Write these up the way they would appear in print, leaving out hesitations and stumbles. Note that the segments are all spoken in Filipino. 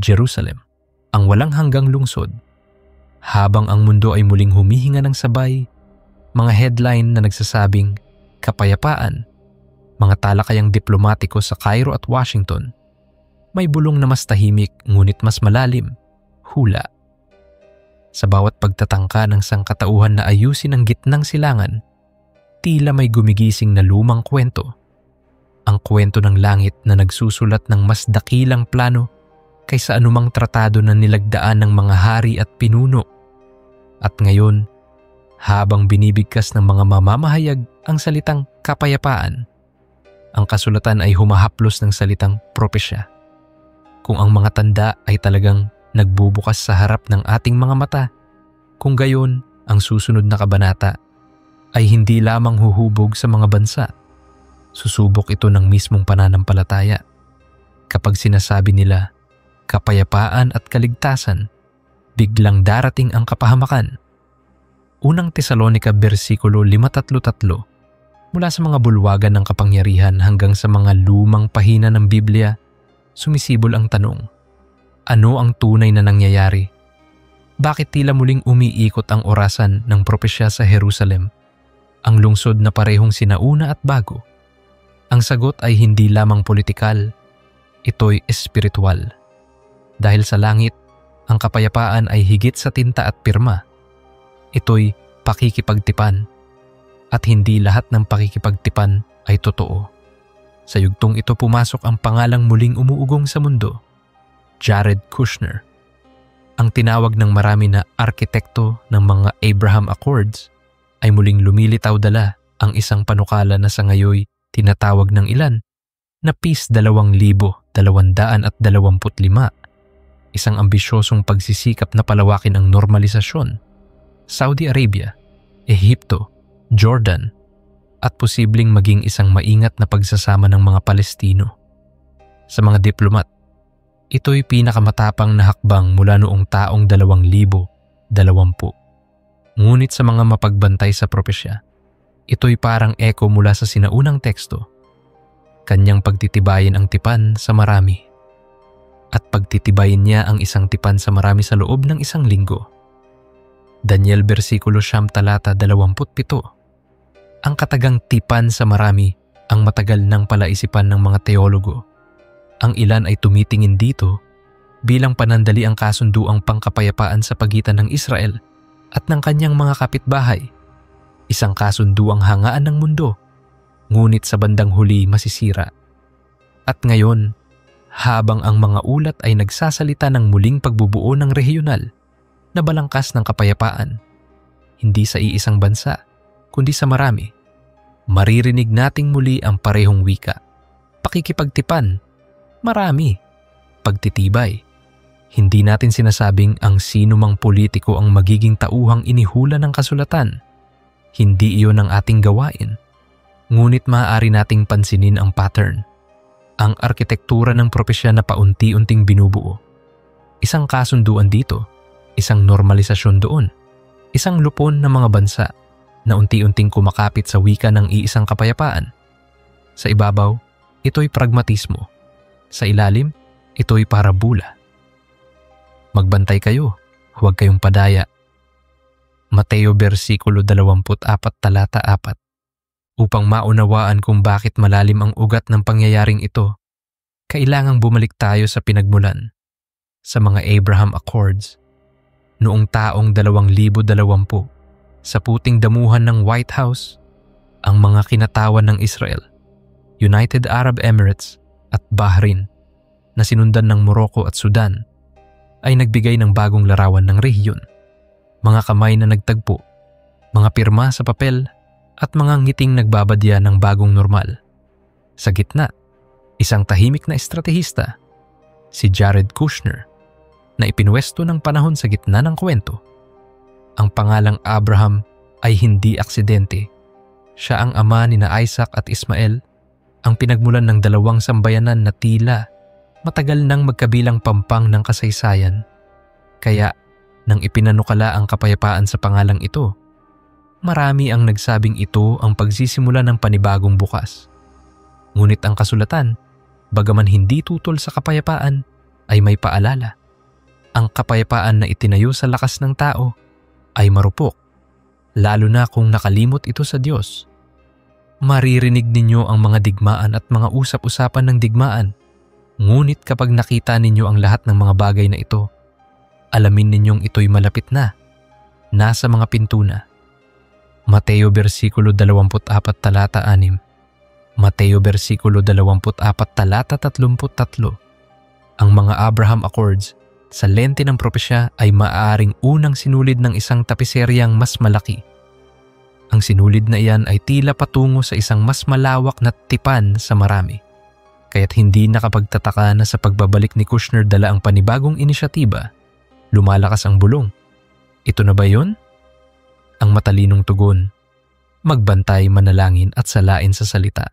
Jerusalem, ang walang hanggang lungsod. Habang ang mundo ay muling humihinga ng sabay, mga headline na nagsasabing kapayapaan, mga talakayang diplomatiko sa Cairo at Washington, may bulong na mas tahimik ngunit mas malalim, hula. Sa bawat pagtatangka ng sangkatauhan na ayusin ang gitnang silangan, tila may gumigising na lumang kwento. Ang kwento ng langit na nagsusulat ng mas dakilang plano kaysa anumang tratado na nilagdaan ng mga hari at pinuno. At ngayon, habang binibigkas ng mga mamamahayag ang salitang kapayapaan, ang kasulatan ay humahaplos ng salitang propesya. Kung ang mga tanda ay talagang nagbubukas sa harap ng ating mga mata, kung gayon ang susunod na kabanata ay hindi lamang huhubog sa mga bansa. Susubok ito ng mismong pananampalataya. Kapag sinasabi nila, kapayapaan at kaligtasan, biglang darating ang kapahamakan. Unang Tesalonica versikulo 5:33, mula sa mga bulwagan ng kapangyarihan hanggang sa mga lumang pahina ng Biblia, sumisibol ang tanong, ano ang tunay na nangyayari? Bakit tila muling umiikot ang orasan ng propesya sa Jerusalem, ang lungsod na parehong sinauna at bago? Ang sagot ay hindi lamang politikal, ito'y espiritual. Dahil sa langit, ang kapayapaan ay higit sa tinta at pirma. Ito'y pakikipagtipan, at hindi lahat ng pakikipagtipan ay totoo. Sa yugtong ito pumasok ang pangalang muling umuugong sa mundo, Jared Kushner. Ang tinawag ng marami na arkitekto ng mga Abraham Accords ay muling lumilitaw dala ang isang panukala na sa ngayoy tinatawag ng ilan na Peace 2225, isang ambisyosong pagsisikap na palawakin ang normalisasyon. Saudi Arabia, Ehipto, Jordan, at posibleng maging isang maingat na pagsasama ng mga Palestino. Sa mga diplomat, ito'y pinakamatapang na hakbang mula noong taong 2020. Ngunit sa mga mapagbantay sa propesya, ito'y parang eko mula sa sinaunang teksto. Kanyang pagtitibayin ang tipan sa marami. At pagtitibayin niya ang isang tipan sa marami sa loob ng isang linggo. Daniel versikulo 9:27. Ang katagang tipan sa marami ang matagal nang palaisipan ng mga teologo. Ang ilan ay tumitingin dito bilang panandali ang kasunduang pangkapayapaan sa pagitan ng Israel at ng kanyang mga kapitbahay. Isang kasunduang hangaan ng mundo, ngunit sa bandang huli masisira. At ngayon, habang ang mga ulat ay nagsasalita ng muling pagbubuo ng rehiyonal na balangkas ng kapayapaan, hindi sa iisang bansa, kundi sa marami, maririnig nating muli ang parehong wika. Pakikipagtipan, marami, pagtitibay. Hindi natin sinasabing ang sino mang politiko ang magiging tauhang inihula ng kasulatan. Hindi iyon ang ating gawain. Ngunit maaari nating pansinin ang pattern, ang arkitektura ng propesya na paunti-unting binubuo. Isang kasunduan dito, isang normalisasyon doon, isang lupon ng mga bansa na unti-unting kumakapit sa wika ng iisang kapayapaan. Sa ibabaw, ito'y pragmatismo. Sa ilalim, ito'y parabula. Magbantay kayo, huwag kayong padaya. Mateo versikulo 24 talata 4. Upang maunawaan kung bakit malalim ang ugat ng pangyayaring ito, kailangang bumalik tayo sa pinagmulan, sa mga Abraham Accords. Noong taong 2020, sa puting damuhan ng White House, ang mga kinatawan ng Israel, United Arab Emirates at Bahrain na sinundan ng Morocco at Sudan ay nagbigay ng bagong larawan ng rehiyon. Mga kamay na nagtagpo, mga pirma sa papel at mga ngiting nagbabadya ng bagong normal. Sa gitna, isang tahimik na estratehista, si Jared Kushner, na ipinwesto ng panahon sa gitna ng kwento. Ang pangalang Abraham ay hindi aksidente. Siya ang ama ni na Isaac at Ismael, ang pinagmulan ng dalawang sambayanan na tila matagal nang magkabilang pampang ng kasaysayan. Kaya, nang ipinanukala ang kapayapaan sa pangalang ito, marami ang nagsabing ito ang pagsisimula ng panibagong bukas. Ngunit ang kasulatan, bagaman hindi tutol sa kapayapaan, ay may paalala. Ang kapayapaan na itinayo sa lakas ng tao ay marupok, lalo na kung nakalimot ito sa Diyos. Maririnig ninyo ang mga digmaan at mga usap-usapan ng digmaan, ngunit kapag nakita ninyo ang lahat ng mga bagay na ito, alamin ninyong ito'y malapit na, nasa mga pinto na. Mateo versikulo 24 talata 6. Mateo versikulo 24 talata 33. Ang mga Abraham Accords sa lente ng propesya ay maaaring unang sinulid ng isang tapiseryang mas malaki. Ang sinulid na iyan ay tila patungo sa isang mas malawak na tipan sa marami. Kaya't hindi nakapagtataka na sa pagbabalik ni Kushner dala ang panibagong inisyatiba, lumalakas ang bulong. Ito na ba yun? Ang matalinong tugon, magbantay, manalangin at salain sa salita.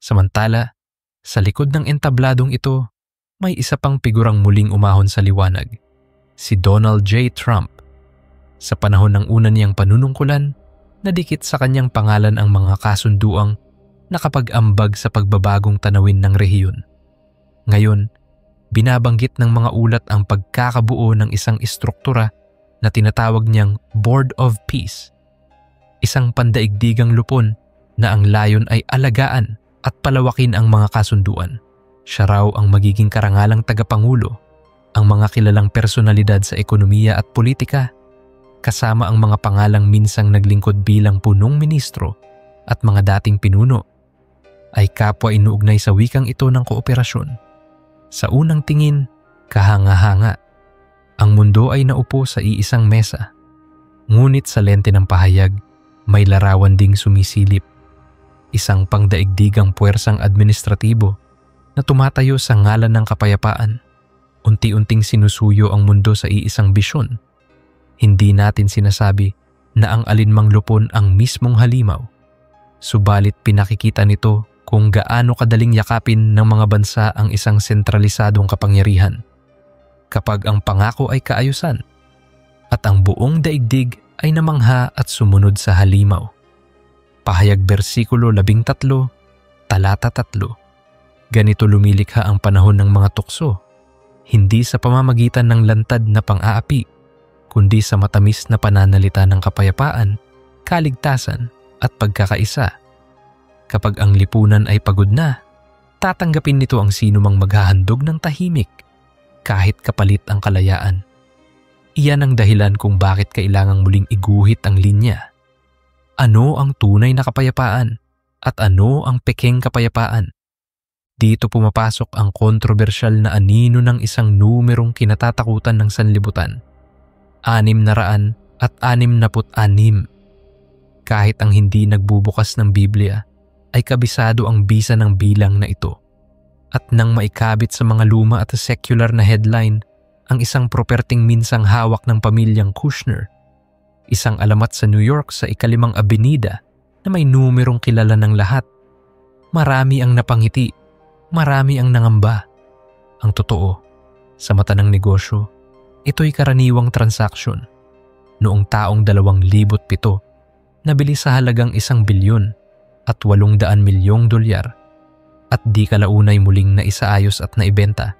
Samantala, sa likod ng entabladong ito, may isa pang figurang muling umahon sa liwanag, si Donald J. Trump. Sa panahon ng una niyang panunungkulan, nadikit sa kanyang pangalan ang mga kasunduang nakapag-ambag sa pagbabagong tanawin ng rehiyon. Ngayon, binabanggit ng mga ulat ang pagkakabuo ng isang istruktura na tinatawag niyang Board of Peace, isang pandaigdigang lupon na ang layon ay alagaan at palawakin ang mga kasunduan. Siya raw ang magiging karangalang tagapangulo, ang mga kilalang personalidad sa ekonomiya at politika, kasama ang mga pangalang minsang naglingkod bilang punong ministro at mga dating pinuno, ay kapwa inuugnay sa wikang ito ng kooperasyon. Sa unang tingin, kahanga-hanga. Ang mundo ay naupo sa iisang mesa. Ngunit sa lente ng pahayag, may larawan ding sumisilip. Isang pangdaigdigang puwersang administratibo na tumatayo sa ngalan ng kapayapaan. Unti-unting sinusuyo ang mundo sa iisang bisyon. Hindi natin sinasabi na ang alinmang lupon ang mismong halimaw. Subalit pinakikita nito kung gaano kadaling yakapin ng mga bansa ang isang sentralisadong kapangyarihan. Kapag ang pangako ay kaayusan at ang buong daigdig ay namangha at sumunod sa halimaw. Pahayag versikulo 13, talata 3. Ganito lumilikha ang panahon ng mga tukso, hindi sa pamamagitan ng lantad na pang-aapi, kundi sa matamis na pananalita ng kapayapaan, kaligtasan at pagkakaisa. Kapag ang lipunan ay pagod na, tatanggapin nito ang sinumang maghahandog ng tahimik, kahit kapalit ang kalayaan. Iyan ang dahilan kung bakit kailangang muling iguhit ang linya. Ano ang tunay na kapayapaan at ano ang pekeng kapayapaan? Dito pumapasok ang kontrobersyal na anino ng isang numerong kinatatakutan ng sanlibutan. 666. Kahit ang hindi nagbubukas ng Biblia, ay kabisado ang bisa ng bilang na ito. At nang maikabit sa mga luma at secular na headline, ang isang properting minsang hawak ng pamilyang Kushner, isang alamat sa New York sa 5 Avenida na may numerong kilala ng lahat. Marami ang napangiti, marami ang nangamba. Ang totoo, sa mata ng negosyo, ito'y karaniwang transaksyon. Noong taong 2007, nabili sa halagang $1 bilyon at $800 milyong at di kalaunay muling naisaayos at naibenta.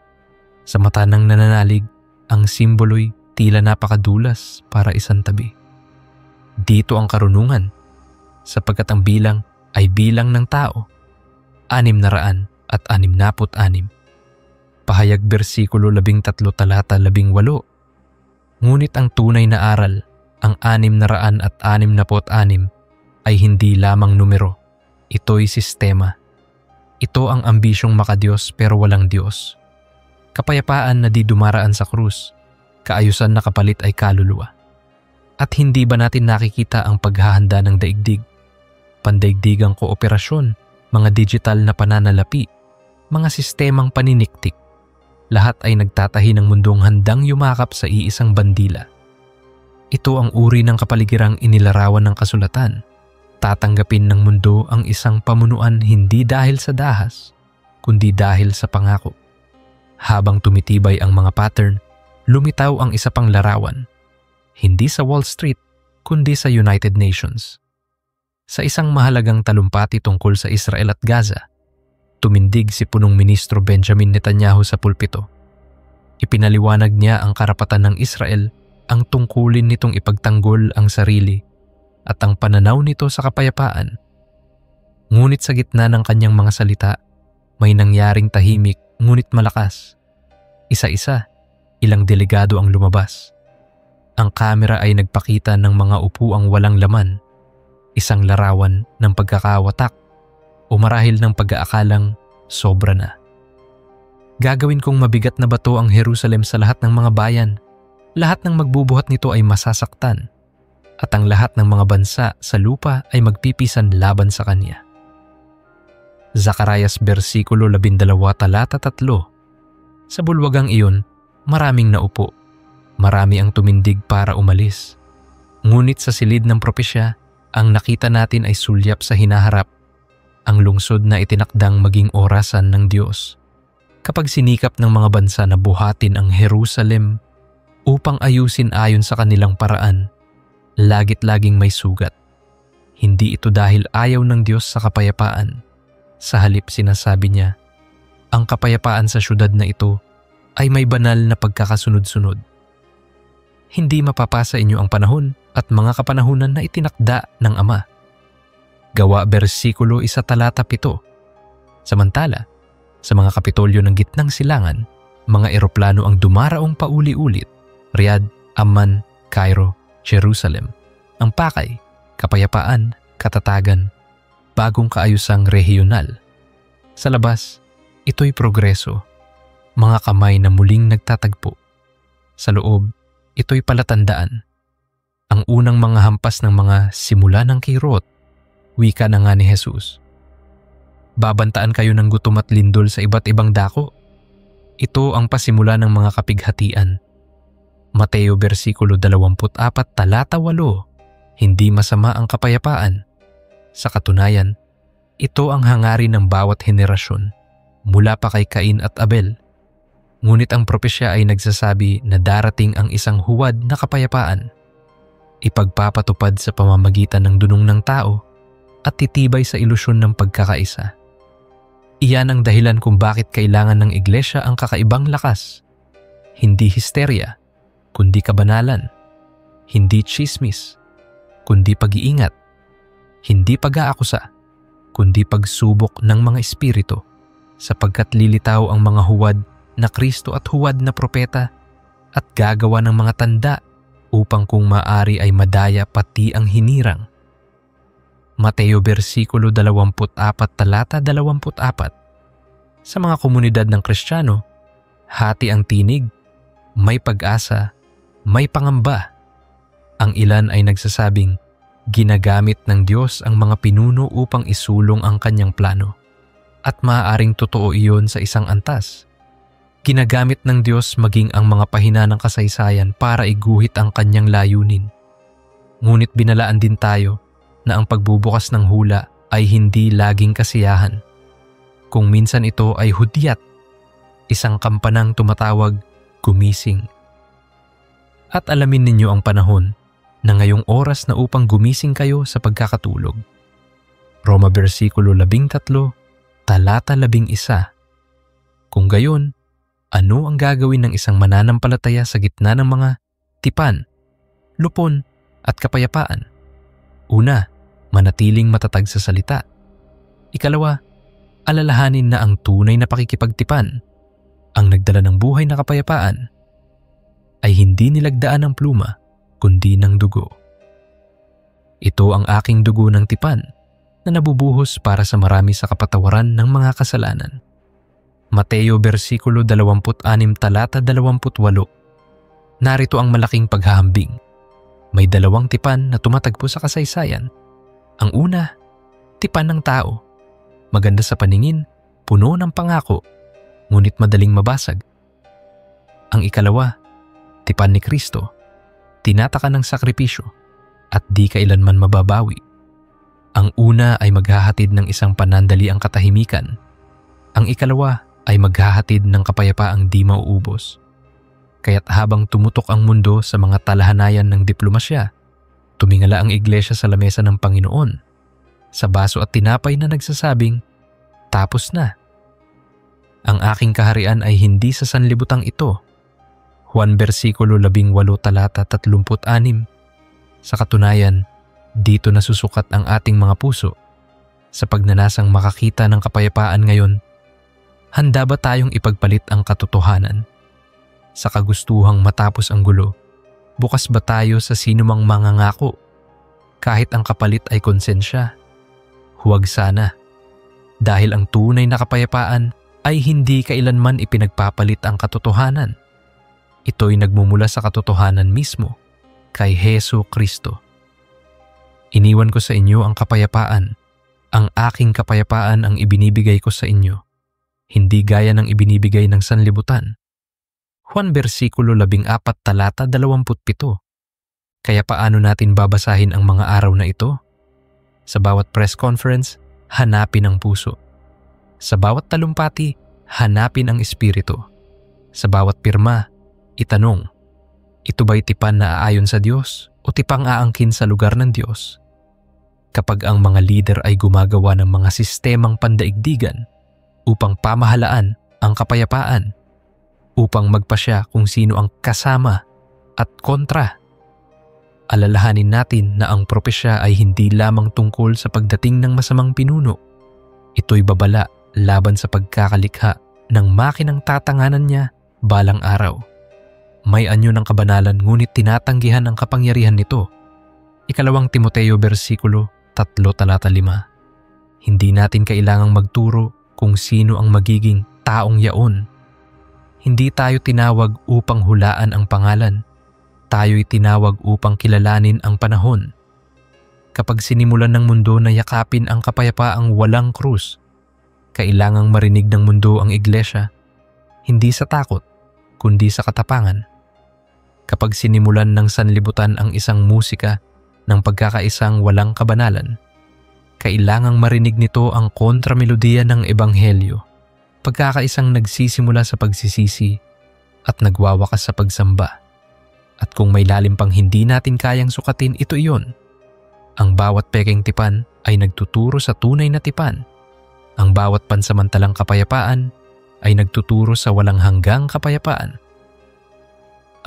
Sa mata ng nananalig, ang simbolo'y tila napakadulas para isantabi. Dito ang karunungan, sapagkat ang bilang ay bilang ng tao, 666. Pahayag versikulo 13 talata 18. Ngunit ang tunay na aral, ang 666 ay hindi lamang numero. Ito'y sistema. Ito ang ambisyong makadiyos pero walang Diyos. Kapayapaan na di dumaraan sa krus, kaayusan na kapalit ay kaluluwa. At hindi ba natin nakikita ang paghahanda ng daigdig? Pandaigdigang kooperasyon, mga digital na pananalapi, mga sistemang paniniktik, lahat ay nagtatahi ng mundong handang yumakap sa iisang bandila. Ito ang uri ng kapaligirang inilarawan ng kasulatan. Tatanggapin ng mundo ang isang pamunuan hindi dahil sa dahas, kundi dahil sa pangako. Habang tumitibay ang mga pattern, lumitaw ang isa pang larawan. Hindi sa Wall Street, kundi sa United Nations. Sa isang mahalagang talumpati tungkol sa Israel at Gaza, tumindig si punong ministro Benjamin Netanyahu sa pulpito. Ipinaliwanag niya ang karapatan ng Israel, ang tungkulin nitong ipagtanggol ang sarili at ang pananaw nito sa kapayapaan. Ngunit sa gitna ng kanyang mga salita, may nangyaring tahimik ngunit malakas. Isa-isa, ilang delegado ang lumabas. Ang kamera ay nagpakita ng mga upuang walang laman, isang larawan ng pagkakawatak o marahil ng pag-aakalang sobra na. Gagawin kong mabigat na bato ang Jerusalem sa lahat ng mga bayan. Lahat ng magbubuhat nito ay masasaktan, at ang lahat ng mga bansa sa lupa ay magpipisan laban sa kanya. Zacarias versikulo 12 talata 3. Sa bulwagang iyon, maraming naupo. Marami ang tumindig para umalis. Ngunit sa silid ng propesya, ang nakita natin ay sulyap sa hinaharap, ang lungsod na itinakdang maging orasan ng Diyos. Kapag sinikap ng mga bansa na buhatin ang Jerusalem upang ayusin ayon sa kanilang paraan, lagit laging may sugat. Hindi ito dahil ayaw ng Diyos sa kapayapaan. Sa halip sinasabi niya, ang kapayapaan sa syudad na ito ay may banal na pagkakasunod-sunod. Hindi mapapasa inyo ang panahon at mga kapanahunan na itinakda ng Ama. Gawa versikulo 1 talata 7. Samantala, sa mga kapitolyo ng gitnang silangan, mga eroplano ang dumaraong pauli-ulit. Riyadh, Amman, Cairo, Jerusalem. Ang pakay, kapayapaan, katatagan, bagong kaayusang rehiyonal. Sa labas, ito'y progreso, mga kamay na muling nagtatagpo. Sa loob, ito'y palatandaan. Ang unang mga hampas ng mga simula ng kirot, wika na nga ni Jesus. Babantaan kayo ng gutom at lindol sa iba't ibang dako. Ito ang pasimula ng mga kapighatian. Mateo versikulo 24 talata 8. Hindi masama ang kapayapaan. Sa katunayan, ito ang hangarin ng bawat henerasyon, mula pa kay Cain at Abel. Ngunit ang propesya ay nagsasabi na darating ang isang huwad na kapayapaan. Ipagpapatupad sa pamamagitan ng dunong ng tao at titibay sa ilusyon ng pagkakaisa. Iyan ang dahilan kung bakit kailangan ng iglesia ang kakaibang lakas. Hindi histerya, kundi kabanalan. Hindi tsismis, kundi pag-iingat. Hindi pag-aakusa, kundi pagsubok ng mga espiritu, sapagkat lilitaw ang mga huwad na Kristo at huwad na propeta at gagawa ng mga tanda upang kung maaari ay madaya pati ang hinirang. Mateo versikulo 24 talata 24. Sa mga komunidad ng Kristiyano, hati ang tinig, may pag-asa, may pangamba. Ang ilan ay nagsasabing, ginagamit ng Diyos ang mga pinuno upang isulong ang kanyang plano. At maaaring totoo iyon sa isang antas. Ginagamit ng Diyos maging ang mga pahina ng kasaysayan para iguhit ang kanyang layunin. Ngunit binalaan din tayo na ang pagbubukas ng hula ay hindi laging kasiyahan. Kung minsan ito ay hudyat, isang kampanang tumatawag, gumising. At alamin ninyo ang panahon na ngayong oras na upang gumising kayo sa pagkakatulog. Roma versikulo 13, talata 11. Kung gayon, ano ang gagawin ng isang mananampalataya sa gitna ng mga tipan, lupon at kapayapaan? Una, manatiling matatag sa salita. Ikalawa, alalahanin na ang tunay na pakikipagtipan, ang nagdala ng buhay na kapayapaan, ay hindi nilagdaan ng pluma, kundi ng dugo. Ito ang aking dugo ng tipan na nabubuhos para sa marami sa kapatawaran ng mga kasalanan. Mateo versikulo 26 talata 28. Narito ang malaking paghahambing. May dalawang tipan na tumatagpo sa kasaysayan. Ang una, tipan ng tao. Maganda sa paningin, puno ng pangako, ngunit madaling mabasag. Ang ikalawa, tipan ni Kristo. Tinatakan ng sakripisyo at di kailanman mababawi. Ang una ay maghahatid ng isang panandaliang katahimikan. Ang ikalawa ay maghahatid ng kapayapaang di mauubos. Kaya't habang tumutok ang mundo sa mga talahanayan ng diplomasya, tumingala ang iglesia sa lamesa ng Panginoon, sa baso at tinapay na nagsasabing, tapos na. Ang aking kaharian ay hindi sa sanlibutang ito, Juan versikulo 18 talata 36. Sa katunayan, dito nasusukat ang ating mga puso. Sa pagnanasang makakita ng kapayapaan ngayon, handa ba tayong ipagpalit ang katotohanan? Sa kagustuhang matapos ang gulo, bukas ba tayo sa sinumang mangangako? Kahit ang kapalit ay konsensya. Huwag sana. Dahil ang tunay na kapayapaan ay hindi kailanman ipinagpapalit ang katotohanan. Ito'y nagmumula sa katotohanan mismo, kay Hesu Kristo. Iniwan ko sa inyo ang kapayapaan. Ang aking kapayapaan ang ibinibigay ko sa inyo, hindi gaya ng ibinibigay ng sanlibutan. Juan versikulo 14 talata 27. Kaya paano natin babasahin ang mga araw na ito? Sa bawat press conference, hanapin ang puso. Sa bawat talumpati, hanapin ang espiritu. Sa bawat pirma, itanong, ito ba'y tipan na aayon sa Diyos o tipang aangkin sa lugar ng Diyos? Kapag ang mga leader ay gumagawa ng mga sistemang pandaigdigan upang pamahalaan ang kapayapaan, upang magpasya kung sino ang kasama at kontra, alalahanin natin na ang propesya ay hindi lamang tungkol sa pagdating ng masamang pinuno. Ito'y babala laban sa pagkakalikha ng makinang tatanganan niya balang araw. May anyo ng kabanalan ngunit tinatanggihan ang kapangyarihan nito. 2 Timoteo versikulo 3 talata 5. Hindi natin kailangang magturo kung sino ang magiging taong yaon. Hindi tayo tinawag upang hulaan ang pangalan. Tayo'y tinawag upang kilalanin ang panahon. Kapag sinimulan ng mundo na yakapin ang kapayapaang walang krus, kailangang marinig ng mundo ang iglesia, hindi sa takot, kundi sa katapangan. Kapag sinimulan ng sanlibutan ang isang musika ng pagkakaisang walang kabanalan, kailangang marinig nito ang kontramelodiya ng ebanghelyo, pagkakaisang nagsisimula sa pagsisisi at nagwawakas sa pagsamba. At kung may lalim pang hindi natin kayang sukatin, ito iyon. Ang bawat pekeng tipan ay nagtuturo sa tunay na tipan. Ang bawat pansamantalang kapayapaan ay nagtuturo sa walang hanggang kapayapaan.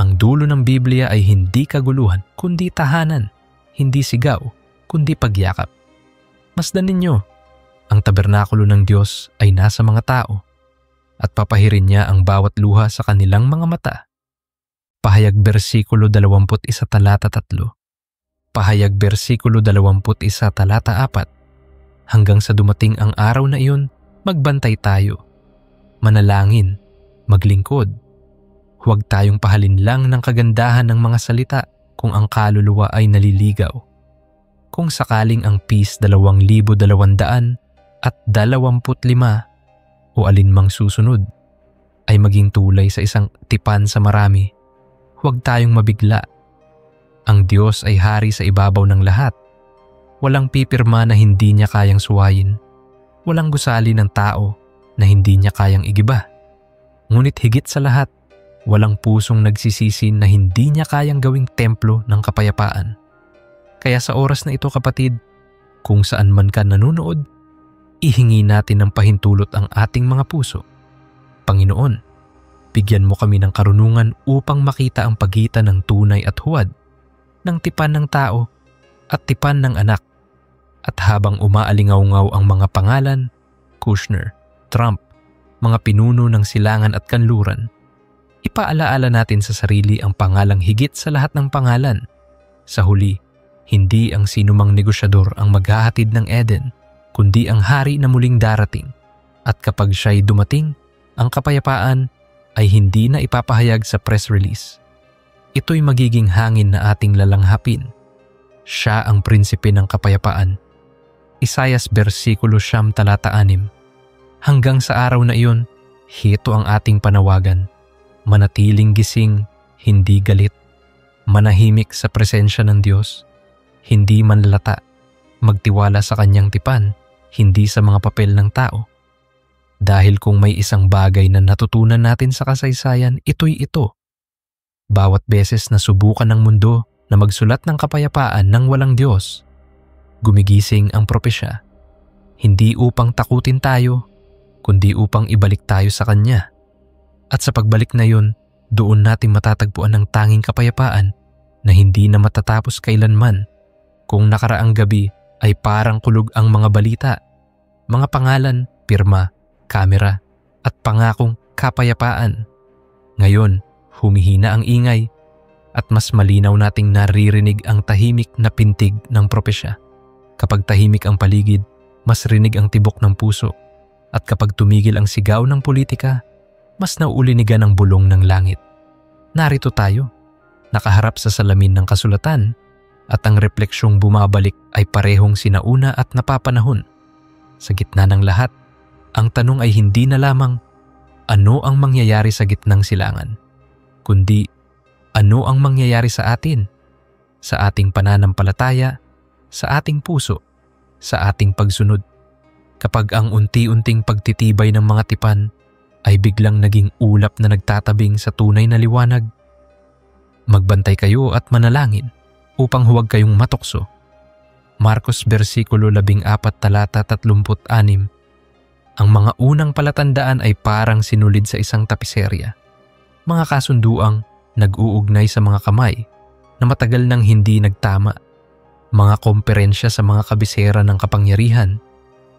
Ang dulo ng Biblia ay hindi kaguluhan, kundi tahanan, hindi sigaw, kundi pagyakap. Masdan ninyo, ang tabernakulo ng Diyos ay nasa mga tao at papahirin niya ang bawat luha sa kanilang mga mata. Pahayag versikulo 21 talata 3. Pahayag versikulo 21 talata 4. Hanggang sa dumating ang araw na iyon, magbantay tayo. Manalangin, maglingkod. Huwag tayong pahalin lang ng kagandahan ng mga salita kung ang kaluluwa ay naliligaw. Kung sakaling ang peace 2,225 o alinmang susunod ay maging tulay sa isang tipan sa marami, huwag tayong mabigla. Ang Diyos ay hari sa ibabaw ng lahat. Walang pipirma na hindi niya kayang suwayin. Walang gusali ng tao na hindi niya kayang igiba. Ngunit higit sa lahat, walang pusong nagsisisi na hindi niya kayang gawing templo ng kapayapaan. Kaya sa oras na ito kapatid, kung saan man ka nanonood, ihingi natin ng pahintulot ang ating mga puso. Panginoon, bigyan mo kami ng karunungan upang makita ang pagitan ng tunay at huwad, ng tipan ng tao at tipan ng anak. At habang umaalingaw-ngaw ang mga pangalan, Kushner, Trump, mga pinuno ng silangan at kanluran, ipaalaala natin sa sarili ang pangalang higit sa lahat ng pangalan. Sa huli, hindi ang sinumang negosyador ang maghahatid ng Eden, kundi ang hari na muling darating. At kapag siya'y dumating, ang kapayapaan ay hindi na ipapahayag sa press release. Ito'y magiging hangin na ating lalanghapin. Siya ang prinsipe ng kapayapaan. Isaias versikulo 9 talata 6. Hanggang sa araw na iyon, hito ang ating panawagan. Manatiling gising, hindi galit. Manahimik sa presensya ng Diyos. Hindi manlalata. Magtiwala sa kanyang tipan, hindi sa mga papel ng tao. Dahil kung may isang bagay na natutunan natin sa kasaysayan, ito'y ito. Bawat beses na subukan ng mundo na magsulat ng kapayapaan ng walang Diyos, gumigising ang propesya. Hindi upang takutin tayo, kundi upang ibalik tayo sa Kanya. At sa pagbalik na yun, Doon natin matatagpuan ang tanging kapayapaan na hindi na matatapos kailanman. Kung nakaraang gabi ay parang kulog ang mga balita, mga pangalan, pirma, kamera at pangakong kapayapaan. Ngayon, humihina ang ingay at mas malinaw nating naririnig ang tahimik na pintig ng propesya. Kapag tahimik ang paligid, mas rinig ang tibok ng puso. At kapag tumigil ang sigaw ng politika, mas nauulinigan ang bulong ng langit. Narito tayo, nakaharap sa salamin ng kasulatan, at ang refleksyong bumabalik ay parehong sinauna at napapanahon. Sa gitna ng lahat, ang tanong ay hindi na lamang ano ang mangyayari sa gitnang silangan, kundi ano ang mangyayari sa atin, sa ating pananampalataya, sa ating puso, sa ating pagsunod. Kapag ang unti-unting pagtitibay ng mga tipan ay biglang naging ulap na nagtatabing sa tunay na liwanag, magbantay kayo at manalangin upang huwag kayong matukso. Marcos versikulo 14 talata 36. Ang mga unang palatandaan ay parang sinulid sa isang tapiserya. Mga kasunduang nag-uugnay sa mga kamay na matagal nang hindi nagtama. Mga komperensya sa mga kabisera ng kapangyarihan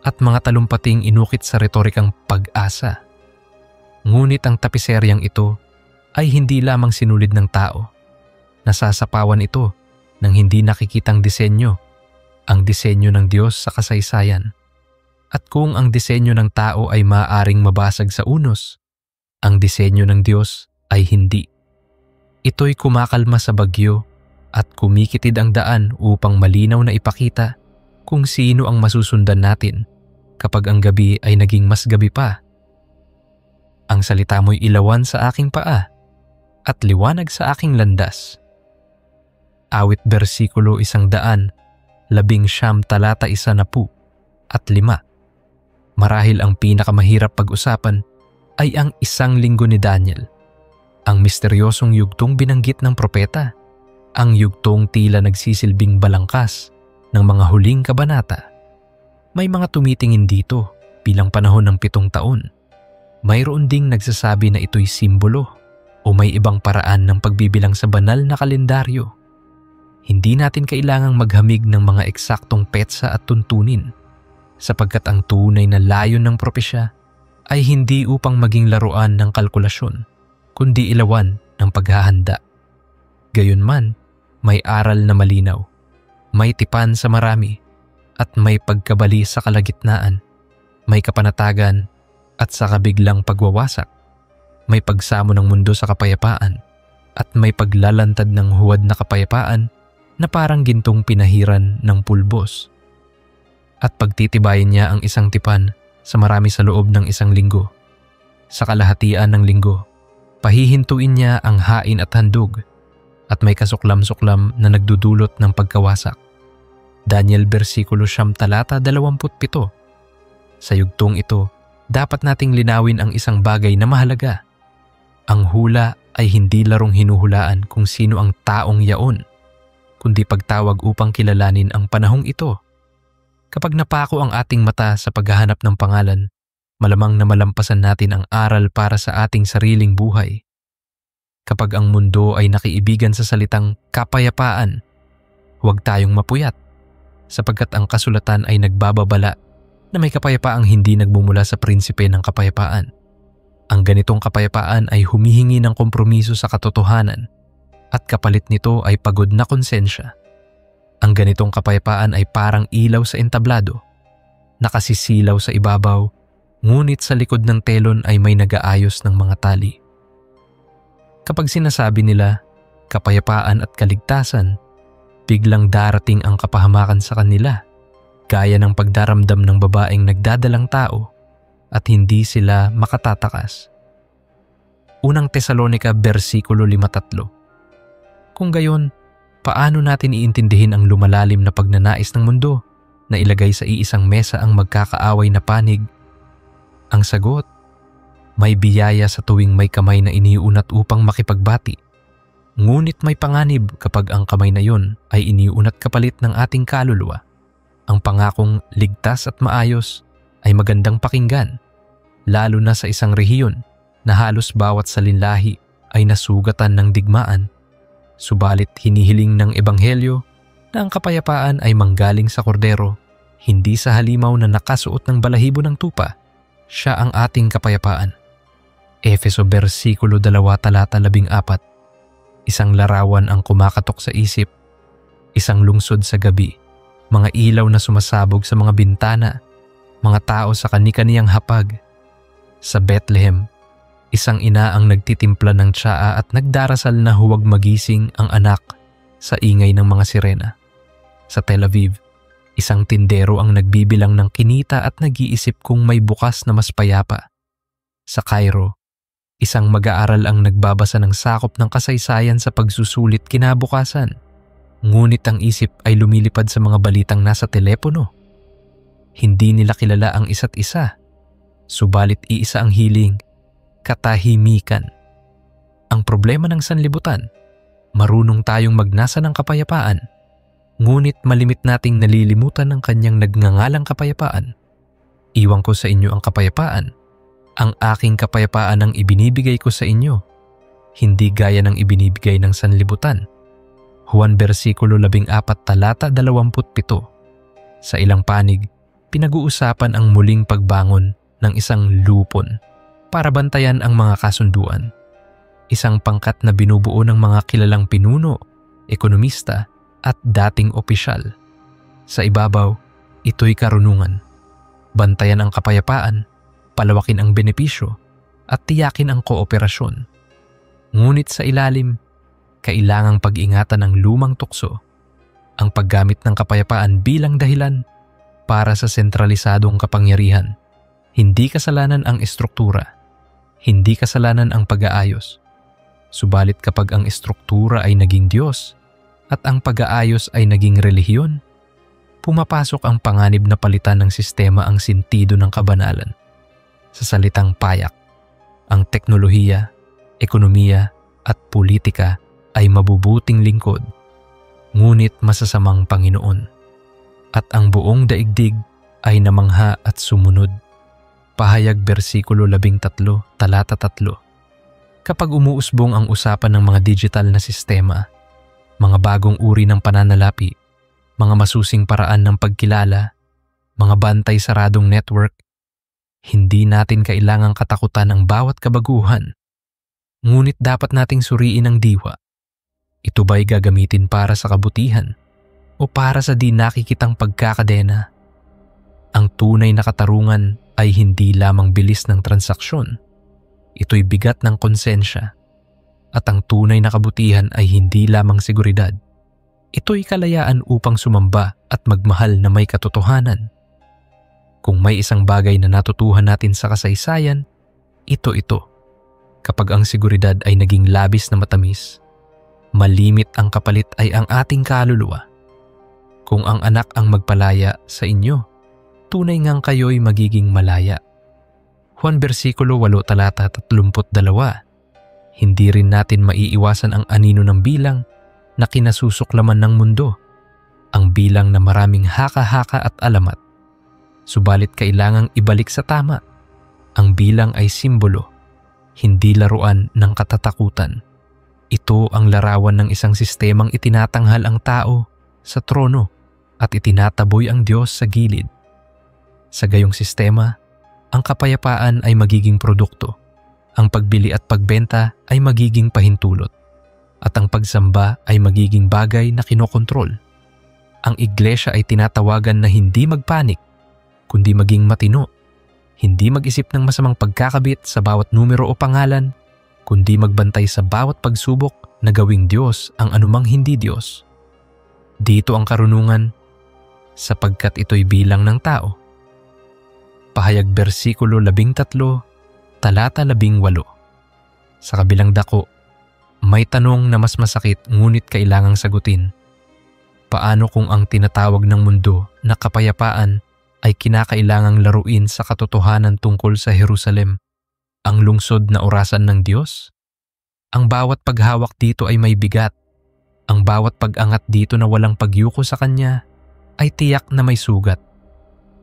at mga talumpating inukit sa retorikang pag-asa. Ngunit ang tapiseryang ito ay hindi lamang sinulid ng tao. Nasasapawan ito ng hindi nakikitang disenyo, ang disenyo ng Diyos sa kasaysayan. At kung ang disenyo ng tao ay maaaring mabasag sa unos, ang disenyo ng Diyos ay hindi. Ito'y kumakalma sa bagyo at kumikitid ang daan upang malinaw na ipakita kung sino ang masusundan natin kapag ang gabi ay naging mas gabi pa. Ang salita mo'y ilawan sa aking paa at liwanag sa aking landas. Awit versikulo 119 talata 15. Marahil ang pinakamahirap pag-usapan ay ang 1 linggo ni Daniel. Ang misteryosong yugtong binanggit ng propeta, ang yugtong tila nagsisilbing balangkas ng mga huling kabanata. May mga tumitingin dito bilang panahon ng 7 taon. Mayroon ding nagsasabi na ito'y simbolo o may ibang paraan ng pagbibilang sa banal na kalendaryo. Hindi natin kailangang maghamig ng mga eksaktong petsa at tuntunin, sapagkat ang tunay na layon ng propesya ay hindi upang maging laruan ng kalkulasyon, kundi ilawan ng paghahanda. Gayunman, may aral na malinaw, may tipan sa marami, at may pagkabali sa kalagitnaan, may kapanatagan at sa kabiglang pagwawasak, may pagsamo ng mundo sa kapayapaan, at may paglalantad ng huwad na kapayapaan na parang gintong pinahiran ng pulbos. At pagtitibayin niya ang isang tipan sa marami sa loob ng 1 linggo. Sa kalahatian ng linggo, pahihintuin niya ang hain at handog, at may kasuklam-suklam na nagdudulot ng pagkawasak. Daniel versikulo 9 talata 27. Sa yugtong ito, dapat nating linawin ang isang bagay na mahalaga. Ang hula ay hindi larong hinuhulaan kung sino ang taong yaon, kundi pagtawag upang kilalanin ang panahong ito. Kapag napako ang ating mata sa paghahanap ng pangalan, malamang na malampasan natin ang aral para sa ating sariling buhay. Kapag ang mundo ay nakiibigan sa salitang kapayapaan, huwag tayong mapuyat, sapagkat ang kasulatan ay nagbababala na may kapayapaang hindi nagmumula sa prinsipe ng kapayapaan. Ang ganitong kapayapaan ay humihingi ng kompromiso sa katotohanan, at kapalit nito ay pagod na konsensya. Ang ganitong kapayapaan ay parang ilaw sa entablado, nakasisilaw sa ibabaw, ngunit sa likod ng telon ay may nag-aayos ng mga tali. Kapag sinasabi nila, kapayapaan at kaligtasan, biglang darating ang kapahamakan sa kanila, gaya ng pagdaramdam ng babaeng nagdadalang tao at hindi sila makatatakas. Unang Tesalonica versikulo 5:3. Kung gayon, paano natin iintindihin ang lumalalim na pagnanais ng mundo na ilagay sa iisang mesa ang magkakaaway na panig? Ang sagot, may biyaya sa tuwing may kamay na iniunat upang makipagbati. Ngunit may panganib kapag ang kamay na yon ay iniunat kapalit ng ating kaluluwa. Ang pangakong ligtas at maayos ay magandang pakinggan, lalo na sa isang rehiyon na halos bawat salinlahi ay nasugatan ng digmaan, subalit hinihiling ng Ebanghelyo na ang kapayapaan ay manggaling sa kordero, hindi sa halimaw na nakasuot ng balahibo ng tupa. Siya ang ating kapayapaan. Efeso versikulo 2 talata 14. Isang larawan ang kumakatok sa isip, isang lungsod sa gabi, mga ilaw na sumasabog sa mga bintana, mga tao sa kani-kaniyang hapag. Sa Bethlehem, isang ina ang nagtitimpla ng tsaa at nagdarasal na huwag magising ang anak sa ingay ng mga sirena. Sa Tel Aviv, isang tindero ang nagbibilang ng kinita at nag-iisip kung may bukas na mas payapa. Sa Cairo, isang mag-aaral ang nagbabasa ng sakop ng kasaysayan sa pagsusulit kinabukasan. Ngunit ang isip ay lumilipad sa mga balitang nasa telepono. Hindi nila kilala ang isa't isa, subalit iisa ang hiling, katahimikan. Ang problema ng sanlibutan, marunong tayong magnasa ng kapayapaan, ngunit malimit nating nalilimutan ng kanyang nagngangalang kapayapaan. Iwan ko sa inyo ang kapayapaan. Ang aking kapayapaan ang ibinibigay ko sa inyo, hindi gaya ng ibinibigay ng sanlibutan. Juan versikulo 14 talata 27. Sa ilang panig, pinag-uusapan ang muling pagbangon ng isang lupon para bantayan ang mga kasunduan. Isang pangkat na binubuo ng mga kilalang pinuno, ekonomista, at dating opisyal. Sa ibabaw, ito'y karunungan. Bantayan ang kapayapaan, palawakin ang benepisyo, at tiyakin ang kooperasyon. Ngunit sa ilalim, kailangang pag-ingatan ang lumang tukso, ang paggamit ng kapayapaan bilang dahilan para sa sentralisadong kapangyarihan. Hindi kasalanan ang estruktura, hindi kasalanan ang pag-aayos. Subalit kapag ang estruktura ay naging Diyos at ang pag-aayos ay naging relihiyon, pumapasok ang panganib na palitan ng sistema ang sentido ng kabanalan. Sa salitang payak, ang teknolohiya, ekonomiya at politika ay mabubuting lingkod, ngunit masasamang Panginoon. At ang buong daigdig ay namangha at sumunod. Pahayag versikulo 13 talata 3. Kapag umuusbong ang usapan ng mga digital na sistema, mga bagong uri ng pananalapi, mga masusing paraan ng pagkilala, mga bantay saradong network, hindi natin kailangang katakutan ang bawat kabaguhan. Ngunit dapat nating suriin ang diwa. Ito ba'y gagamitin para sa kabutihan o para sa di nakikitang pagkakadena? Ang tunay na katarungan ay hindi lamang bilis ng transaksyon. Ito'y bigat ng konsensya. At ang tunay na kabutihan ay hindi lamang seguridad. Ito'y kalayaan upang sumamba at magmahal na may katotohanan. Kung may isang bagay na natutuhan natin sa kasaysayan, ito. Kapag ang seguridad ay naging labis na matamis, malimit ang kapalit ay ang ating kaluluwa. Kung ang anak ang magpalaya sa inyo, tunay ngang kayo'y magiging malaya. Juan versikulo 8 talata 32. Hindi rin natin maiiwasan ang anino ng bilang na kinasusuklaman ng mundo, ang bilang na maraming haka-haka at alamat. Subalit kailangang ibalik sa tama. Ang bilang ay simbolo, hindi laruan ng katatakutan. Ito ang larawan ng isang sistemang itinatanghal ang tao sa trono at itinataboy ang Diyos sa gilid. Sa gayong sistema, ang kapayapaan ay magiging produkto. Ang pagbili at pagbenta ay magiging pahintulot, at ang pagsamba ay magiging bagay na kinokontrol. Ang iglesia ay tinatawagan na hindi magpanik, kundi maging matino. Hindi mag-isip ng masamang pagkakabit sa bawat numero o pangalan, kundi magbantay sa bawat pagsubok na gawing Diyos ang anumang hindi Diyos. Dito ang karunungan, sapagkat ito'y bilang ng tao. Pahayag versikulo 13 talata 18. Sa kabilang dako, may tanong na mas masakit ngunit kailangang sagutin. Paano kung ang tinatawag ng mundo na kapayapaan ay kinakailangang laruin sa katotohanan tungkol sa Jerusalem, ang lungsod na orasan ng Diyos? Ang bawat paghawak dito ay may bigat. Ang bawat pag-angat dito na walang pagyuko sa kanya ay tiyak na may sugat.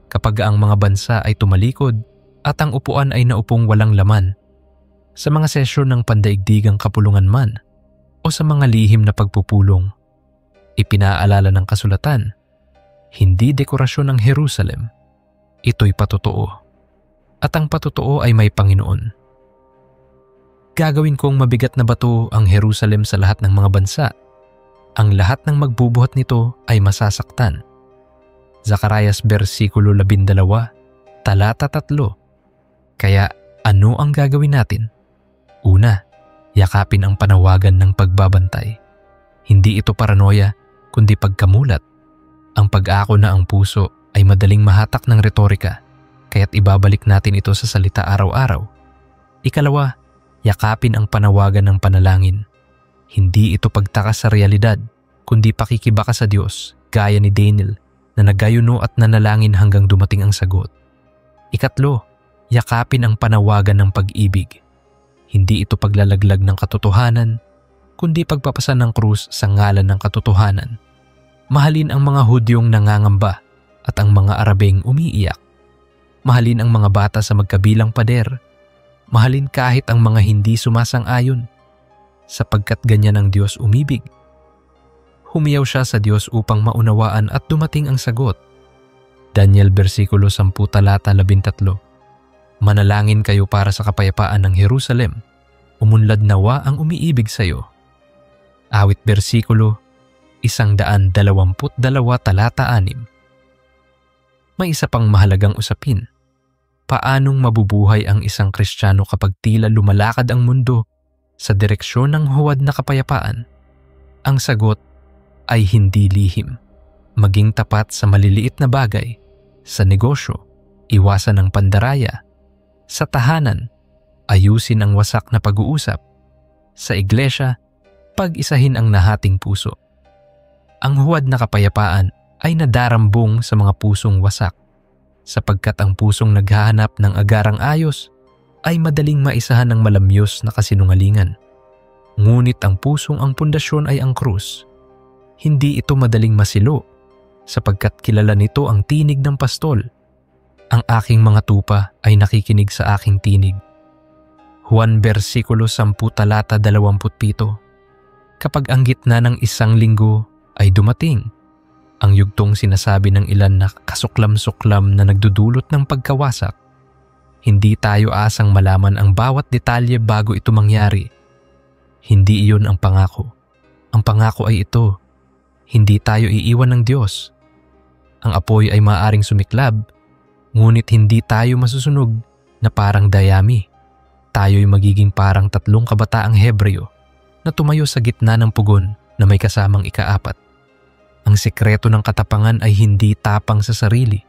Kapag ang mga bansa ay tumalikod at ang upuan ay naupong walang laman, sa mga sesyon ng pandaigdigang kapulungan man o sa mga lihim na pagpupulong. Ipinaalala ng kasulatan, hindi dekorasyon ng Jerusalem, ito'y patotoo. At ang patotoo ay may Panginoon. Gagawin kong mabigat na bato ang Jerusalem sa lahat ng mga bansa. Ang lahat ng magbubuhat nito ay masasaktan. Zacarias versikulo 12, talata 3. Kaya ano ang gagawin natin? Una, yakapin ang panawagan ng pagbabantay. Hindi ito paranoia, kundi pagkamulat. Ang pag-ako na ang puso ay madaling mahatak ng retorika, kaya't ibabalik natin ito sa salita araw-araw. Ikalawa, yakapin ang panawagan ng panalangin. Hindi ito pagtakas sa realidad, kundi pakikibaka sa Diyos, gaya ni Daniel na nagayuno at nanalangin hanggang dumating ang sagot. Ikatlo, yakapin ang panawagan ng pag-ibig. Hindi ito paglalaglag ng katotohanan, kundi pagpapasa ng krus sa ngalan ng katotohanan. Mahalin ang mga Hudyong nangangamba at ang mga Arabeng umiiyak. Mahalin ang mga bata sa magkabilang pader. Mahalin kahit ang mga hindi sumasang-ayon, sapagkat ganyan ang Diyos umibig. Humiyaw siya sa Diyos upang maunawaan at dumating ang sagot. Daniel versikulo 10 talata 13. Manalangin kayo para sa kapayapaan ng Jerusalem. Umunlad nawa ang umiibig sa iyo. Awit versikulo 122 talata 6. May isa pang mahalagang usapin. Paanong mabubuhay ang isang Kristiyano kapag tila lumalakad ang mundo sa direksyon ng huwad na kapayapaan? Ang sagot ay hindi lihim. Maging tapat sa maliliit na bagay, sa negosyo, iwasan ang pandaraya, sa tahanan, ayusin ang wasak na pag-uusap, sa iglesia, pag-isahin ang nahating puso. Ang huwad na kapayapaan ay nadarambong sa mga pusong wasak, sapagkat ang pusong naghahanap ng agarang ayos ay madaling maisahan ng malamyos na kasinungalingan. Ngunit ang pusong ang pundasyon ay ang krus. Hindi ito madaling masilo, sapagkat kilala nito ang tinig ng pastol. Ang aking mga tupa ay nakikinig sa aking tinig. Juan versikulo 10 talata 27. Kapag ang gitna ng isang linggo ay dumating, ang yugtong sinasabi ng ilan na kasuklam-suklam na nagdudulot ng pagkawasak, hindi tayo asang malaman ang bawat detalye bago ito mangyari. Hindi iyon ang pangako. Ang pangako ay ito, hindi tayo iiwan ng Diyos. Ang apoy ay maaaring sumiklab, ngunit hindi tayo masusunog na parang dayami. Tayo'y magiging parang 3 kabataang Hebreo na tumayo sa gitna ng pugon na may kasamang ika-4. Ang sekreto ng katapangan ay hindi tapang sa sarili.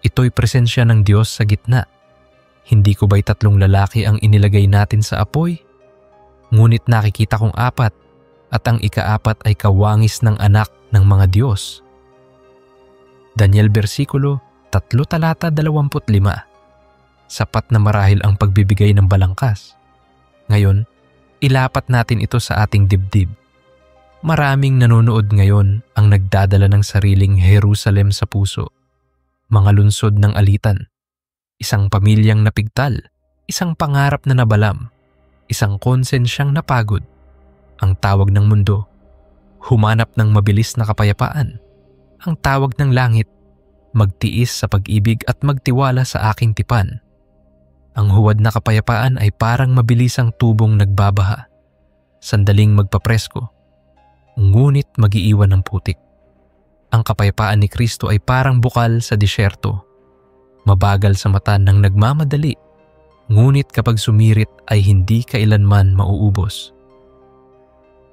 Ito'y presensya ng Diyos sa gitna. Hindi ko ba'y 3 lalaki ang inilagay natin sa apoy? Ngunit nakikita kong 4 at ang ika-4 ay kawangis ng anak ng mga Diyos. Daniel versikulo 3 talata 25. Sapat na marahil ang pagbibigay ng balangkas. Ngayon, ilapat natin ito sa ating dibdib. Maraming nanonood ngayon ang nagdadala ng sariling Jerusalem sa puso. Mga lunsod ng alitan, isang pamilyang napigtal, isang pangarap na nabalam, isang konsensyang napagod. Ang tawag ng mundo, humanap ng mabilis na kapayapaan. Ang tawag ng langit, magtiis sa pag-ibig at magtiwala sa aking tipan. Ang huwad na kapayapaan ay parang mabilisang tubong nagbabaha. Sandaling magpapresko, ngunit mag-iiwan ng putik. Ang kapayapaan ni Kristo ay parang bukal sa disyerto. Mabagal sa mata ng nagmamadali, ngunit kapag sumirit ay hindi kailanman mauubos.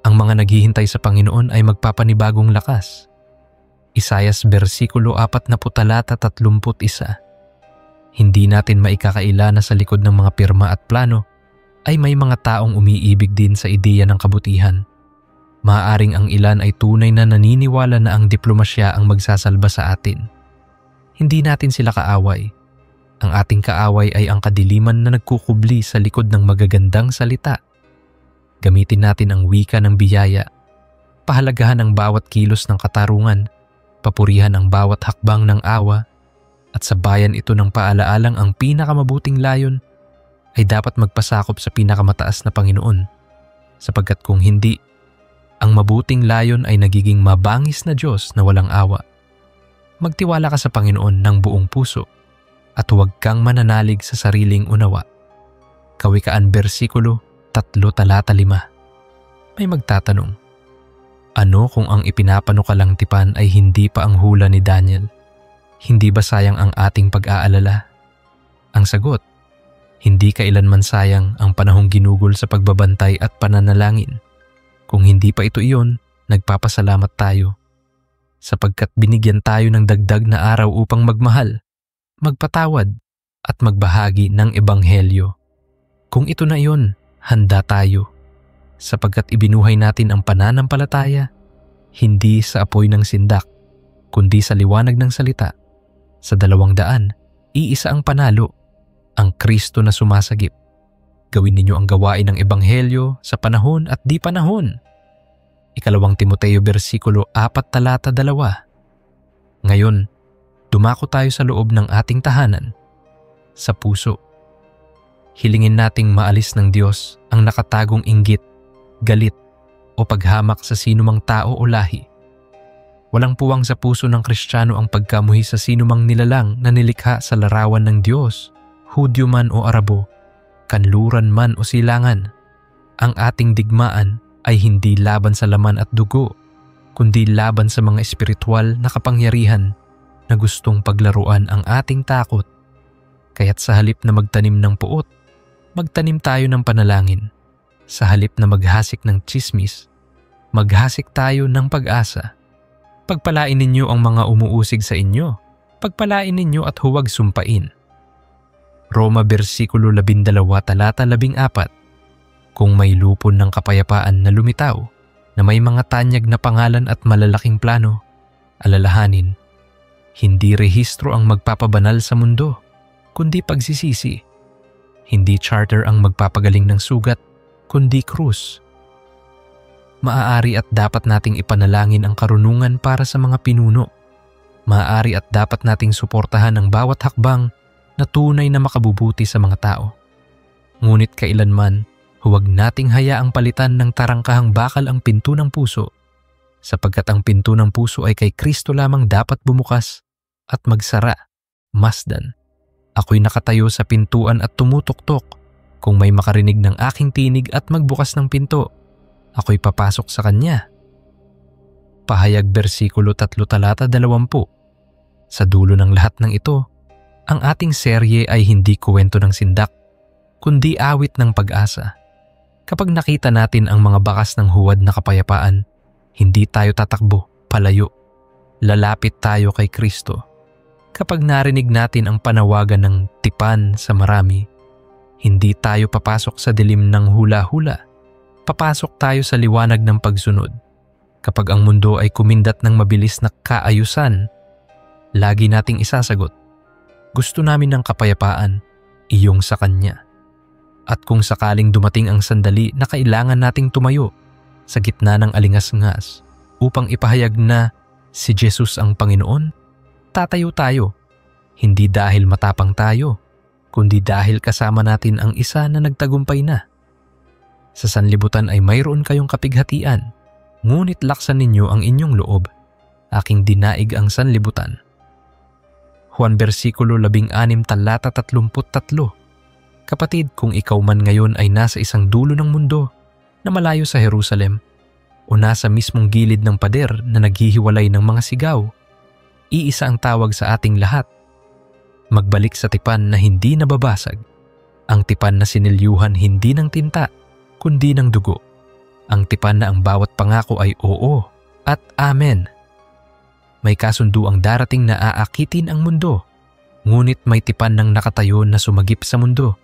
Ang mga naghihintay sa Panginoon ay magpapanibagong lakas. Isaias versikulo 40 talata 31. Hindi natin maikakaila na sa likod ng mga pirma at plano ay may mga taong umiibig din sa ideya ng kabutihan. Maaaring ang ilan ay tunay na naniniwala na ang diplomasya ang magsasalba sa atin. Hindi natin sila kaaway. Ang ating kaaway ay ang kadiliman na nagkukubli sa likod ng magagandang salita. Gamitin natin ang wika ng biyaya. Pahalagahan ang bawat kilos ng katarungan. Papurihan ang bawat hakbang ng awa. At sa bayan ito ng paalaalang ang pinakamabuting layon ay dapat magpasakop sa pinakamataas na Panginoon, sapagkat kung hindi, ang mabuting layon ay nagiging mabangis na Diyos na walang awa. Magtiwala ka sa Panginoon ng buong puso at huwag kang mananalig sa sariling unawa. Kawikaan versikulo 3 talata 5. May magtatanong, ano kung ang ipinapanukalang tipan ay hindi pa ang hula ni Daniel? Hindi ba sayang ang ating pag-aalala? Ang sagot, hindi kailanman sayang ang panahong ginugol sa pagbabantay at pananalangin. Kung hindi pa ito iyon, nagpapasalamat tayo. Sapagkat binigyan tayo ng dagdag na araw upang magmahal, magpatawad at magbahagi ng ebanghelyo. Kung ito na iyon, handa tayo. Sapagkat ibinuhay natin ang pananampalataya, hindi sa apoy ng sindak, kundi sa liwanag ng salita. Sa 200, iisa ang panalo, ang Kristo na sumasagip. Gawin ninyo ang gawain ng ebanghelyo sa panahon at di panahon. 2 Timoteo versikulo 4 talata 2. Ngayon, dumako tayo sa loob ng ating tahanan, sa puso. Hilingin nating maalis ng Diyos ang nakatagong inggit, galit o paghamak sa sinumang tao o lahi. Walang puwang sa puso ng Kristiyano ang pagkamuhi sa sinumang nilalang na nilikha sa larawan ng Diyos, Hudyo man o Arabo, kanluran man o silangan. Ang ating digmaan ay hindi laban sa laman at dugo, kundi laban sa mga espiritual na kapangyarihan na gustong paglaruan ang ating takot. Kaya't sa halip na magtanim ng puot, magtanim tayo ng panalangin. Sa halip na maghasik ng tsismis, maghasik tayo ng pag-asa. Pagpalain ninyo ang mga umuusig sa inyo. Pagpalain ninyo at huwag sumpain. Roma versikulo 12 talata 14. Kung may lupon ng kapayapaan na lumitaw, na may mga tanyag na pangalan at malalaking plano, alalahanin, hindi rehistro ang magpapabanal sa mundo, kundi pagsisisi. Hindi charter ang magpapagaling ng sugat, kundi krus. Maaari at dapat nating ipanalangin ang karunungan para sa mga pinuno. Maaari at dapat nating suportahan ang bawat hakbang na tunay na makabubuti sa mga tao. Ngunit kailanman, huwag nating hayaang palitan ng tarangkahang bakal ang pinto ng puso, sapagkat ang pinto ng puso ay kay Kristo lamang dapat bumukas at magsara, masdan. Ako'y nakatayo sa pintuan at tumutuktok. Kung may makarinig ng aking tinig at magbukas ng pinto, ako'y papasok sa kanya. Pahayag versikulo 3 talata 20. Sa dulo ng lahat ng ito, ang ating serye ay hindi kuwento ng sindak, kundi awit ng pag-asa. Kapag nakita natin ang mga bakas ng huwad na kapayapaan, hindi tayo tatakbo, palayo. Lalapit tayo kay Kristo. Kapag narinig natin ang panawagan ng tipan sa marami, hindi tayo papasok sa dilim ng hula-hula. Papasok tayo sa liwanag ng pagsunod. Kapag ang mundo ay kumindat ng mabilis na kaayusan, lagi nating isasagot, gusto namin ng kapayapaan, iyong sa Kanya. At kung sakaling dumating ang sandali na kailangan nating tumayo sa gitna ng alingas-ngas upang ipahayag na si Jesus ang Panginoon, tatayo tayo, hindi dahil matapang tayo, kundi dahil kasama natin ang isa na nagtagumpay na. Sa sanlibutan ay mayroon kayong kapighatian, ngunit laksan ninyo ang inyong loob. Aking dinaig ang sanlibutan. Juan versikulo 16 talata 33. Kapatid, kung ikaw man ngayon ay nasa isang dulo ng mundo na malayo sa Jerusalem o nasa mismong gilid ng pader na naghihiwalay ng mga sigaw, iisa ang tawag sa ating lahat. Magbalik sa tipan na hindi nababasag, ang tipan na sinilyuhan hindi ng tinta, kundi ng dugo. Ang tipan na ang bawat pangako ay oo at amen. May kasundo ang darating na aakitin ang mundo, ngunit may tipan ng nakatayo na sumagip sa mundo.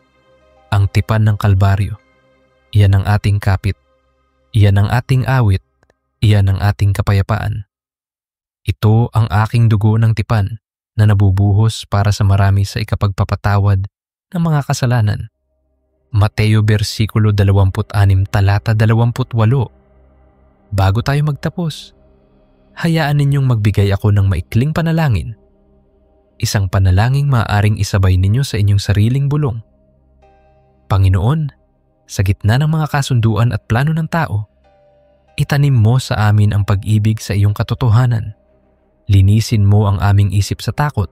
Ang tipan ng Kalbaryo. Iyan ang ating kapit. Iyan ang ating awit. Iyan ang ating kapayapaan. Ito ang aking dugo ng tipan na nabubuhos para sa marami sa ikapagpapatawad ng mga kasalanan. Mateo versikulo 26 talata 28. Bago tayo magtapos, hayaan ninyong magbigay ako ng maikling panalangin. Isang panalangin maaaring isabay ninyo sa inyong sariling bulong. Panginoon, sa gitna ng mga kasunduan at plano ng tao, itanim mo sa amin ang pag-ibig sa iyong katotohanan. Linisin mo ang aming isip sa takot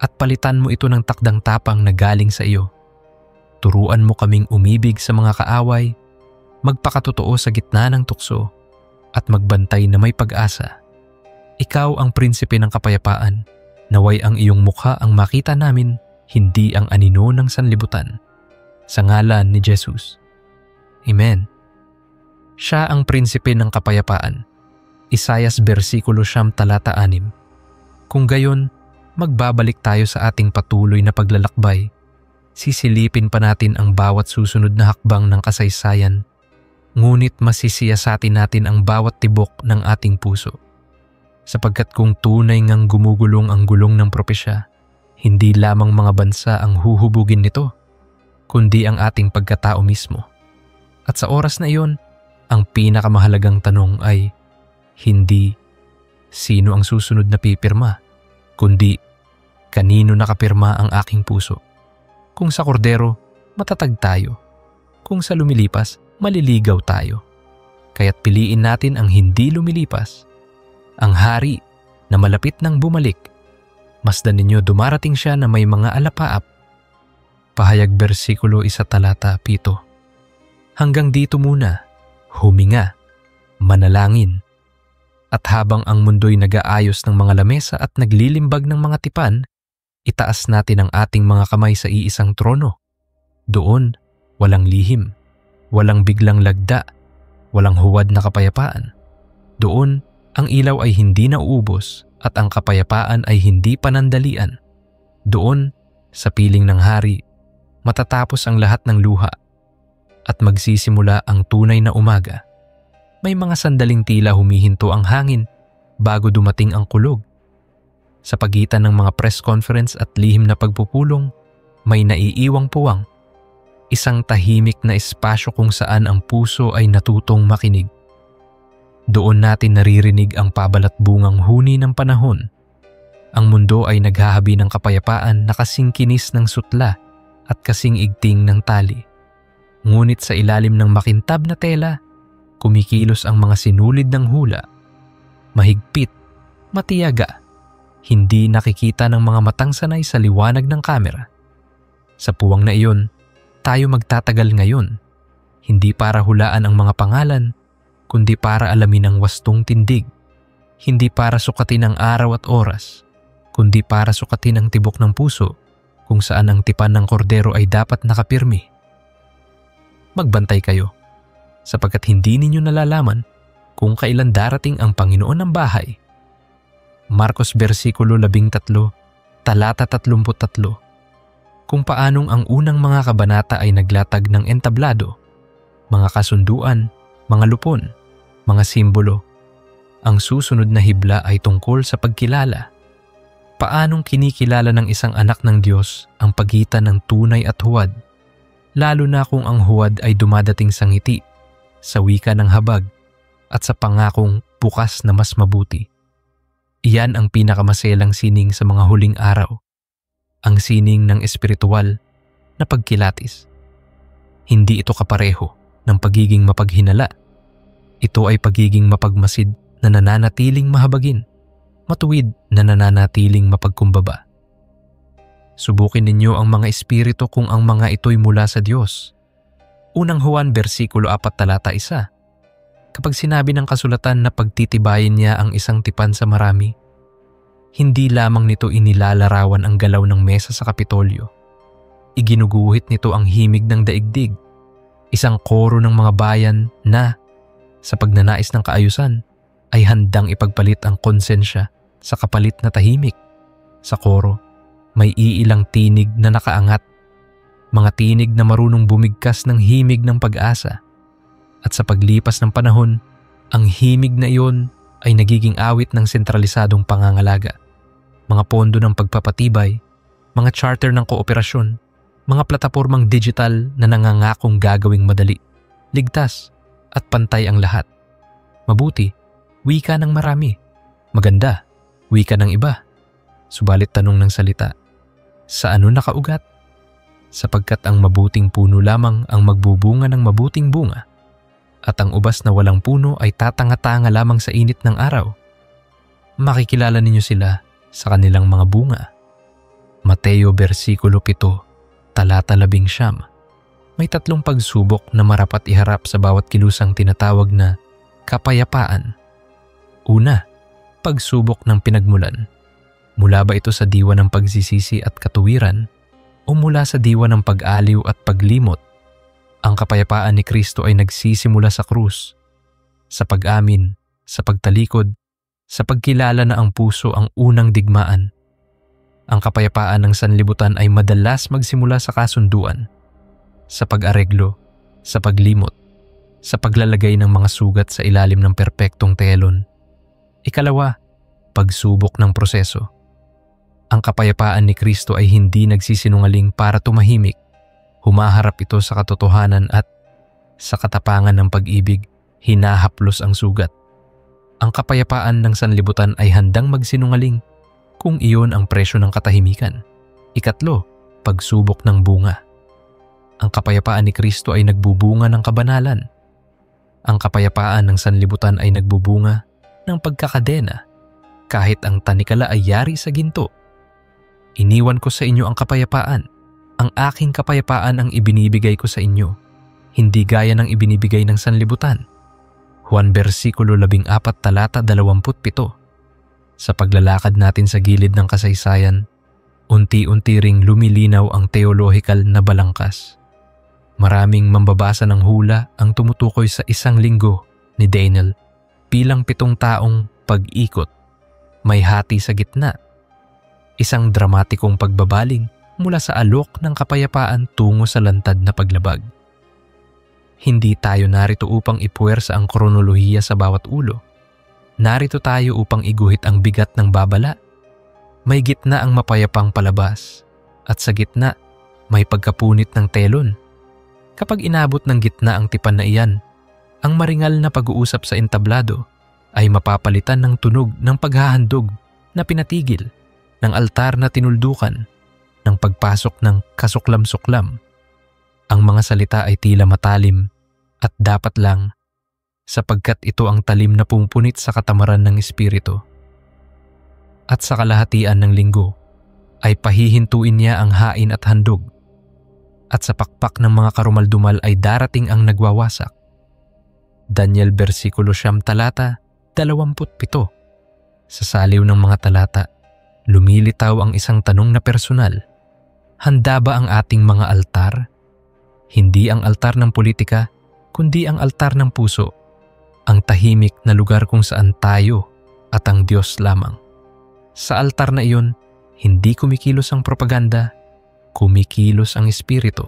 at palitan mo ito ng takdang tapang na galing sa iyo. Turuan mo kaming umibig sa mga kaaway, magpakatotoo sa gitna ng tukso, at magbantay na may pag-asa. Ikaw ang prinsipe ng kapayapaan, naway ang iyong mukha ang makita namin, hindi ang anino ng sanlibutan. Sa ngalan ni Jesus. Amen. Siya ang prinsipe ng kapayapaan. Isayas versikulo 9 talata 6. Kung gayon, magbabalik tayo sa ating patuloy na paglalakbay. Sisilipin pa natin ang bawat susunod na hakbang ng kasaysayan, ngunit masisiyasatin natin ang bawat tibok ng ating puso. Sapagkat kung tunay ngang gumugulong ang gulong ng propesya, hindi lamang mga bansa ang huhubugin nito, kundi ang ating pagkatao mismo. At sa oras na iyon, ang pinakamahalagang tanong ay hindi sino ang susunod na pipirma, kundi kanino nakapirma ang aking puso. Kung sa kordero, matatag tayo. Kung sa lumilipas, maliligaw tayo. Kaya't piliin natin ang hindi lumilipas. Ang hari na malapit nang bumalik. Masdan ninyo dumarating siya na may mga alapaap. Pahayag versikulo 1 talata 7. Hanggang dito muna, huminga, manalangin. At habang ang mundo'y nag-aayos ng mga lamesa at naglilimbag ng mga tipan, itaas natin ang ating mga kamay sa iisang trono. Doon, walang lihim, walang biglang lagda, walang huwad na kapayapaan. Doon, ang ilaw ay hindi nauubos at ang kapayapaan ay hindi panandalian. Doon, sa piling ng hari, matatapos ang lahat ng luha at magsisimula ang tunay na umaga. May mga sandaling tila humihinto ang hangin bago dumating ang kulog. Sa pagitan ng mga press conference at lihim na pagpupulong, may naiiwang puwang. Isang tahimik na espasyo kung saan ang puso ay natutong makinig. Doon natin naririnig ang pabalat-bungang huni ng panahon. Ang mundo ay naghahabi ng kapayapaan na kasing kinis ng sutla at kasing igting ng tali. Ngunit sa ilalim ng makintab na tela, kumikilos ang mga sinulid ng hula. Mahigpit, matiyaga, hindi nakikita ng mga matang sanay sa liwanag ng kamera. Sa puwang na iyon, tayo magtatagal ngayon, hindi para hulaan ang mga pangalan, kundi para alamin ang wastong tindig, hindi para sukatin ang araw at oras, kundi para sukatin ang tibok ng puso kung saan ang tipan ng kordero ay dapat nakapirmi. Magbantay kayo, sapagkat hindi ninyo nalalaman kung kailan darating ang Panginoon ng bahay. Marcos versikulo 13, talata 33. Kung paanong ang unang mga kabanata ay naglatag ng entablado, mga kasunduan, mga lupon, mga simbolo, ang susunod na hibla ay tungkol sa pagkilala. Paanong kinikilala ng isang anak ng Diyos ang pagitan ng tunay at huwad, lalo na kung ang huwad ay dumadating sa ngiti, sa wika ng habag, at sa pangakong bukas na mas mabuti. Iyan ang pinakamaselang sining sa mga huling araw, ang sining ng espiritual na pagkilatis. Hindi ito kapareho ng pagiging mapaghinala. Ito ay pagiging mapagmasid na nananatiling mahabagin, matuwid na nananatiling mapagkumbaba. Subukin ninyo ang mga espiritu kung ang mga ito'y mula sa Diyos. Unang Juan versikulo 4 talata 1. Kapag sinabi ng kasulatan na pagtitibayin niya ang isang tipan sa marami, hindi lamang nito inilalarawan ang galaw ng mesa sa Kapitolyo. Iginuguhit nito ang himig ng daigdig, isang koro ng mga bayan na, sa pagnanais ng kaayusan, ay handang ipagpalit ang konsensya sa kapalit na tahimik. Sa koro, may iilang tinig na nakaangat, mga tinig na marunong bumigkas ng himig ng pag-asa. At sa paglipas ng panahon, ang himig na iyon ay nagiging awit ng sentralisadong pangangalaga, mga pondo ng pagpapatibay, mga charter ng kooperasyon, mga platapormang digital na nangangakong gagawing madali, ligtas at pantay ang lahat. Mabuti, wika ng marami. Maganda, wika ng iba. Subalit tanong ng salita, sa ano nakaugat? sapagkat ang mabuting puno lamang ang magbubunga ng mabuting bunga, at ang ubas na walang puno ay tatanga-tanga lamang sa init ng araw. Makikilala ninyo sila sa kanilang mga bunga. Mateo versikulo 7, talata 19. May tatlong pagsubok na marapat iharap sa bawat kilusang tinatawag na kapayapaan. Una, pagsubok ng pinagmulan. Mula ba ito sa diwa ng pagsisisi at katuwiran o mula sa diwa ng pag-aliw at paglimot? Ang kapayapaan ni Kristo ay nagsisimula sa krus, sa pag-amin, sa pagtalikod, sa pagkilala na ang puso ang unang digmaan. Ang kapayapaan ng sanlibutan ay madalas magsimula sa kasunduan, sa pag-areglo, sa paglimot, sa paglalagay ng mga sugat sa ilalim ng perpektong telon. Ikalawa, pagsubok ng proseso. Ang kapayapaan ni Kristo ay hindi nagsisinungaling para tumahimik. Humaharap ito sa katotohanan at sa katapangan ng pag-ibig, hinahaplos ang sugat. Ang kapayapaan ng sanlibutan ay handang magsinungaling kung iyon ang presyo ng katahimikan. Ikatlo, pagsubok ng bunga. Ang kapayapaan ni Kristo ay nagbubunga ng kabanalan. Ang kapayapaan ng sanlibutan ay nagbubunga ng pagkakadena kahit ang tanikala ay yari sa ginto. Iniwan ko sa inyo ang kapayapaan. Ang aking kapayapaan ang ibinibigay ko sa inyo, hindi gaya ng ibinibigay ng sanlibutan. Juan versikulo 14, talata 27. Sa paglalakad natin sa gilid ng kasaysayan, unti-unti ring lumilinaw ang teolohikal na balangkas. Maraming mambabasa ng hula ang tumutukoy sa 1 linggo ni Daniel bilang 7 taong pag-ikot. May hati sa gitna. Isang dramatikong pagbabaling mula sa alok ng kapayapaan tungo sa lantad na paglabag. Hindi tayo narito upang ipuwersa ang kronolohiya sa bawat ulo. Narito tayo upang iguhit ang bigat ng babala. May gitna ang mapayapang palabas at sa gitna may pagkapunit ng telon. Kapag inabot ng gitna ang tipan na iyan, ang maringal na pag-uusap sa entablado ay mapapalitan ng tunog ng paghahandog na pinatigil, ng altar na tinuldukan, ng pagpasok ng kasuklam-suklam. Ang mga salita ay tila matalim at dapat lang sapagkat ito ang talim na pumpunit sa katamaran ng espiritu. At sa kalahatian ng linggo ay pahihintuin niya ang hain at handog. At sa pakpak ng mga karumaldumal ay darating ang nagwawasak. Daniel versikulo 9, talata 27. Sa saliw ng mga talata, lumilitaw ang isang tanong na personal. Handa ba ang ating mga altar? Hindi ang altar ng politika, kundi ang altar ng puso. Ang tahimik na lugar kung saan tayo at ang Diyos lamang. Sa altar na iyon, hindi kumikilos ang propaganda, kumikilos ang espiritu.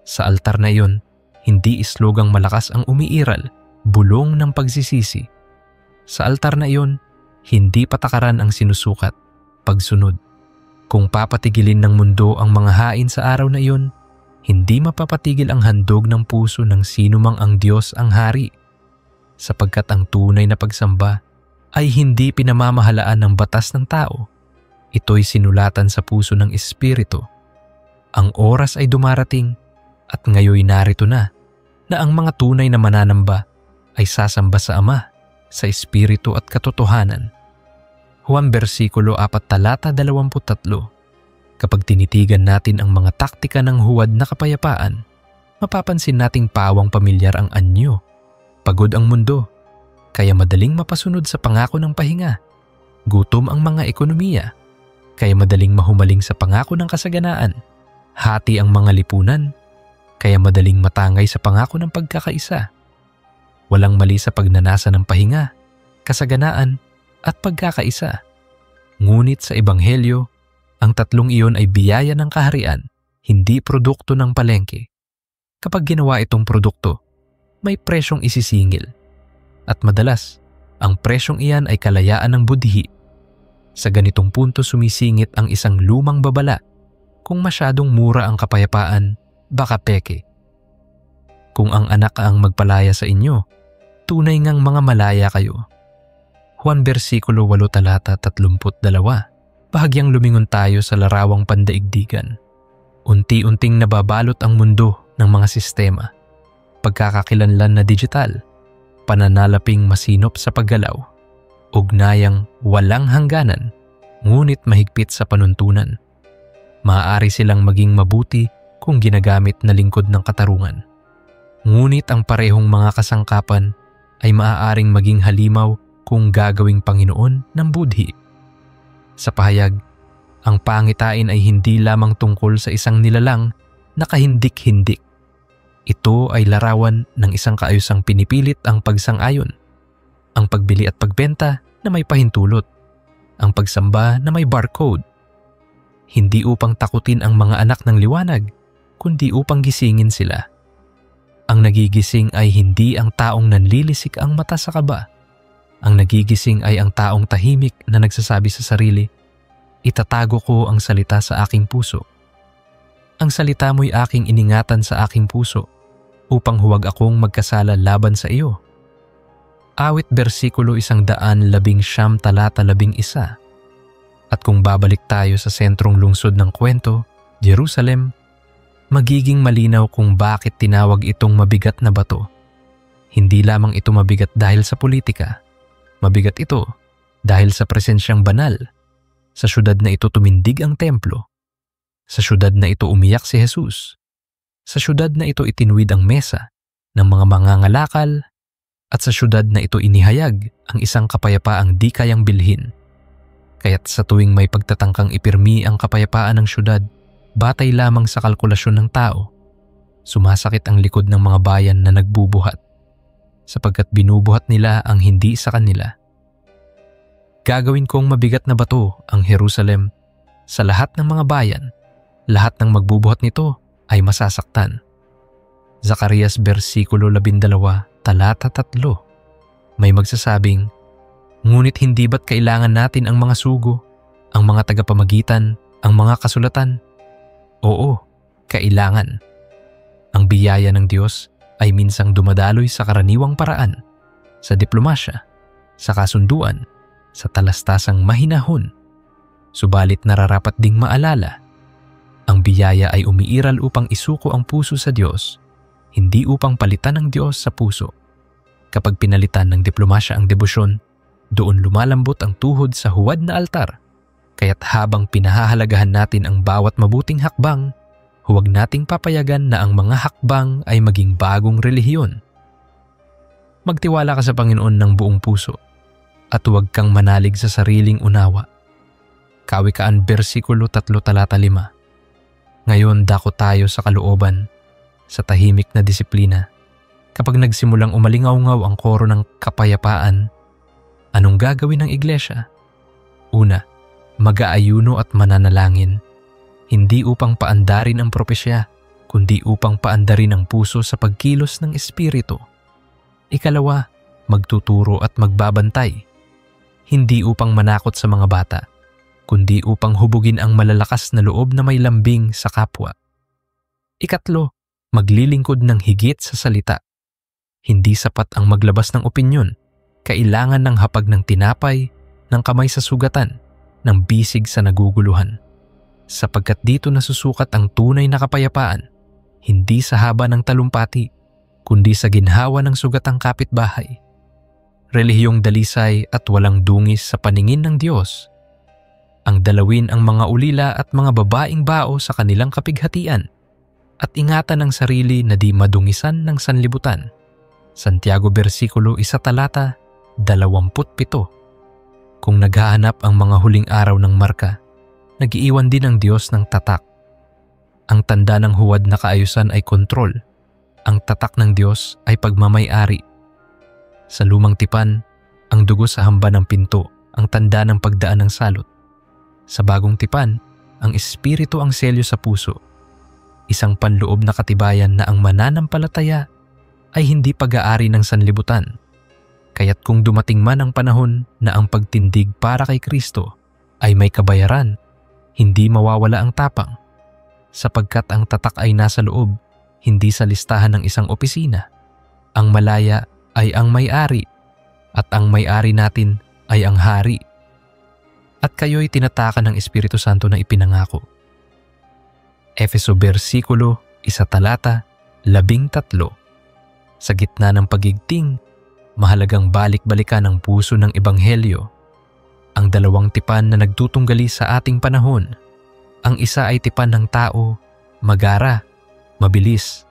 Sa altar na iyon, hindi islogang malakas ang umiiral, bulong ng pagsisisi. Sa altar na iyon, hindi patakaran ang sinusukat, pagsunod. Kung papatigilin ng mundo ang mga hain sa araw na iyon, hindi mapapatigil ang handog ng puso ng sinumang ang Diyos ang hari. Sapagkat ang tunay na pagsamba ay hindi pinamamahalaan ng batas ng tao. Ito'y sinulatan sa puso ng Espiritu. Ang oras ay dumarating at ngayoy narito na ang mga tunay na mananamba ay sasamba sa Ama, sa Espiritu at katotohanan. Juan versikulo 4, talata 23. Kapag tinitigan natin ang mga taktika ng huwad na kapayapaan, mapapansin nating pawang pamilyar ang anyo. Pagod ang mundo, kaya madaling mapasunod sa pangako ng pahinga. Gutom ang mga ekonomiya, kaya madaling mahumaling sa pangako ng kasaganaan. Hati ang mga lipunan, kaya madaling matangay sa pangako ng pagkakaisa. Walang mali sa pagnanasa ng pahinga, kasaganaan at pagkakaisa. Ngunit sa Ebanghelyo, ang tatlong iyon ay biyaya ng kaharian, hindi produkto ng palengke. Kapag ginawa itong produkto, may presyong isisingil. At madalas, ang presyong iyan ay kalayaan ng budhi. Sa ganitong punto sumisingit ang isang lumang babala. Kung masyadong mura ang kapayapaan, baka peke. Kung ang anak ang magpalaya sa inyo, tunay ngang mga malaya kayo. Juan versikulo 8, talata 32. Bahagyang lumingon tayo sa larawang pandaigdigan. Unti-unting nababalot ang mundo ng mga sistema, pagkakakilanlan na digital, pananalaping masinop sa paggalaw, ugnayang walang hangganan ngunit mahigpit sa panuntunan. Maaari silang maging mabuti kung ginagamit na lingkod ng katarungan. Ngunit ang parehong mga kasangkapan ay maaaring maging halimaw kung gagawing Panginoon ng budhi. Sa pahayag, ang pangitain ay hindi lamang tungkol sa isang nilalang na kahindik-hindik. Ito ay larawan ng isang kaayusang pinipilit ang pagsang-ayon, ang pagbili at pagbenta na may pahintulot, ang pagsamba na may barcode. Hindi upang takutin ang mga anak ng liwanag, kundi upang gisingin sila. Ang nagigising ay hindi ang taong nanlilisik ang mata sa kaba. Ang nagigising ay ang taong tahimik na nagsasabi sa sarili, "Itatago ko ang salita sa aking puso. Ang salita mo'y aking iningatan sa aking puso upang huwag akong magkasala laban sa iyo." Awit bersikulo 119 talata 11. At kung babalik tayo sa sentrong lungsod ng kwento, Jerusalem, magiging malinaw kung bakit tinawag itong mabigat na bato. Hindi lamang ito mabigat dahil sa politika. Mabigat ito dahil sa presensyang banal. Sa syudad na ito tumindig ang templo. Sa syudad na ito umiyak si Jesus. Sa syudad na ito itinwid ang mesa ng mga mangangalakal. At sa syudad na ito inihayag ang isang kapayapaang di kayang bilhin. Kaya't sa tuwing may pagtatangkang ipirmi ang kapayapaan ng syudad, batay lamang sa kalkulasyon ng tao, sumasakit ang likod ng mga bayan na nagbubuhat, sapagkat binubuhat nila ang hindi sa kanila. Gagawin kong mabigat na bato ang Jerusalem sa lahat ng mga bayan. Lahat ng magbubuhat nito ay masasaktan. Zacarias versikulo 12 talata 3. May magsasabing, "Ngunit hindi ba't kailangan natin ang mga sugo, ang mga tagapamagitan, ang mga kasulatan?" Oo, kailangan. Ang biyaya ng Diyos ay minsang dumadaloy sa karaniwang paraan, sa diplomasya, sa kasunduan, sa talastasang mahinahon. Subalit nararapat ding maalala, ang biyaya ay umiiral upang isuko ang puso sa Diyos, hindi upang palitan ng Diyos sa puso. Kapag pinalitan ng diplomasya ang debosyon, doon lumalambot ang tuhod sa huwad na altar. Kaya't habang pinahahalagahan natin ang bawat mabuting hakbang, huwag nating papayagan na ang mga hakbang ay maging bagong relihiyon. Magtiwala ka sa Panginoon ng buong puso at huwag kang manalig sa sariling unawa. Kawikaan versikulo 3 talata 5. Ngayon dako tayo sa kalooban, sa tahimik na disiplina. Kapag nagsimulang umalingaw-ngaw ang koro ng kapayapaan, anong gagawin ng iglesia? Una, mag-aayuno at mananalangin, hindi upang paandarin ang propesya, kundi upang paandarin ang puso sa pagkilos ng Espiritu. Ikalawa, magtuturo at magbabantay, hindi upang manakot sa mga bata, kundi upang hubugin ang malalakas na loob na may lambing sa kapwa. Ikatlo, maglilingkod ng higit sa salita. Hindi sapat ang maglabas ng opinyon, kailangan ng hapag ng tinapay, ng kamay sa sugatan, ng bisig sa naguguluhan. Sapagkat dito nasusukat ang tunay na kapayapaan, hindi sa haba ng talumpati, kundi sa ginhawa ng sugatang kapitbahay. Relihiyong dalisay at walang dungis sa paningin ng Diyos. Ang dalawin ang mga ulila at mga babaeng bao sa kanilang kapighatian at ingatan ang sarili na di madungisan ng sanlibutan. Santiago versikulo 1 talata 27. Kung naghahanap ang mga huling araw ng marka, nag-iiwan din ang Diyos ng tatak. Ang tanda ng huwad na kaayusan ay kontrol. Ang tatak ng Diyos ay pagmamay-ari. Sa lumang tipan, ang dugo sa hamba ng pinto, ang tanda ng pagdaan ng salot. Sa bagong tipan, ang Espiritu ang selyo sa puso. Isang panloob na katibayan na ang mananampalataya ay hindi pag-aari ng sanlibutan. Kaya't kung dumating man ang panahon na ang pagtindig para kay Kristo ay may kabayaran, hindi mawawala ang tapang, sapagkat ang tatak ay nasa loob, hindi sa listahan ng isang opisina. Ang malaya ay ang may-ari, at ang may-ari natin ay ang hari. At kayo'y tinatakan ng Espiritu Santo na ipinangako. Efeso bersikulo 1:13. Sa gitna ng pagigting, mahalagang balik-balikan ang puso ng Ebanghelyo. Ang dalawang tipan na nagtutunggali sa ating panahon. Ang isa ay tipan ng tao, magara, mabilis,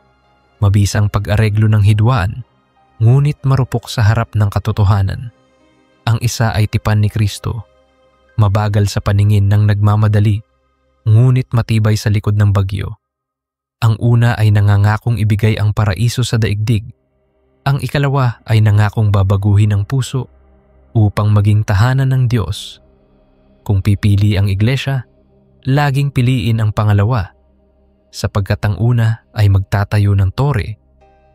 mabisang pag-areglo ng hidwaan, ngunit marupok sa harap ng katotohanan. Ang isa ay tipan ni Kristo, mabagal sa paningin ng nagmamadali, ngunit matibay sa likod ng bagyo. Ang una ay nangangakong ibigay ang paraiso sa daigdig. Ang ikalawa ay nangakong babaguhin ang puso upang maging tahanan ng Diyos. Kung pipili ang iglesia, laging piliin ang pangalawa, sapagkat ang una ay magtatayo ng tore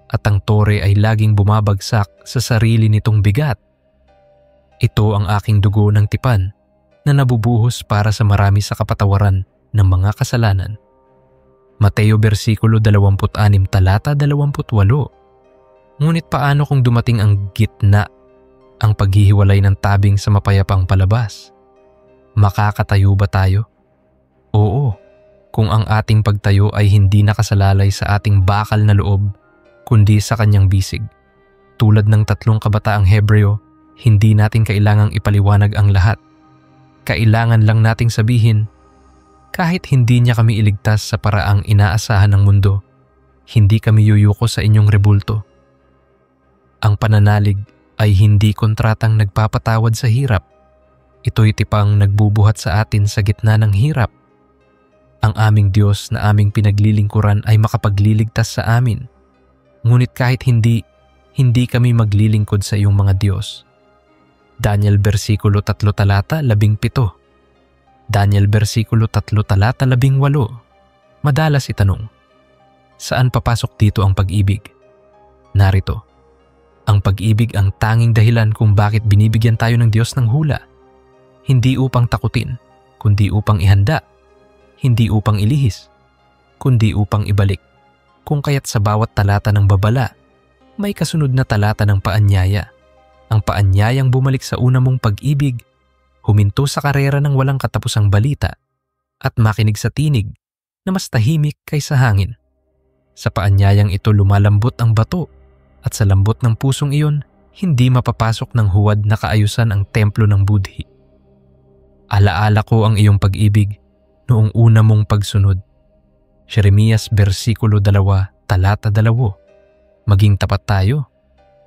at ang tore ay laging bumabagsak sa sarili nitong bigat. Ito ang aking dugo ng tipan na nabubuhos para sa marami sa kapatawaran ng mga kasalanan. Mateo bersikulo 26 talata 28. Ngunit paano kung dumating ang gitna, ang paghihiwalay ng tabing sa mapayapang palabas? Makakatayo ba tayo? Oo, kung ang ating pagtayo ay hindi nakasalalay sa ating bakal na loob, kundi sa kanyang bisig. Tulad ng 3 kabataang Hebreo, hindi natin kailangang ipaliwanag ang lahat. Kailangan lang nating sabihin, kahit hindi niya kami iligtas sa paraang inaasahan ng mundo, hindi kami yuyuko sa inyong rebulto. Ang pananalig ay hindi kontratang nagpapatawad sa hirap. Ito'y tipang nagbubuhat sa atin sa gitna ng hirap. Ang aming Diyos na aming pinaglilingkuran ay makapagliligtas sa amin. Ngunit kahit hindi kami maglilingkod sa iyong mga Diyos. Daniel bersikulo 3 talata 17. Daniel bersikulo 3 talata 18. Madalas itanong, saan papasok dito ang pag-ibig? Narito, ang pag-ibig ang tanging dahilan kung bakit binibigyan tayo ng Diyos ng hula. Hindi upang takutin, kundi upang ihanda. Hindi upang ilihis, kundi upang ibalik. Kung kaya't sa bawat talata ng babala, may kasunod na talata ng paanyaya. Ang paanyayang bumalik sa una mong pag-ibig, huminto sa karera ng walang katapusang balita, at makinig sa tinig na mas tahimik kaysa hangin. Sa paanyayang ito lumalambot ang bato, at sa lambot ng pusong iyon, hindi mapapasok ng huwad na kaayusan ang templo ng budhi. Alaala ko ang iyong pag-ibig noong una mong pagsunod. Jeremias bersikulo 2 talata 2. Maging tapat tayo.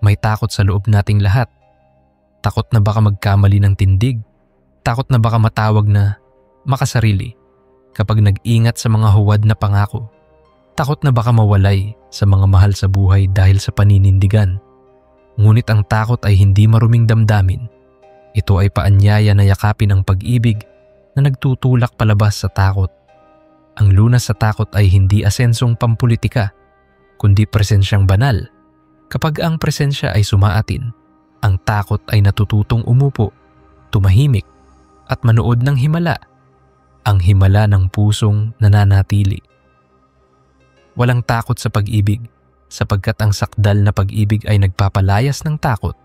May takot sa loob nating lahat. Takot na baka magkamali ng tindig. Takot na baka matawag na makasarili kapag nag-ingat sa mga huwad na pangako. Takot na baka mawalay sa mga mahal sa buhay dahil sa paninindigan. Ngunit ang takot ay hindi maruming damdamin. Ito ay paanyaya na yakapin ang pag-ibig na nagtutulak palabas sa takot. Ang lunas sa takot ay hindi asensong pampulitika, kundi presensyang banal. Kapag ang presensya ay sumaatin, ang takot ay natututong umupo, tumahimik, at manood ng himala, ang himala ng pusong nananatili. Walang takot sa pag-ibig, sapagkat ang sakdal na pag-ibig ay nagpapalayas ng takot.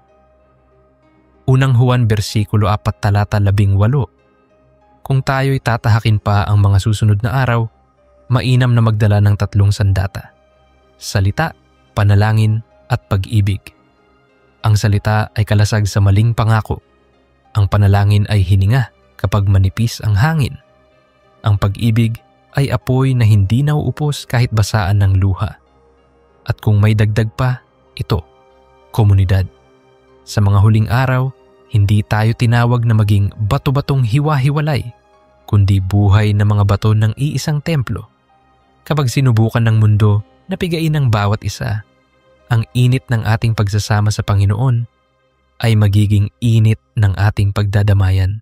Unang Juan bersikulo 4 talata 18. Kung tayo'y tatahakin pa ang mga susunod na araw, mainam na magdala ng 3 sandata: salita, panalangin, at pag-ibig. Ang salita ay kalasag sa maling pangako. Ang panalangin ay hininga kapag manipis ang hangin. Ang pag-ibig ay apoy na hindi nauupos kahit basaan ng luha. At kung may dagdag pa, ito, komunidad. Sa mga huling araw, hindi tayo tinawag na maging bato-batong hiwa-hiwalay, kundi buhay na mga bato ng iisang templo. Kapag sinubukan ng mundo na pigain ng bawat isa, ang init ng ating pagsasama sa Panginoon ay magiging init ng ating pagdadamayan.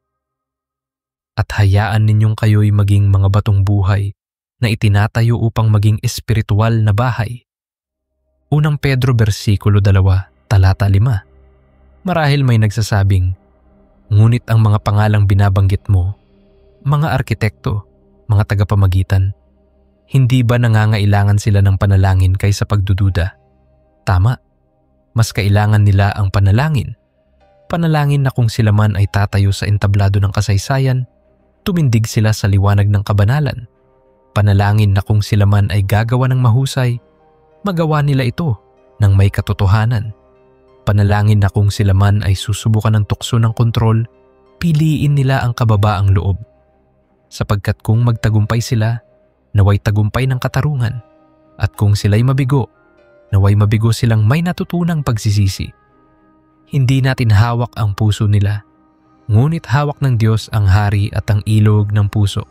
At hayaan ninyong kayo'y maging mga batong buhay na itinatayo upang maging espiritual na bahay. Unang Pedro bersikulo 2 talata 5. Marahil may nagsasabing, ngunit ang mga pangalang binabanggit mo, mga arkitekto, mga tagapamagitan, hindi ba nangangailangan sila ng panalangin kaysa pagdududa? Tama, mas kailangan nila ang panalangin. Panalangin na kung sila man ay tatayo sa entablado ng kasaysayan, tumindig sila sa liwanag ng kabanalan. Panalangin na kung sila man ay gagawa ng mahusay, magawa nila ito ng may katotohanan. Panalangin na kung sila man ay susubukan ng tukso ng kontrol, piliin nila ang kababaang loob. Sapagkat kung magtagumpay sila, naway tagumpay ng katarungan. At kung sila'y mabigo, naway mabigo silang may natutunang pagsisisi. Hindi natin hawak ang puso nila, ngunit hawak ng Diyos ang hari at ang ilog ng puso.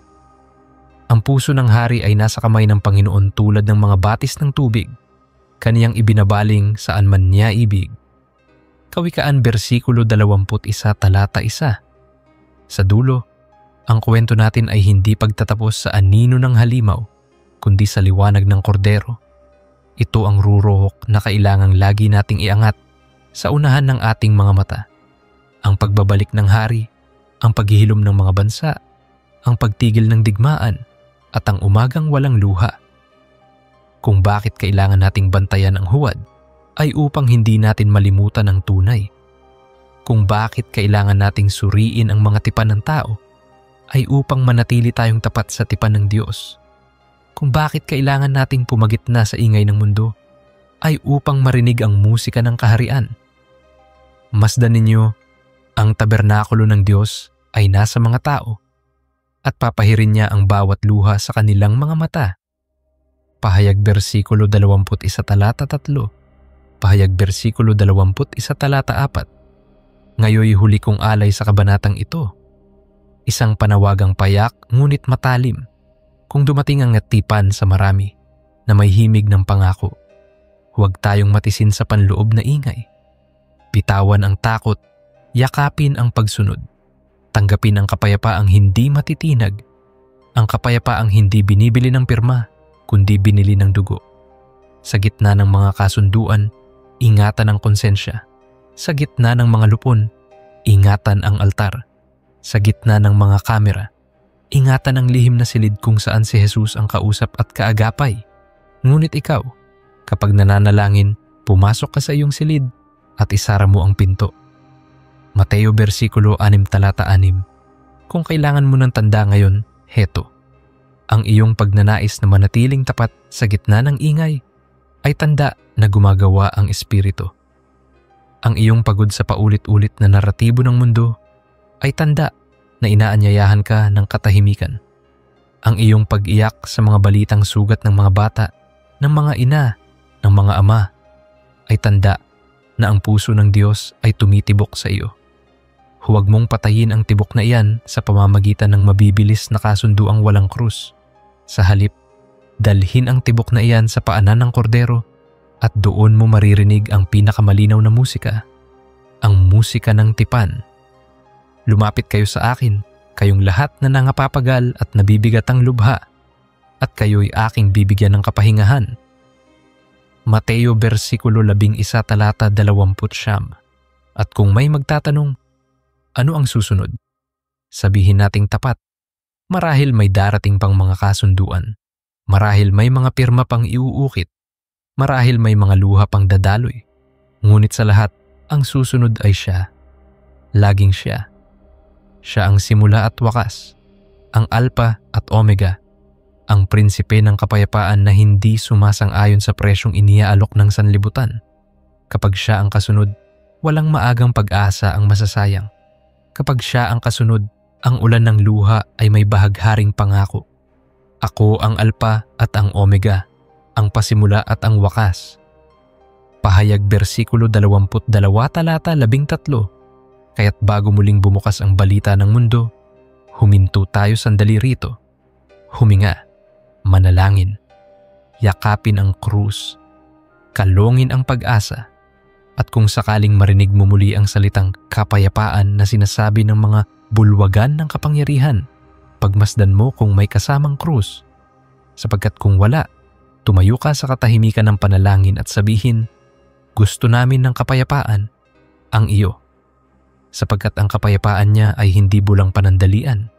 Ang puso ng hari ay nasa kamay ng Panginoon tulad ng mga batis ng tubig, kaniyang ibinabaling saan man niya ibig. Kawikaan versikulo 21 talata 1. Sa dulo, ang kwento natin ay hindi pagtatapos sa anino ng halimaw, kundi sa liwanag ng kordero. Ito ang rurohok na kailangang lagi nating iangat sa unahan ng ating mga mata. Ang pagbabalik ng hari, ang paghihilom ng mga bansa, ang pagtigil ng digmaan, at ang umagang walang luha. Kung bakit kailangan nating bantayan ang huwad, ay upang hindi natin malimutan ang tunay. Kung bakit kailangan nating suriin ang mga tipan ng tao, ay upang manatili tayong tapat sa tipan ng Diyos. Kung bakit kailangan nating pumagitna sa ingay ng mundo, ay upang marinig ang musika ng kaharian. Masdan ninyo, ang tabernakulo ng Diyos ay nasa mga tao at papahirin niya ang bawat luha sa kanilang mga mata. Pahayag versikulo 21 talata 3. Pahayag versikulo 21 talata 4. Ngayoy huli kong alay sa kabanatang ito. Isang panawagang payak ngunit matalim kung dumating ang ngatipan sa marami na may himig ng pangako. Huwag tayong matisin sa panloob na ingay. Bitawan ang takot, yakapin ang pagsunod. Tanggapin ang kapayapaang hindi matitinag. Ang kapayapaang hindi binibili ng pirma, kundi binili ng dugo. Sa gitna ng mga kasunduan, ingatan ang konsensya. Sa gitna ng mga lupon, ingatan ang altar. Sa gitna ng mga kamera, ingatan ang lihim na silid kung saan si Jesus ang kausap at kaagapay. Ngunit ikaw, kapag nananalangin, pumasok ka sa iyong silid at isara mo ang pinto. Mateo versikulo 6 talata 6. Kung kailangan mo ng tanda ngayon, heto. Ang iyong pagnanais na manatiling tapat sa gitna ng ingay ay tanda na gumagawa ang Espiritu. Ang iyong pagod sa paulit-ulit na naratibo ng mundo ay tanda na inaanyayahan ka ng katahimikan. Ang iyong pag-iyak sa mga balitang sugat ng mga bata, ng mga ina, ng mga ama, ay tanda na ang puso ng Diyos ay tumitibok sa iyo. Huwag mong patayin ang tibok na iyan sa pamamagitan ng mabibilis na kasunduang walang krus. Sa halip, dalhin ang tibok na iyan sa paanan ng kordero at doon mo maririnig ang pinakamalinaw na musika, ang musika ng tipan. Lumapit kayo sa akin, kayong lahat na nangapapagal at nabibigat ang lubha, at kayo'y aking bibigyan ng kapahingahan. Mateo versikulo 11 talata 20. At kung may magtatanong, ano ang susunod? Sabihin nating tapat. Marahil may darating pang mga kasunduan. Marahil may mga pirma pang iuukit. Marahil may mga luha pang dadaloy. Ngunit sa lahat, ang susunod ay siya. Laging siya. Siya ang simula at wakas, ang Alpha at Omega, ang prinsipe ng kapayapaan na hindi sumasang-ayon sa presyong iniaalok ng sanlibutan. Kapag siya ang kasunod, walang maagang pag-asa ang masasayang. Kapag siya ang kasunod, ang ulan ng luha ay may bahagharing pangako. Ako ang Alpha at ang Omega, ang pasimula at ang wakas. Pahayag versikulo 22 talata 13. Kaya't bago muling bumukas ang balita ng mundo, huminto tayo sandali rito. Huminga, manalangin, yakapin ang krus, kalongin ang pag-asa, at kung sakaling marinig mo muli ang salitang kapayapaan na sinasabi ng mga bulwagan ng kapangyarihan, pagmasdan mo kung may kasamang krus. Sapagkat kung wala, tumayo ka sa katahimikan ng panalangin at sabihin, gusto namin ng kapayapaan, ang iyo. Sapagkat ang kapayapaan niya ay hindi bulang panandalian.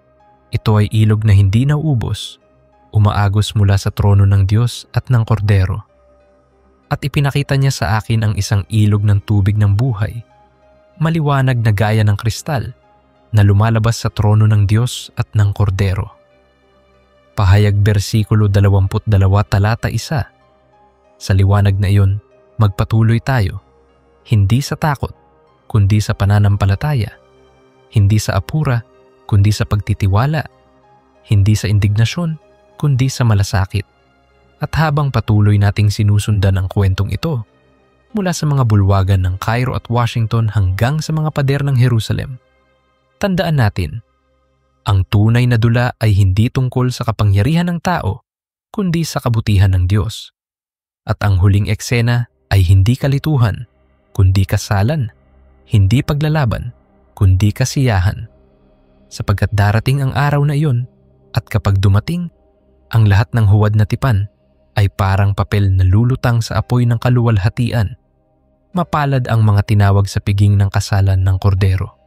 Ito ay ilog na hindi nauubos, umaagos mula sa trono ng Diyos at ng Kordero. At ipinakita niya sa akin ang isang ilog ng tubig ng buhay, maliwanag na gaya ng kristal, na lumalabas sa trono ng Diyos at ng Kordero. Pahayag versikulo 22 talata 1. Sa liwanag na iyon, magpatuloy tayo, hindi sa takot, kundi sa pananampalataya, hindi sa apura, kundi sa pagtitiwala, hindi sa indignasyon, kundi sa malasakit. At habang patuloy nating sinusundan ang kwentong ito, mula sa mga bulwagan ng Cairo at Washington hanggang sa mga pader ng Jerusalem, tandaan natin, ang tunay na dula ay hindi tungkol sa kapangyarihan ng tao, kundi sa kabutihan ng Diyos. At ang huling eksena ay hindi kalituhan, kundi kasalan, hindi paglalaban, kundi kasiyahan. Sapagkat darating ang araw na iyon, at kapag dumating, ang lahat ng huwad na tipan ay parang papel na lulutang sa apoy ng kaluwalhatian. Mapalad ang mga tinawag sa piging ng kasalan ng kordero.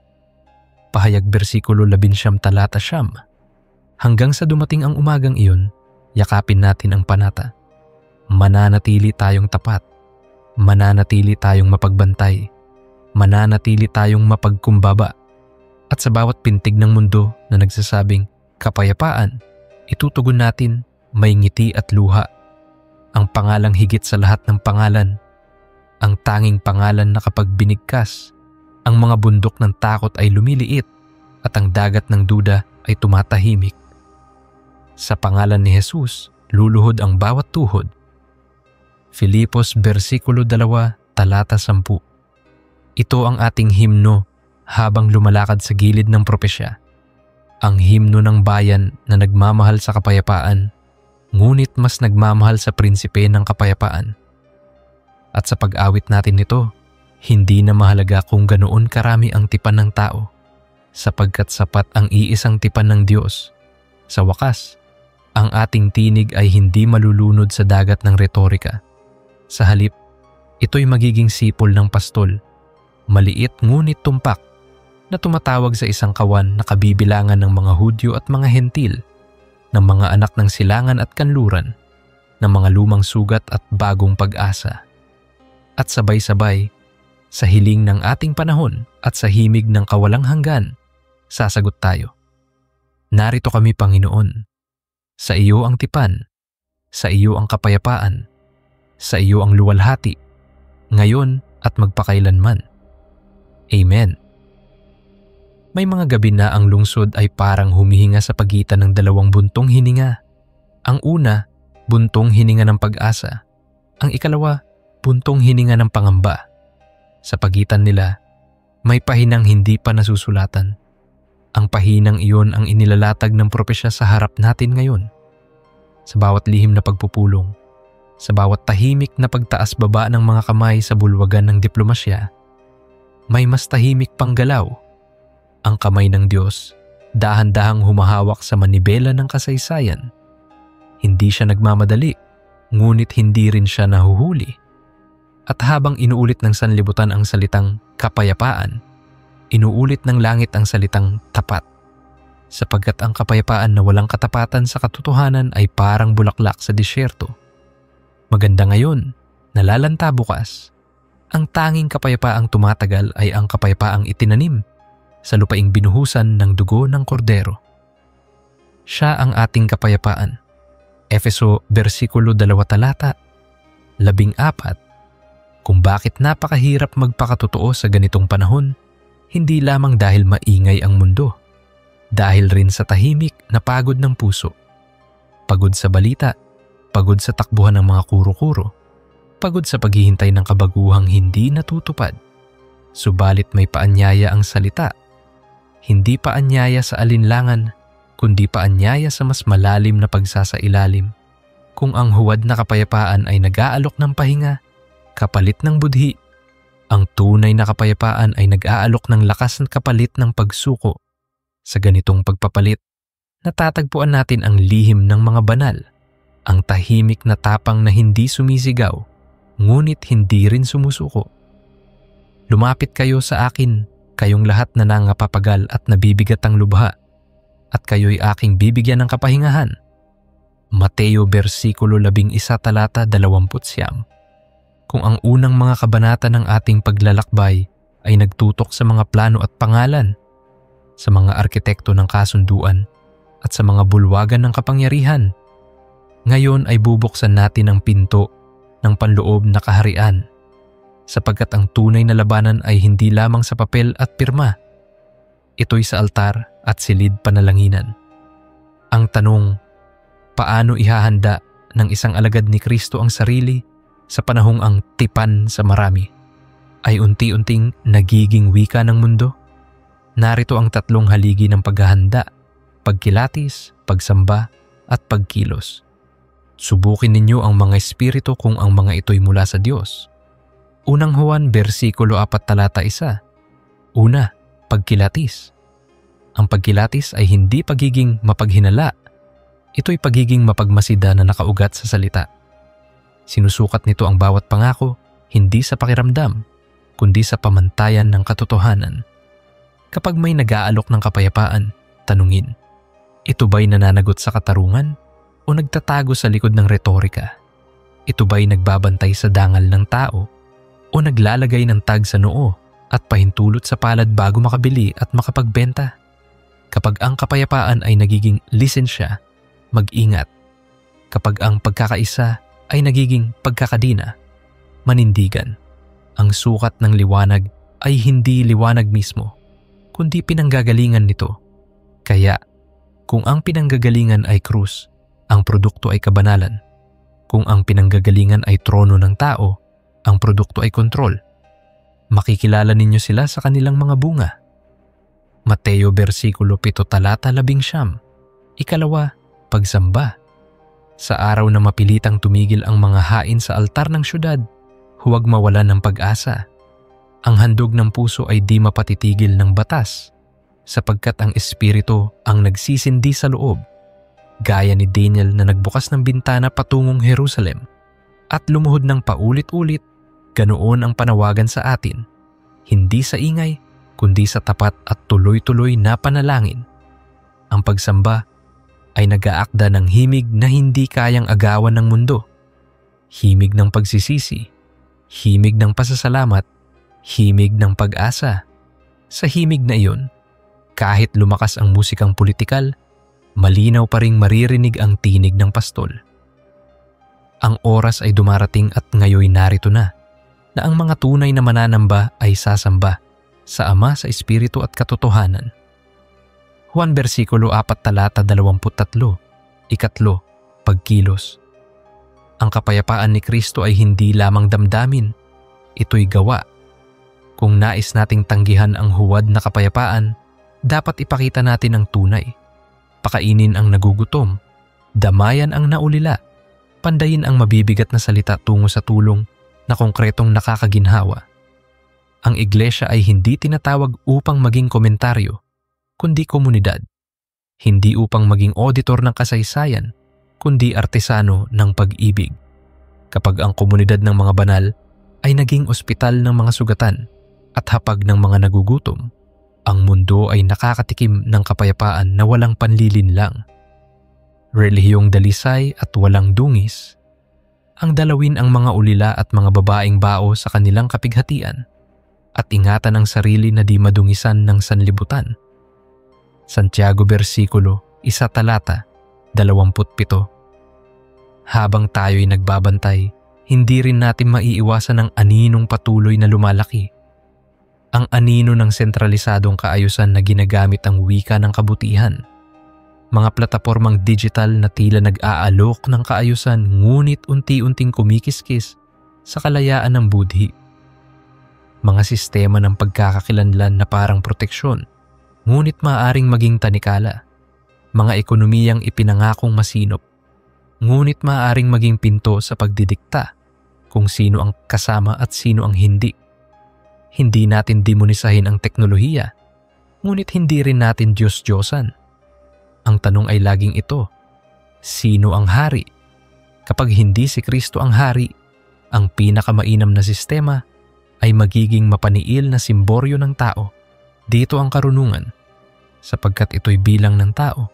Pahayag versikulo 11 talata 9. Hanggang sa dumating ang umagang iyon, yakapin natin ang panata. Mananatili tayong tapat. Mananatili tayong mapagbantay. Mananatili tayong mapagkumbaba. At sa bawat pintig ng mundo na nagsasabing kapayapaan, itutugon natin may ngiti at luha. Ang pangalang higit sa lahat ng pangalan. Ang tanging pangalan na kapag binigkas, ang mga bundok ng takot ay lumiliit at ang dagat ng duda ay tumatahimik. Sa pangalan ni Jesus, luluhod ang bawat tuhod. Filipos versikulo 2 talata 10. Ito ang ating himno habang lumalakad sa gilid ng propesya. Ang himno ng bayan na nagmamahal sa kapayapaan, ngunit mas nagmamahal sa prinsipe ng kapayapaan. At sa pag-awit natin nito, hindi na mahalaga kung ganoon karami ang tipan ng tao, sapagkat sapat ang iisang tipan ng Diyos. Sa wakas, ang ating tinig ay hindi malulunod sa dagat ng retorika. Sa halip, ito'y magiging sipol ng pastol, maliit ngunit tumpak, na tumatawag sa isang kawan na kabibilangan ng mga Hudyo at mga Hentil, ng mga anak ng silangan at kanluran, ng mga lumang sugat at bagong pag-asa. At sabay-sabay, sa hiling ng ating panahon at sa himig ng kawalang hanggan, sasagot tayo. Narito kami, Panginoon. Sa iyo ang tipan, sa iyo ang kapayapaan, sa iyo ang luwalhati, ngayon at magpakailanman. Amen. May mga gabi na ang lungsod ay parang humihinga sa pagitan ng dalawang buntong hininga. Ang una, buntong hininga ng pag-asa. Ang ikalawa, buntong hininga ng pangamba. Sa pagitan nila, may pahinang hindi pa nasusulatan. Ang pahinang iyon ang inilalatag ng propesya sa harap natin ngayon. Sa bawat lihim na pagpupulong, sa bawat tahimik na pagtaas-baba ng mga kamay sa bulwagan ng diplomasya, may mas tahimik pang galaw. Ang kamay ng Diyos, dahan-dahang humahawak sa manibela ng kasaysayan. Hindi siya nagmamadali, ngunit hindi rin siya nahuhuli. At habang inuulit ng sanlibutan ang salitang kapayapaan, inuulit ng langit ang salitang tapat. Sapagkat ang kapayapaan na walang katapatan sa katotohanan ay parang bulaklak sa disyerto. Maganda ngayon, nalalanta bukas. Ang tanging kapayapaang tumatagal ay ang kapayapaang itinanim sa lupaing binuhusan ng dugo ng kordero. Siya ang ating kapayapaan. Efeso versikulo 2 talata 14. Kung bakit napakahirap magpakatotoo sa ganitong panahon, hindi lamang dahil maingay ang mundo, dahil rin sa tahimik na pagod ng puso. Pagod sa balita, pagod sa takbuhan ng mga kuro-kuro, pagod sa paghihintay ng kabaguhang hindi natutupad. Subalit may paanyaya ang salita, hindi paanyaya sa alinlangan, kundi paanyaya sa mas malalim na pagsasailalim. Kung ang huwad na kapayapaan ay nag-aalok ng pahinga, kapalit ng budhi, ang tunay na kapayapaan ay nag-aalok ng lakas at kapalit ng pagsuko. Sa ganitong pagpapalit, natatagpuan natin ang lihim ng mga banal, ang tahimik na tapang na hindi sumisigaw, ngunit hindi rin sumusuko. Lumapit kayo sa akin, kayong lahat na nangapapagal at nabibigat ang lubha, at kayo'y aking bibigyan ng kapahingahan. Mateo versikulo 11 talata 20. Kung ang unang mga kabanata ng ating paglalakbay ay nagtutok sa mga plano at pangalan, sa mga arkitekto ng kasunduan at sa mga bulwagan ng kapangyarihan. Ngayon ay bubuksan natin ang pinto ng panloob na kaharian, sapagkat ang tunay na labanan ay hindi lamang sa papel at pirma. Ito'y sa altar at silid panalanginan. Ang tanong, paano ihahanda ng isang alagad ni Kristo ang sarili sa panahong ang tipan sa marami ay unti-unting nagiging wika ng mundo? Narito ang tatlong haligi ng paghahanda: pagkilatis, pagsamba, at pagkilos. Subukin ninyo ang mga espiritu kung ang mga ito'y mula sa Diyos. Unang Juan, versikulo 4, talata 1. Una, pagkilatis. Ang pagkilatis ay hindi pagiging mapaghinala. Ito'y pagiging mapagmasida na nakaugat sa salita. Sinusukat nito ang bawat pangako, hindi sa pakiramdam, kundi sa pamantayan ng katotohanan. Kapag may nag-aalok ng kapayapaan, tanungin, ito ba'y nananagot sa katarungan o nagtatago sa likod ng retorika? Ito ba'y nagbabantay sa dangal ng tao o naglalagay ng tag sa noo at pahintulot sa palad bago makabili at makapagbenta? Kapag ang kapayapaan ay nagiging lisensya, mag-ingat. Kapag ang pagkakaisa ay nagiging pagkakadina, manindigan. Ang sukat ng liwanag ay hindi liwanag mismo, kundi pinanggagalingan nito. Kaya, kung ang pinanggagalingan ay krus, ang produkto ay kabanalan. Kung ang pinanggagalingan ay trono ng tao, ang produkto ay kontrol. Makikilala ninyo sila sa kanilang mga bunga. Mateo versikulo 7, talata 11. Ikalawa, pagsamba. Sa araw na mapilitang tumigil ang mga hain sa altar ng syudad, huwag mawalan ng pag-asa. Ang handog ng puso ay di mapatitigil ng batas, sapagkat ang espiritu ang nagsisindi sa loob, gaya ni Daniel na nagbukas ng bintana patungong Jerusalem at lumuhod ng paulit-ulit. Ganoon ang panawagan sa atin, hindi sa ingay, kundi sa tapat at tuloy-tuloy na panalangin. Ang pagsamba ay nag-aakda ng himig na hindi kayang agawan ng mundo. Himig ng pagsisisi, himig ng pasasalamat, himig ng pag-asa. Sa himig na iyon, kahit lumakas ang musikang politikal, malinaw pa ring maririnig ang tinig ng pastol. Ang oras ay dumarating at ngayoy narito na ang mga tunay na mananamba ay sasamba sa Ama, sa Espiritu at katotohanan. Juan versikulo 4, talata 23. Ikatlo, pagkilos. Ang kapayapaan ni Kristo ay hindi lamang damdamin, ito'y gawa. Kung nais nating tanggihan ang huwad na kapayapaan, dapat ipakita natin ang tunay. Pakainin ang nagugutom, damayan ang naulila, pandayin ang mabibigat na salita tungo sa tulong na konkretong nakakaginhawa. Ang iglesia ay hindi tinatawag upang maging komentaryo, kundi komunidad. Hindi upang maging auditor ng kasaysayan, kundi artesano ng pag-ibig. Kapag ang komunidad ng mga banal ay naging ospital ng mga sugatan at hapag ng mga nagugutom, ang mundo ay nakakatikim ng kapayapaan na walang panlilinlang. Relihiyong dalisay at walang dungis, ang dalawin ang mga ulila at mga babaeng bao sa kanilang kapighatian at ingatan ang sarili na di madungisan ng sanlibutan. Santiago versikulo 1, talata 27. Habang tayo'y nagbabantay, hindi rin natin maiiwasan ang aninong patuloy na lumalaki. Ang anino ng sentralisadong kaayusan na ginagamit ang wika ng kabutihan. Mga platapormang digital na tila nag-aalok ng kaayusan ngunit unti-unting kumikiskis sa kalayaan ng budhi. Mga sistema ng pagkakakilanlan na parang proteksyon ngunit maaaring maging tanikala. Mga ekonomiyang ipinangakong masinop ngunit maaaring maging pinto sa pagdidikta kung sino ang kasama at sino ang hindi. Hindi natin demonisahin ang teknolohiya ngunit hindi rin natin Diyos-Diyosan. Ang tanong ay laging ito, sino ang hari? Kapag hindi si Kristo ang hari, ang pinakamainam na sistema ay magiging mapaniil na simboryo ng tao. Dito ang karunungan, sapagkat ito'y bilang ng tao.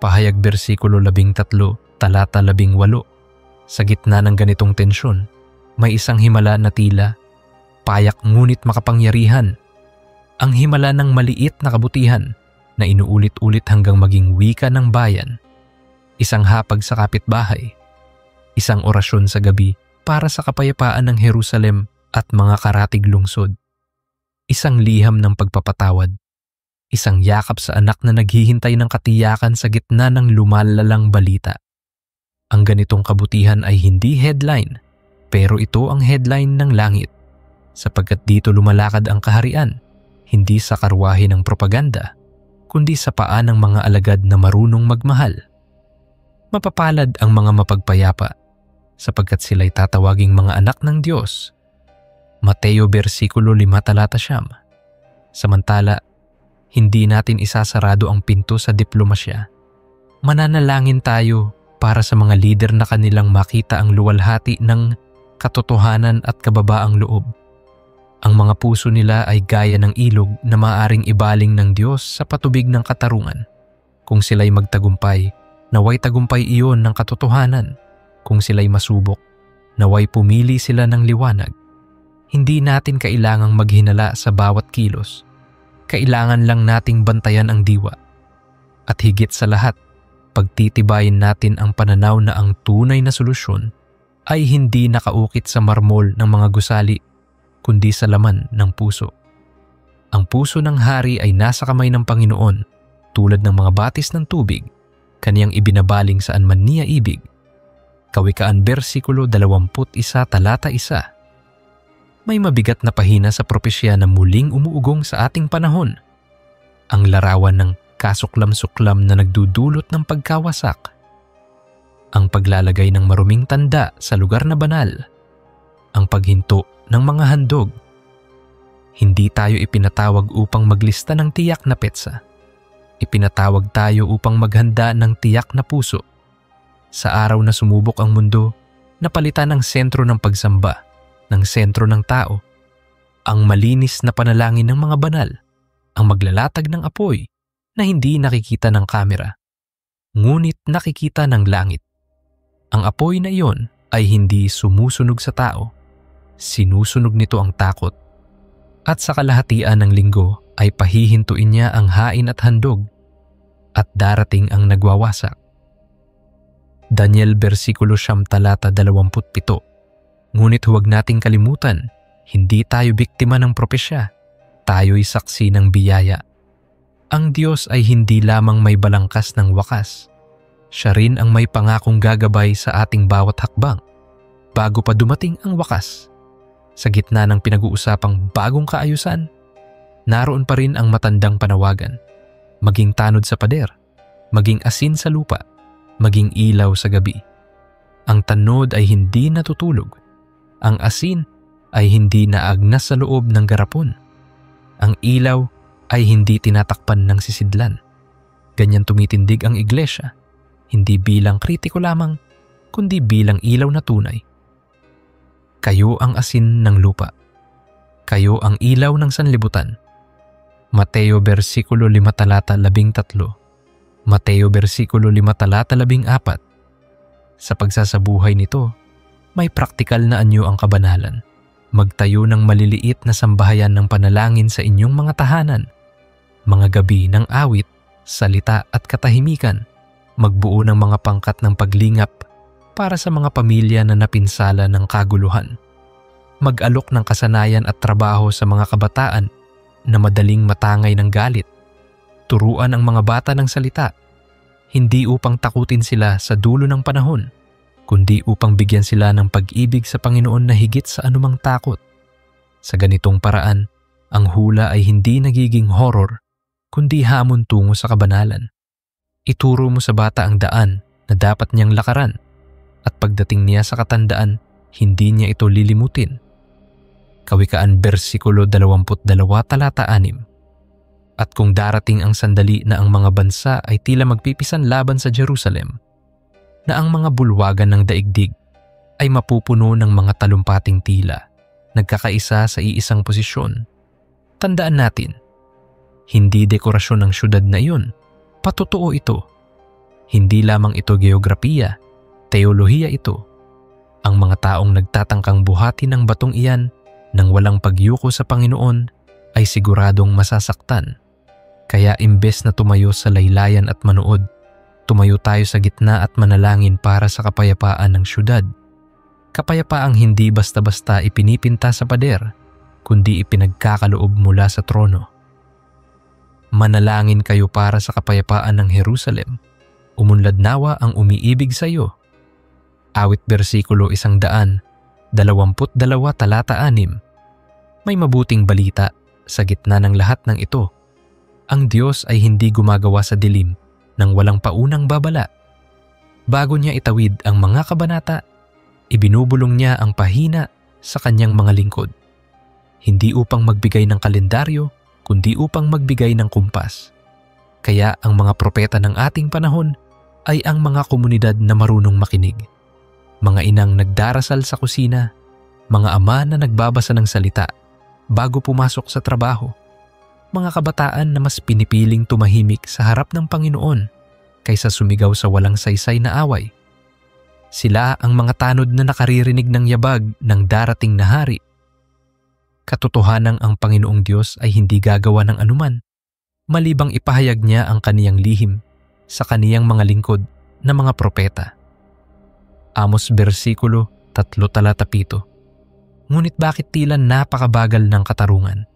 Pahayag versikulo 13, talata 18. Sa gitna ng ganitong tensyon, may isang himala na tila payak ngunit makapangyarihan. Ang himala ng maliit na kabutihan na inuulit-ulit hanggang maging wika ng bayan, isang hapag sa kapitbahay, isang orasyon sa gabi para sa kapayapaan ng Jerusalem at mga karatig lungsod, isang liham ng pagpapatawad, isang yakap sa anak na naghihintay ng katiyakan sa gitna ng lumalalang balita. Ang ganitong kabutihan ay hindi headline, pero ito ang headline ng langit, sapagkat dito lumalakad ang kaharian, hindi sa karwahe ng propaganda, kundi sa paa ng mga alagad na marunong magmahal. Mapapalad ang mga mapagpayapa, sapagkat sila'y tatawaging mga anak ng Diyos. Mateo versikulo 5 talata 9. Samantala, hindi natin isasarado ang pinto sa diplomasya. Mananalangin tayo para sa mga lider na kanilang makita ang luwalhati ng katotohanan at kababaang loob. Ang mga puso nila ay gaya ng ilog na maaaring ibaling ng Diyos sa patubig ng katarungan. Kung sila'y magtagumpay, naway tagumpay iyon ng katotohanan. Kung sila'y masubok, naway pumili sila ng liwanag. Hindi natin kailangang maghinala sa bawat kilos. Kailangan lang nating bantayan ang diwa. At higit sa lahat, pagtitibayin natin ang pananaw na ang tunay na solusyon ay hindi nakaukit sa marmol ng mga gusali, kundi sa laman ng puso. Ang puso ng hari ay nasa kamay ng Panginoon, tulad ng mga batis ng tubig, kaniyang ibinabaling saan man niya ibig. Kawikaan versikulo 21 talata 1. May mabigat na pahina sa propesya na muling umuugong sa ating panahon. Ang larawan ng kasuklam-suklam na nagdudulot ng pagkawasak. Ang paglalagay ng maruming tanda sa lugar na banal. Ang paghinto ng mga handog. Hindi tayo ipinatawag upang maglista ng tiyak na petsa. Ipinatawag tayo upang maghanda ng tiyak na puso. Sa araw na sumubok ang mundo, napalitan ang sentro ng pagsamba, ng sentro ng tao, ang malinis na panalangin ng mga banal, ang maglalatag ng apoy na hindi nakikita ng kamera, ngunit nakikita ng langit. Ang apoy na iyon ay hindi sumusunog sa tao, sinusunog nito ang takot. At sa kalahatian ng linggo ay pahihintuin niya ang hain at handog, at darating ang nagwawasak. Daniel versikulo 9 talata 27. Ngunit huwag nating kalimutan, hindi tayo biktima ng propesya, tayo'y saksi ng biyaya. Ang Diyos ay hindi lamang may balangkas ng wakas, siya rin ang may pangakong gagabay sa ating bawat hakbang. Bago pa dumating ang wakas, sa gitna ng pinag-uusapang bagong kaayusan, naroon pa rin ang matandang panawagan, maging tanod sa pader, maging asin sa lupa, maging ilaw sa gabi. Ang tanod ay hindi natutulog, ang asin ay hindi naagnas sa loob ng garapon, ang ilaw ay hindi tinatakpan ng sisidlan. Ganyan tumitindig ang iglesia, hindi bilang kritiko lamang, kundi bilang ilaw na tunay. Kayo ang asin ng lupa. Kayo ang ilaw ng sanlibutan. Mateo versikulo 5 talata 13. Mateo versikulo 5 talata 14. Sa pagsasabuhay nito, may praktikal na anyo ang kabanalan. Magtayo ng maliliit na sambahayan ng panalangin sa inyong mga tahanan. Mga gabi ng awit, salita at katahimikan. Magbuo ng mga pangkat ng paglingap para sa mga pamilya na napinsala ng kaguluhan. Mag-alok ng kasanayan at trabaho sa mga kabataan na madaling matangay ng galit. Turuan ang mga bata ng salita, hindi upang takutin sila sa dulo ng panahon, kundi upang bigyan sila ng pag-ibig sa Panginoon na higit sa anumang takot. Sa ganitong paraan, ang hula ay hindi nagiging horror, kundi hamon tungo sa kabanalan. Ituro mo sa bata ang daan na dapat niyang lakaran, at pagdating niya sa katandaan, hindi niya ito lilimutin. Kawikaan versikulo 22 talata 6. At kung darating ang sandali na ang mga bansa ay tila magpipisan laban sa Jerusalem, na ang mga bulwagan ng daigdig ay mapupuno ng mga talumpating tila, nagkakaisa sa iisang posisyon. Tandaan natin, hindi dekorasyon ng syudad na iyon, patotoo ito. Hindi lamang ito geografiya, teolohiya ito. Ang mga taong nagtatangkang buhatin ng batong iyan nang walang pagyuko sa Panginoon ay siguradong masasaktan. Kaya imbes na tumayo sa laylayan at manood, tumayo tayo sa gitna at manalangin para sa kapayapaan ng syudad. Kapayapaang hindi basta-basta ipinipinta sa pader, kundi ipinagkakaloob mula sa trono. Manalangin kayo para sa kapayapaan ng Jerusalem. Umunlad nawa ang umiibig sa iyo. Awit versikulo 122, talata 6. May mabuting balita sa gitna ng lahat ng ito. Ang Diyos ay hindi gumagawa sa dilim nang walang paunang babala. Bago niya itawid ang mga kabanata, ibinubulong niya ang pahina sa kanyang mga lingkod. Hindi upang magbigay ng kalendaryo, kundi upang magbigay ng kumpas. Kaya ang mga propeta ng ating panahon ay ang mga komunidad na marunong makinig. Mga inang nagdarasal sa kusina, mga ama na nagbabasa ng salita bago pumasok sa trabaho, mga kabataan na mas pinipiling tumahimik sa harap ng Panginoon kaysa sumigaw sa walang saysay na away. Sila ang mga tanod na nakaririnig ng yabag ng darating na hari. Katotohanang ang Panginoong Diyos ay hindi gagawa ng anuman, malibang ipahayag niya ang kaniyang lihim sa kaniyang mga lingkod na mga propeta. Amos versikulo 3, talata 7. Ngunit bakit tila napakabagal ng katarungan?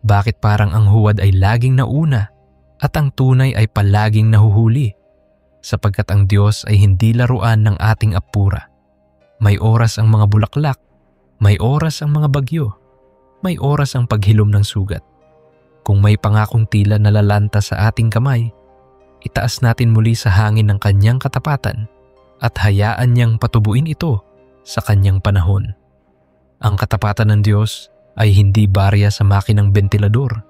Bakit parang ang huwad ay laging nauna at ang tunay ay palaging nahuhuli? Sapagkat ang Diyos ay hindi laruan ng ating apura. May oras ang mga bulaklak, may oras ang mga bagyo, may oras ang paghilom ng sugat. Kung may pangakong tila nalalanta sa ating kamay, itaas natin muli sa hangin ng kanyang katapatan at hayaan niyang patubuin ito sa kanyang panahon. Ang katapatan ng Diyos ay hindi barya sa makinang bentilador.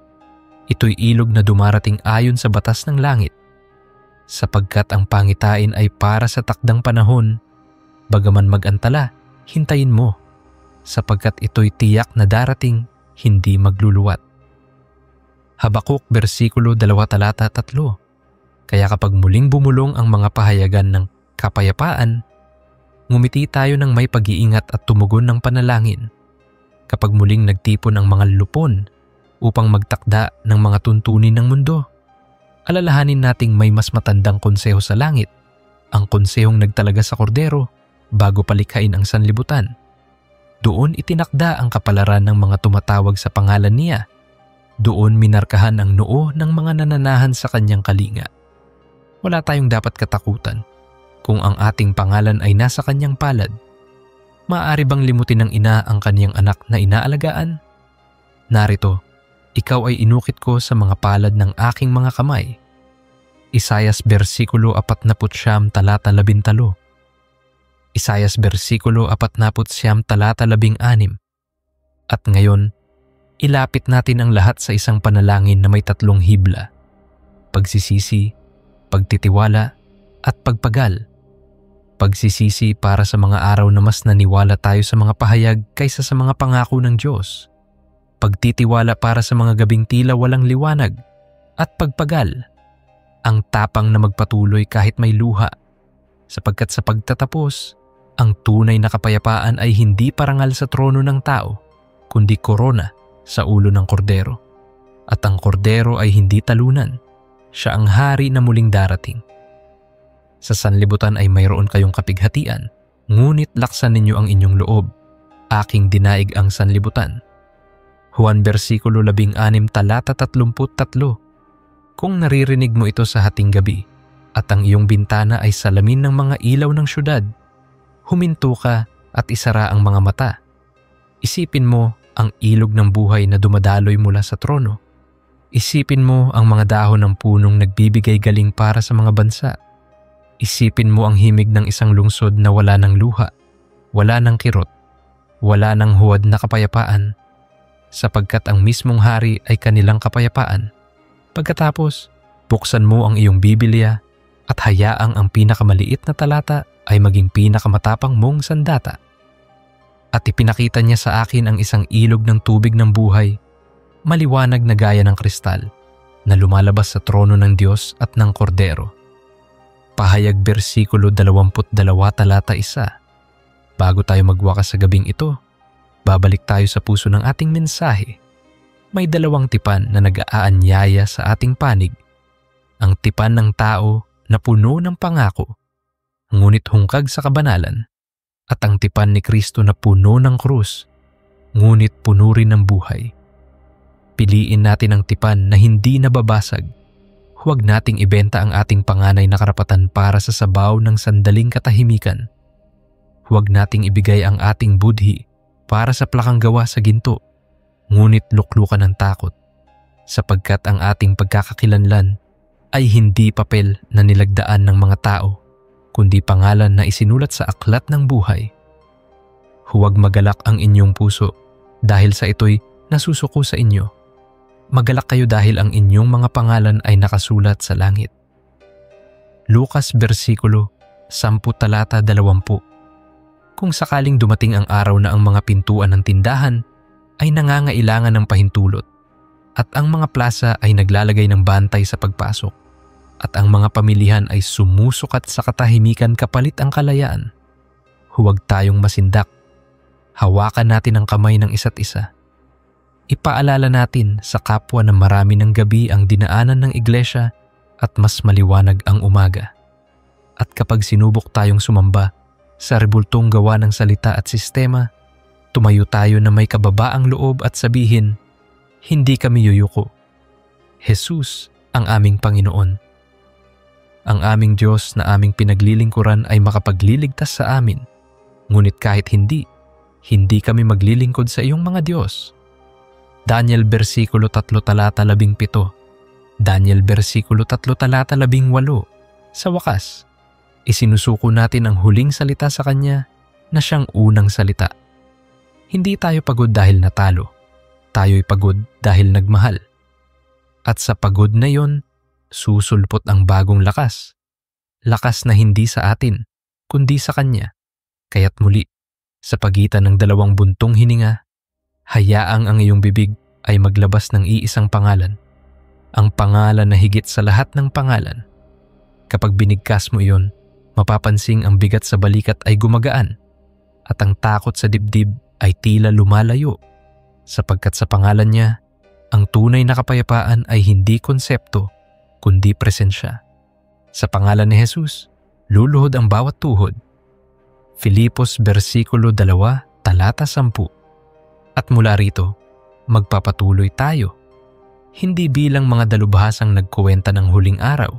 Ito'y ilog na dumarating ayon sa batas ng langit. Sapagkat ang pangitain ay para sa takdang panahon, bagaman mag-antala, hintayin mo, sapagkat ito'y tiyak na darating, hindi magluluwat. Habakuk versikulo 2, talata 3. Kaya kapag muling bumulong ang mga pahayagan ng kapayapaan, ngumiti tayo ng may pag-iingat at tumugon ng panalangin. Kapag muling nagtipon ang mga lupon upang magtakda ng mga tuntunin ng mundo, alalahanin nating may mas matandang konseho sa langit, ang konsehong nagtalaga sa kordero bago palikhain ang sanlibutan. Doon itinakda ang kapalaran ng mga tumatawag sa pangalan niya. Doon minarkahan ang noo ng mga nananahan sa kanyang kalinga. Wala tayong dapat katakutan kung ang ating pangalan ay nasa kanyang palad. Maaari bang limutin ng ina ang kanyang anak na inaalagaan? Narito, ikaw ay inukit ko sa mga palad ng aking mga kamay. Isayas versikulo 49, talata 13. Isayas versikulo 49, talata 16. At ngayon, ilapit natin ang lahat sa isang panalangin na may 3 hibla: pagsisisi, pagtitiwala, at pagpagal. Pagsisisi para sa mga araw na mas naniwala tayo sa mga pahayag kaysa sa mga pangako ng Diyos. Pagtitiwala para sa mga gabing tila walang liwanag. At pagpagal, ang tapang na magpatuloy kahit may luha. Sapagkat sa pagtatapos, ang tunay na kapayapaan ay hindi parangal sa trono ng tao, kundi korona sa ulo ng kordero. At ang kordero ay hindi talunan. Siya ang hari na muling darating. Sa sanlibutan ay mayroon kayong kapighatian, ngunit laksan ninyo ang inyong loob. Aking dinaig ang sanlibutan. Juan versikulo 16, talata 33. Kung naririnig mo ito sa hating gabi, at ang iyong bintana ay salamin ng mga ilaw ng syudad, huminto ka at isara ang mga mata. Isipin mo ang ilog ng buhay na dumadaloy mula sa trono. Isipin mo ang mga dahon ng punong nagbibigay galing para sa mga bansa. Isipin mo ang himig ng isang lungsod na wala ng luha, wala ng kirot, wala ng huwad na kapayapaan, sapagkat ang mismong hari ay kanilang kapayapaan. Pagkatapos, buksan mo ang iyong Biblia at hayaang ang pinakamaliit na talata ay maging pinakamatapang mong sandata. At ipinakita niya sa akin ang isang ilog ng tubig ng buhay, maliwanag na gaya ng kristal, na lumalabas sa trono ng Diyos at ng Kordero. Pahayag versikulo 22, talata 1. Bago tayo magwakas sa gabing ito, babalik tayo sa puso ng ating mensahe. may dalawang tipan na nag-aanyaya sa ating panig. Ang tipan ng tao na puno ng pangako, ngunit hungkag sa kabanalan, at ang tipan ni Kristo na puno ng krus, ngunit puno rin ng buhay. Piliin natin ang tipan na hindi nababasag. Huwag nating ibenta ang ating panganay na karapatan para sa sabaw ng sandaling katahimikan. Huwag nating ibigay ang ating budhi para sa plakang gawa sa ginto, ngunit luklukan ng takot, sapagkat ang ating pagkakakilanlan ay hindi papel na nilagdaan ng mga tao, kundi pangalan na isinulat sa aklat ng buhay. Huwag magalak ang inyong puso dahil sa ito'y nasusuko sa inyo. Magalak kayo dahil ang inyong mga pangalan ay nakasulat sa langit. Lucas versikulo 10 talata 20. Kung sakaling dumating ang araw na ang mga pintuan ng tindahan ay nangangailangan ng pahintulot at ang mga plaza ay naglalagay ng bantay sa pagpasok at ang mga pamilihan ay sumusukat sa katahimikan kapalit ang kalayaan, huwag tayong masindak. Hawakan natin ang kamay ng isa't isa. Ipaalala natin sa kapwa na marami ng gabi ang dinaanan ng iglesia at mas maliwanag ang umaga. At kapag sinubok tayong sumamba sa rebultong gawa ng salita at sistema, tumayo tayo na may kababaang loob at sabihin, hindi kami yuyuko. Jesus ang aming Panginoon. Ang aming Diyos na aming pinaglilingkuran ay makapagliligtas sa amin. Ngunit kahit hindi kami maglilingkod sa iyong mga Diyos. Daniel versikulo 3 talata 17. Daniel versikulo 3 talata 18. Sa wakas, isinusuko natin ang huling salita sa Kanya na siyang unang salita. Hindi tayo pagod dahil natalo. Tayo'y pagod dahil nagmahal. At sa pagod na yon, susulpot ang bagong lakas. Lakas na hindi sa atin, kundi sa Kanya. Kaya't muli, sa pagitan ng dalawang buntong hininga, hayaang ang iyong bibig ay maglabas ng iisang pangalan. Ang pangalan na higit sa lahat ng pangalan. Kapag binigkas mo iyon, mapapansing ang bigat sa balikat ay gumagaan at ang takot sa dibdib ay tila lumalayo, sapagkat sa pangalan niya, ang tunay na kapayapaan ay hindi konsepto, kundi presensya. Sa pangalan ni Jesus, luluhod ang bawat tuhod. Filipos versikulo 2 talata 10. At mula rito, magpapatuloy tayo, hindi bilang mga dalubhasang nagkuwenta ng huling araw,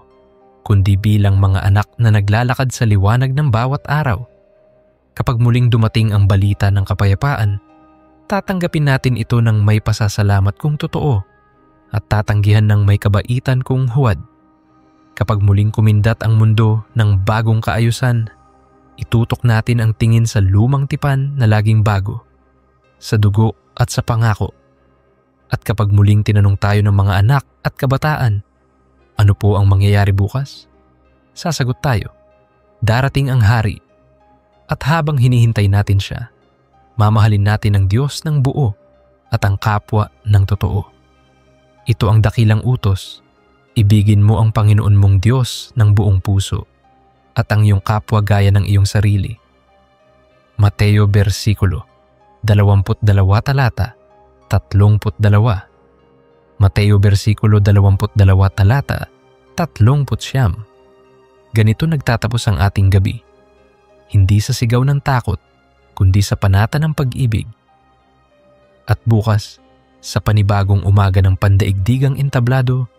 kundi bilang mga anak na naglalakad sa liwanag ng bawat araw. Kapag muling dumating ang balita ng kapayapaan, tatanggapin natin ito ng may pasasalamat kung totoo at tatanggihan ng may kabaitan kung huwad. Kapag muling kumindat ang mundo ng bagong kaayusan, itutok natin ang tingin sa lumang tipan na laging bago, sa dugo at sa pangako. At kapag muling tinanong tayo ng mga anak at kabataan, ano po ang mangyayari bukas? Sasagot tayo, darating ang hari. At habang hinihintay natin siya, mamahalin natin ang Diyos ng buo at ang kapwa ng totoo. Ito ang dakilang utos, ibigin mo ang Panginoon mong Diyos ng buong puso at ang iyong kapwa gaya ng iyong sarili. Mateo versikulo 22 talata 32. Mateo versikulo 22 talata 39. Ganito nagtatapos ang ating gabi. Hindi sa sigaw ng takot, kundi sa panata ng pag-ibig. At bukas, sa panibagong umaga ng pandaigdigang entablado,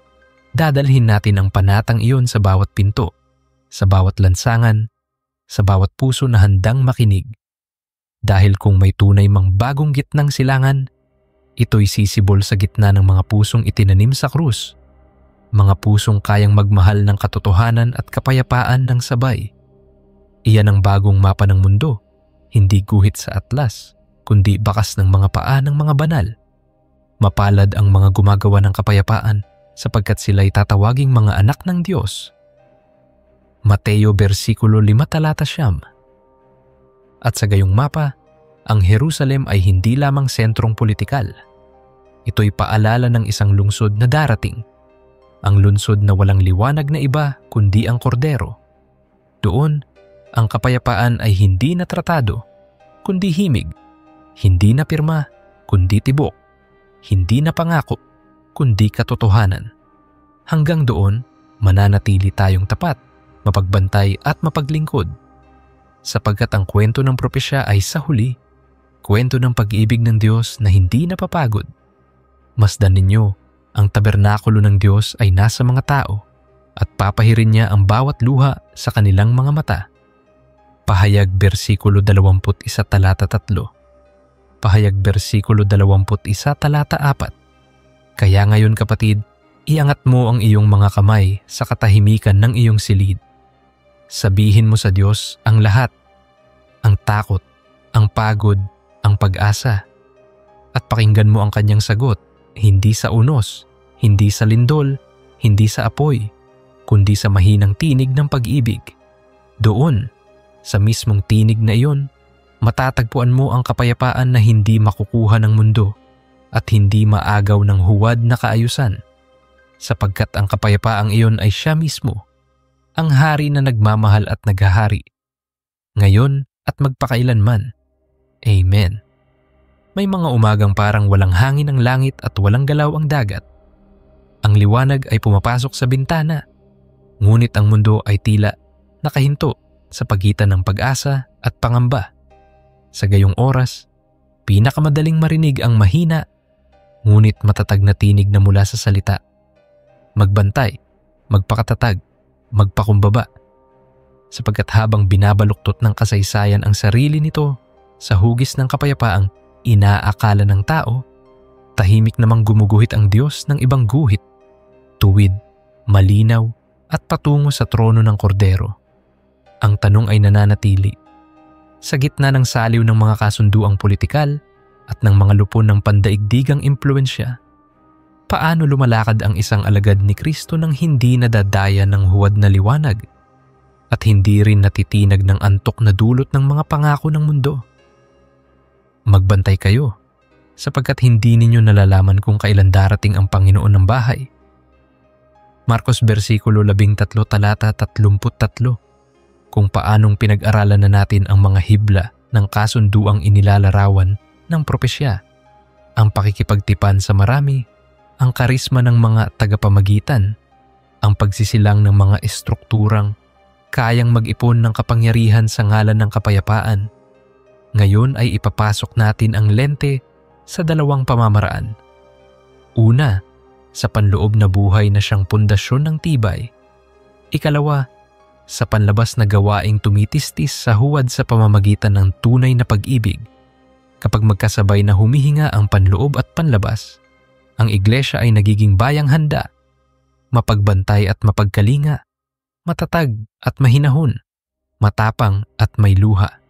dadalhin natin ang panatang iyon sa bawat pinto, sa bawat lansangan, sa bawat puso na handang makinig. Dahil kung may tunay mang bagong gitnang silangan, ito'y sisibol sa gitna ng mga pusong itinanim sa krus, mga pusong kayang magmahal ng katotohanan at kapayapaan ng sabay. Iyan ang bagong mapa ng mundo, hindi guhit sa atlas, kundi bakas ng mga paa ng mga banal. Mapalad ang mga gumagawa ng kapayapaan sapagkat sila'y tatawaging mga anak ng Diyos. Mateo versikulo 5 talata 9. At sa gayong mapa, ang Jerusalem ay hindi lamang sentrong politikal. Ito'y paalala ng isang lungsod na darating. Ang lungsod na walang liwanag na iba kundi ang kordero. Doon, ang kapayapaan ay hindi na tratado, kundi himig. Hindi na pirma, kundi tibok. hindi na pangako, kundi katotohanan. Hanggang doon, mananatili tayong tapat, mapagbantay at mapaglingkod. Sapagkat ang kwento ng propesya ay sa huli, kwento ng pag-ibig ng Diyos na hindi napapagod. Masdan ninyo, ang tabernakulo ng Diyos ay nasa mga tao at papahirin niya ang bawat luha sa kanilang mga mata. Pahayag versikulo 21 talata 3. Pahayag versikulo 21 talata 4. Kaya ngayon kapatid, iangat mo ang iyong mga kamay sa katahimikan ng iyong silid. Sabihin mo sa Diyos ang lahat, ang takot, ang pagod, ang pag-asa. At pakinggan mo ang kanyang sagot, hindi sa unos, hindi sa lindol, hindi sa apoy, kundi sa mahinang tinig ng pag-ibig. Doon, sa mismong tinig na iyon, matatagpuan mo ang kapayapaan na hindi makukuha ng mundo at hindi maagaw ng huwad na kaayusan, sapagkat ang kapayapaang iyon ay siya mismo, ang hari na nagmamahal at naghahari, ngayon at magpakailanman. Amen. May mga umagang parang walang hangin ang langit at walang galaw ang dagat. Ang liwanag ay pumapasok sa bintana, ngunit ang mundo ay tila nakahinto sa pagitan ng pag-asa at pangamba. Sa gayong oras, pinakamadaling marinig ang mahina, ngunit matatag na tinig na mula sa salita. Magbantay, magpakatatag, magpakumbaba. Sapagkat habang binabaluktot ng kasaysayan ang sarili nito sa hugis ng kapayapaang inaakala ng tao, tahimik namang gumuguhit ang Diyos ng ibang guhit, tuwid, malinaw at patungo sa trono ng Kordero. Ang tanong ay nananatili. Sa gitna ng saliw ng mga kasunduang politikal at ng mga lupon ng pandaigdigang impluensya, paano lumalakad ang isang alagad ni Kristo nang hindi nadadaya ng huwad na liwanag at hindi rin natitinag ng antok na dulot ng mga pangako ng mundo? Magbantay kayo, sapagkat hindi ninyo nalalaman kung kailan darating ang Panginoon ng bahay. Marcos versikulo 13 talata 33. Kung paanong pinag-aralan na natin ang mga hibla ng kasunduang inilalarawan ng propesya, ang pakikipagtipan sa marami, ang karisma ng mga tagapamagitan, ang pagsisilang ng mga estrukturang kayang mag-ipon ng kapangyarihan sa ngalan ng kapayapaan. Ngayon ay ipapasok natin ang lente sa dalawang pamamaraan. Una, sa panloob na buhay na siyang pundasyon ng tibay. Ikalawa, sa panlabas na gawaing tumitistis sa huwad sa pamamagitan ng tunay na pag-ibig. Kapag magkasabay na humihinga ang panloob at panlabas, ang iglesia ay nagiging bayang handa, mapagbantay at mapagkalinga, matatag at mahinahon, matapang at may luha.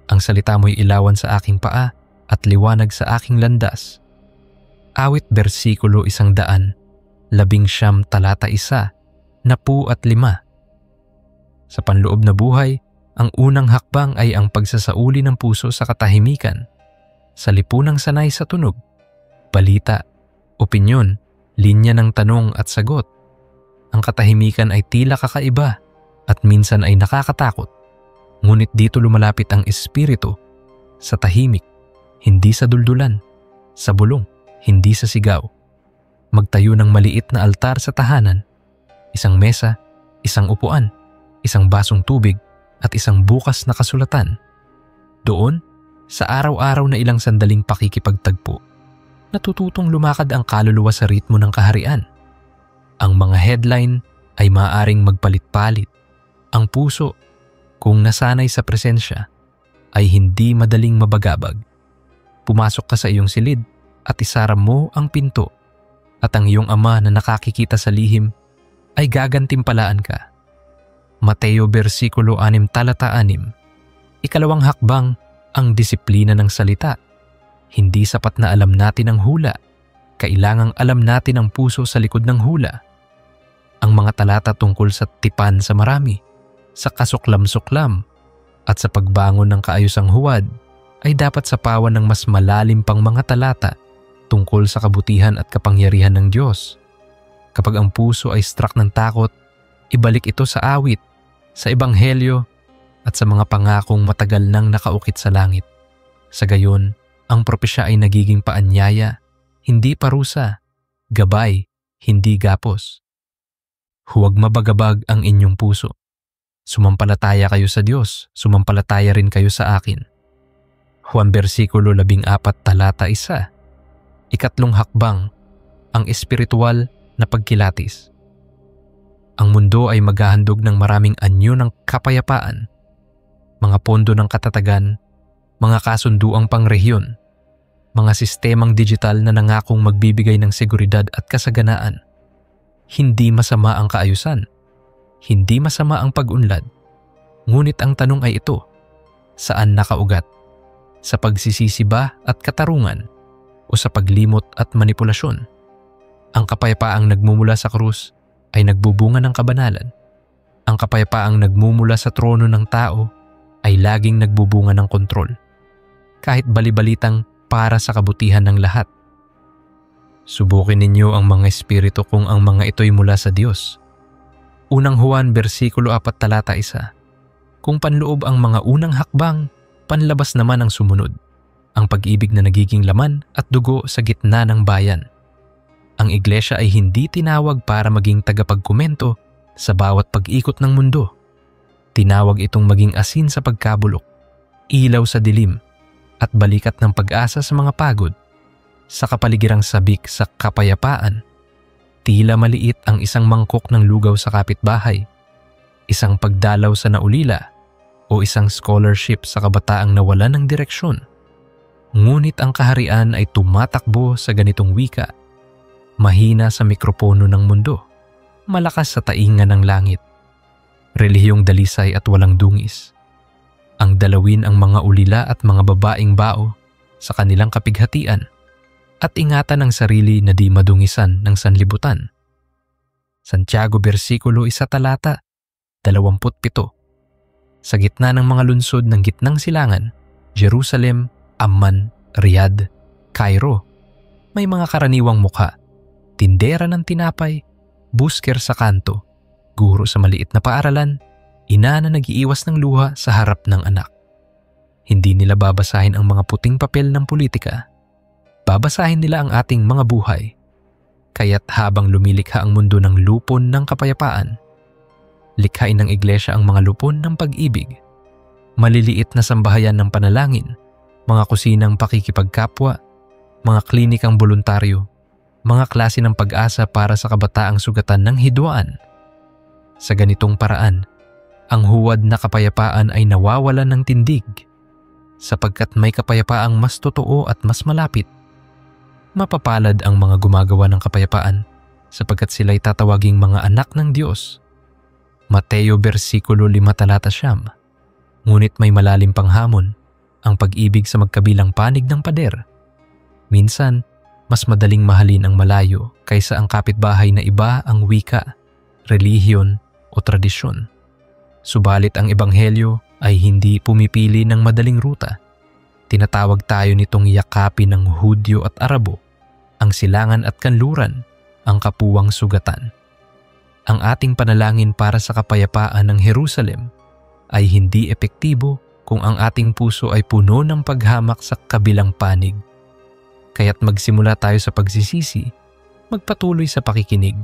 Ang salita mo'y ilawan sa aking paa at liwanag sa aking landas. Awit bersikulo 119 talata 1, 10 at 5. Sa panloob na buhay, ang unang hakbang ay ang pagsasauli ng puso sa katahimikan, sa lipunang sanay sa tunog, balita, opinyon, linya ng tanong at sagot. Ang katahimikan ay tila kakaiba at minsan ay nakakatakot. Ngunit dito lumalapit ang espiritu sa tahimik, hindi sa duldulan, sa bulong, hindi sa sigaw. Magtayo ng maliit na altar sa tahanan, isang mesa, isang upuan, isang basong tubig at isang bukas na kasulatan. Doon, sa araw-araw na ilang sandaling pakikipagtagpo, natututong lumakad ang kaluluwa sa ritmo ng kaharian. Ang mga headline ay maaaring magpalit-palit. Ang puso, kung nasanay sa presensya, ay hindi madaling mabagabag. Pumasok ka sa iyong silid at isara mo ang pinto, at ang iyong ama na nakakikita sa lihim ay gagantimpalaan ka. Mateo versikulo 6 talata 6. Ikalawang hakbang, ang disiplina ng salita. Hindi sapat na alam natin ang hula, kailangang alam natin ang puso sa likod ng hula. Ang mga talata tungkol sa tipan sa marami, sa kasuklam-suklam, at sa pagbangon ng kaayusang huwad ay dapat sapawan ng mas malalim pang mga talata tungkol sa kabutihan at kapangyarihan ng Diyos. Kapag ang puso ay struck ng takot, ibalik ito sa awit, sa ebanghelyo, at sa mga pangakong matagal nang nakaukit sa langit. Sa gayon, Ang propesya ay nagiging paanyaya, hindi parusa, gabay, hindi gapos. Huwag mabagabag ang inyong puso. Sumampalataya kayo sa Diyos, sumampalataya rin kayo sa akin. Juan versikulo 14 talata 1. Ikatlong hakbang, ang espiritual na pagkilatis. Ang mundo ay maghahandog ng maraming anyo ng kapayapaan, mga pondo ng katatagan, mga kasunduang pangrehiyon, mga sistemang digital na nangakong magbibigay ng seguridad at kasaganaan. Hindi masama ang kaayusan, hindi masama ang pag-unlad, ngunit ang tanong ay ito, saan nakaugat? Sa pagsisisi ba at katarungan o sa paglimot at manipulasyon? Ang kapayapaang nagmumula sa krus ay nagbubunga ng kabanalan. Ang kapayapaang nagmumula sa trono ng tao ay laging nagbubunga ng kontrol, kahit balibalitang para sa kabutihan ng lahat. Subukin ninyo ang mga espiritu kung ang mga ito'y mula sa Diyos. Unang Juan versikulo 4 talata 1. Kung panloob ang mga unang hakbang, panlabas naman ang sumunod, ang pag-ibig na nagiging laman at dugo sa gitna ng bayan. Ang iglesia ay hindi tinawag para maging tagapagkomento sa bawat pag-ikot ng mundo. Tinawag itong maging asin sa pagkabulok, ilaw sa dilim, at balikat ng pag-asa sa mga pagod. Sa kapaligirang sabik sa kapayapaan, tila maliit ang isang mangkok ng lugaw sa kapitbahay, isang pagdalaw sa naulila, o isang scholarship sa kabataang nawalan ng direksyon. Ngunit ang kaharian ay tumatakbo sa ganitong wika, mahina sa mikropono ng mundo, malakas sa tainga ng langit, relihiyong dalisay at walang dungis. Ang dalawin ang mga ulila at mga babaeng bao sa kanilang kapighatian at ingatan ang sarili na di madungisan ng sanlibutan. Santiago versikulo 1 talata 27. Sa gitna ng mga lunsod ng gitnang silangan, Jerusalem, Amman, Riyadh, Cairo, may mga karaniwang mukha, tindera ng tinapay, busker sa kanto, guro sa maliit na paaralan, ina na nag-iiwas ng luha sa harap ng anak. Hindi nila babasahin ang mga puting papel ng politika. Babasahin nila ang ating mga buhay. Kaya't habang lumilikha ang mundo ng lupon ng kapayapaan, likhain ng iglesia ang mga lupon ng pag-ibig. Maliliit na sambahayan ng panalangin, mga kusinang pakikipagkapwa, mga klinikang voluntaryo, mga klase ng pag-asa para sa kabataang sugatan ng hidwaan. Sa ganitong paraan, ang huwad na kapayapaan ay nawawalan ng tindig, sapagkat may kapayapaang mas totoo at mas malapit. Mapapalad ang mga gumagawa ng kapayapaan, sapagkat sila'y tatawaging mga anak ng Diyos. Mateo versikulo 5 talata 9. Ngunit may malalim pang hamon, ang pag-ibig sa magkabilang panig ng pader. Minsan, mas madaling mahalin ang malayo kaysa ang kapitbahay na iba ang wika, relihiyon o tradisyon. Subalit ang ebanghelyo ay hindi pumipili ng madaling ruta. Tinatawag tayo nitong yakapin ng Hudyo at Arabo, ang silangan at kanluran, ang kapuwang sugatan. Ang ating panalangin para sa kapayapaan ng Jerusalem ay hindi epektibo kung ang ating puso ay puno ng paghamak sa kabilang panig. Kaya't magsimula tayo sa pagsisisi, magpatuloy sa pakikinig,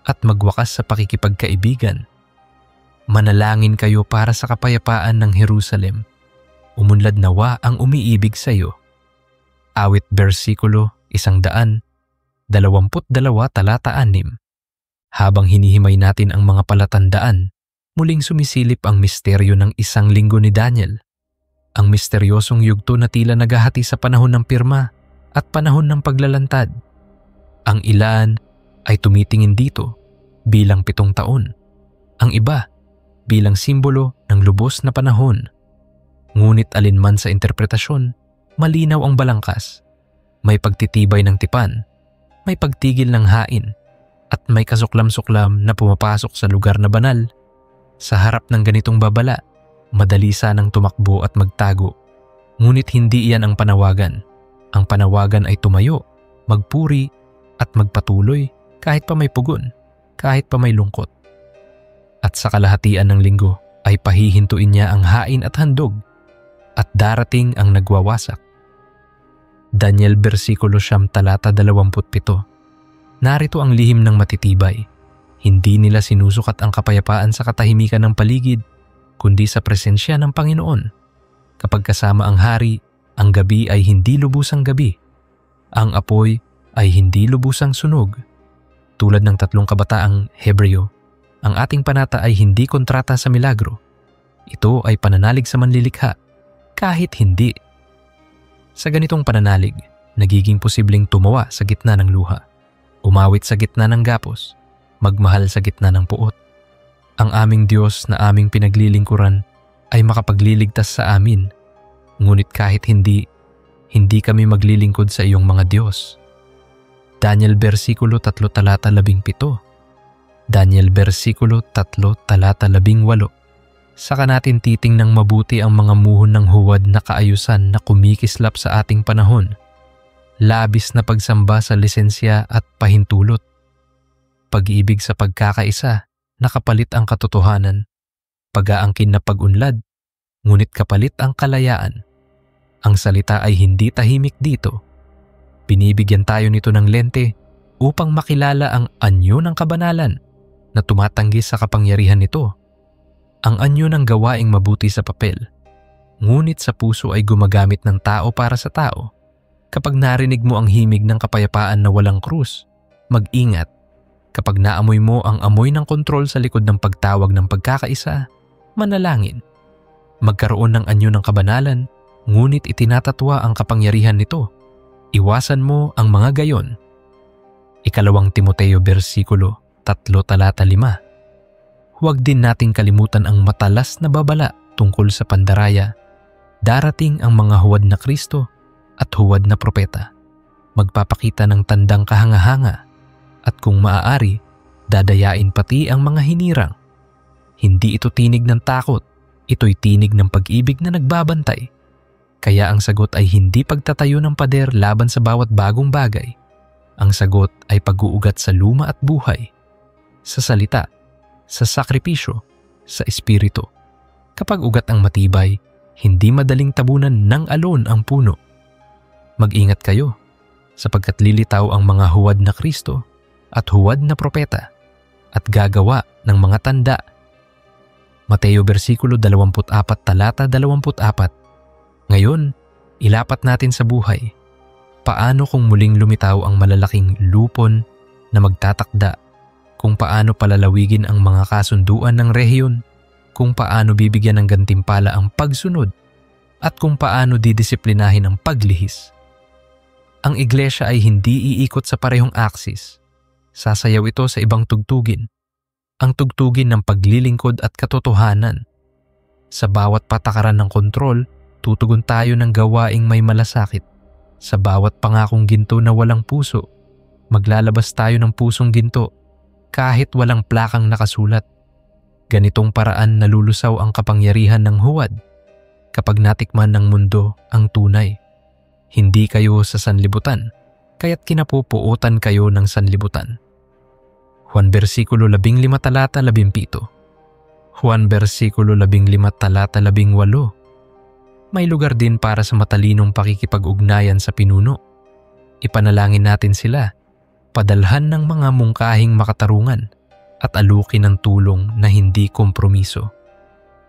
at magwakas sa pakikipagkaibigan. Manalangin kayo para sa kapayapaan ng Jerusalem. Umunlad nawa ang umiibig sa iyo. Awit versikulo 122 talata 6. Habang hinihimay natin ang mga palatandaan, muling sumisilip ang misteryo ng 1 linggo ni Daniel. Ang misteryosong yugto na tila naghahati sa panahon ng pirma at panahon ng paglalantad. Ang ilan ay tumitingin dito bilang 7 taon. Ang iba bilang simbolo ng lubos na panahon. Ngunit alinman sa interpretasyon, malinaw ang balangkas. May pagtitibay ng tipan, may pagtigil ng hain, at may kasuklam-suklam na pumapasok sa lugar na banal. Sa harap ng ganitong babala, madali sanang tumakbo at magtago. Ngunit hindi iyan ang panawagan. Ang panawagan ay tumayo, magpuri, at magpatuloy kahit pa may pugon, kahit pa may lungkot. At sa kalahatian ng linggo ay pahihintuin niya ang hain at handog, at darating ang nagwawasak. Daniel versikulo 9 talata 27. Narito ang lihim ng matitibay. Hindi nila sinusukat ang kapayapaan sa katahimikan ng paligid, kundi sa presensya ng Panginoon. Kapag kasama ang hari, ang gabi ay hindi lubusang gabi. Ang apoy ay hindi lubusang sunog. Tulad ng 3 kabataang Hebreo, ang ating panata ay hindi kontrata sa milagro. Ito ay pananalig sa manlilikha, kahit hindi. Sa ganitong pananalig, nagiging posibleng tumawa sa gitna ng luha, umawit sa gitna ng gapos, magmahal sa gitna ng puot. Ang aming Diyos na aming pinaglilingkuran ay makapagliligtas sa amin, ngunit kahit hindi kami maglilingkod sa iyong mga Diyos. Daniel versikulo 3 talata 17. Daniel versikulo 3 talata 18. Saka natin titingnang mabuti ang mga muhon ng huwad na kaayusan na kumikislap sa ating panahon. Labis na pagsamba sa lisensya at pahintulot. Pag-ibig sa pagkakaisa, nakapalit ang katotohanan. Pag-aangkin na pag-unlad, ngunit kapalit ang kalayaan. Ang salita ay hindi tahimik dito. Binibigyan tayo nito ng lente upang makilala ang anyo ng kabanalan na tumatanggi sa kapangyarihan nito. Ang anyo ng gawaing mabuti sa papel, ngunit sa puso ay gumagamit ng tao para sa tao. Kapag narinig mo ang himig ng kapayapaan na walang krus, mag-ingat. Kapag naamoy mo ang amoy ng kontrol sa likod ng pagtawag ng pagkakaisa, manalangin. Magkaroon ng anyo ng kabanalan, ngunit itinatatwa ang kapangyarihan nito. Iwasan mo ang mga gayon. 2 Timoteo versikulo 3 talata 5. Huwag din nating kalimutan ang matalas na babala tungkol sa pandaraya. Darating ang mga huwad na Kristo at huwad na propeta. Magpapakita ng tandang kahanga-hanga at kung maaari, dadayain pati ang mga hinirang. Hindi ito tinig ng takot, ito'y tinig ng pag-ibig na nagbabantay. Kaya ang sagot ay hindi pagtatayo ng pader laban sa bawat bagong bagay. Ang sagot ay pag-uugat sa luma at buhay, sa salita, sa sakripisyo, sa espiritu. Kapag ugat ang matibay, hindi madaling tabunan ng alon ang puno. Mag-ingat kayo, sapagkat lilitaw ang mga huwad na Kristo at huwad na propeta at gagawa ng mga tanda. Mateo versikulo 24 talata 24. Ngayon, ilapat natin sa buhay. Paano kung muling lumitaw ang malalaking lupon na magtatakda? Kung paano palalawigin ang mga kasunduan ng rehiyon, kung paano bibigyan ng gantimpala ang pagsunod, at kung paano didisiplinahin ang paglihis. Ang iglesia ay hindi iikot sa parehong aksis. Sasayaw ito sa ibang tugtugin. Ang tugtugin ng paglilingkod at katotohanan. Sa bawat patakaran ng kontrol, tutugon tayo ng gawaing may malasakit. Sa bawat pangakong ginto na walang puso, maglalabas tayo ng pusong ginto kahit walang plakang nakasulat. Ganitong paraan nalulusaw ang kapangyarihan ng huwad kapag natikman ng mundo ang tunay. Hindi kayo sa sanlibutan, kaya't kinapupuotan kayo ng sanlibutan. Juan versikulo 15 talata 17. Juan versikulo 15 talata 18. May lugar din para sa matalinong pakikipag-ugnayan sa pinuno. Ipanalangin natin sila, padalhan ng mga mungkahing makatarungan at alukin ng tulong na hindi kompromiso.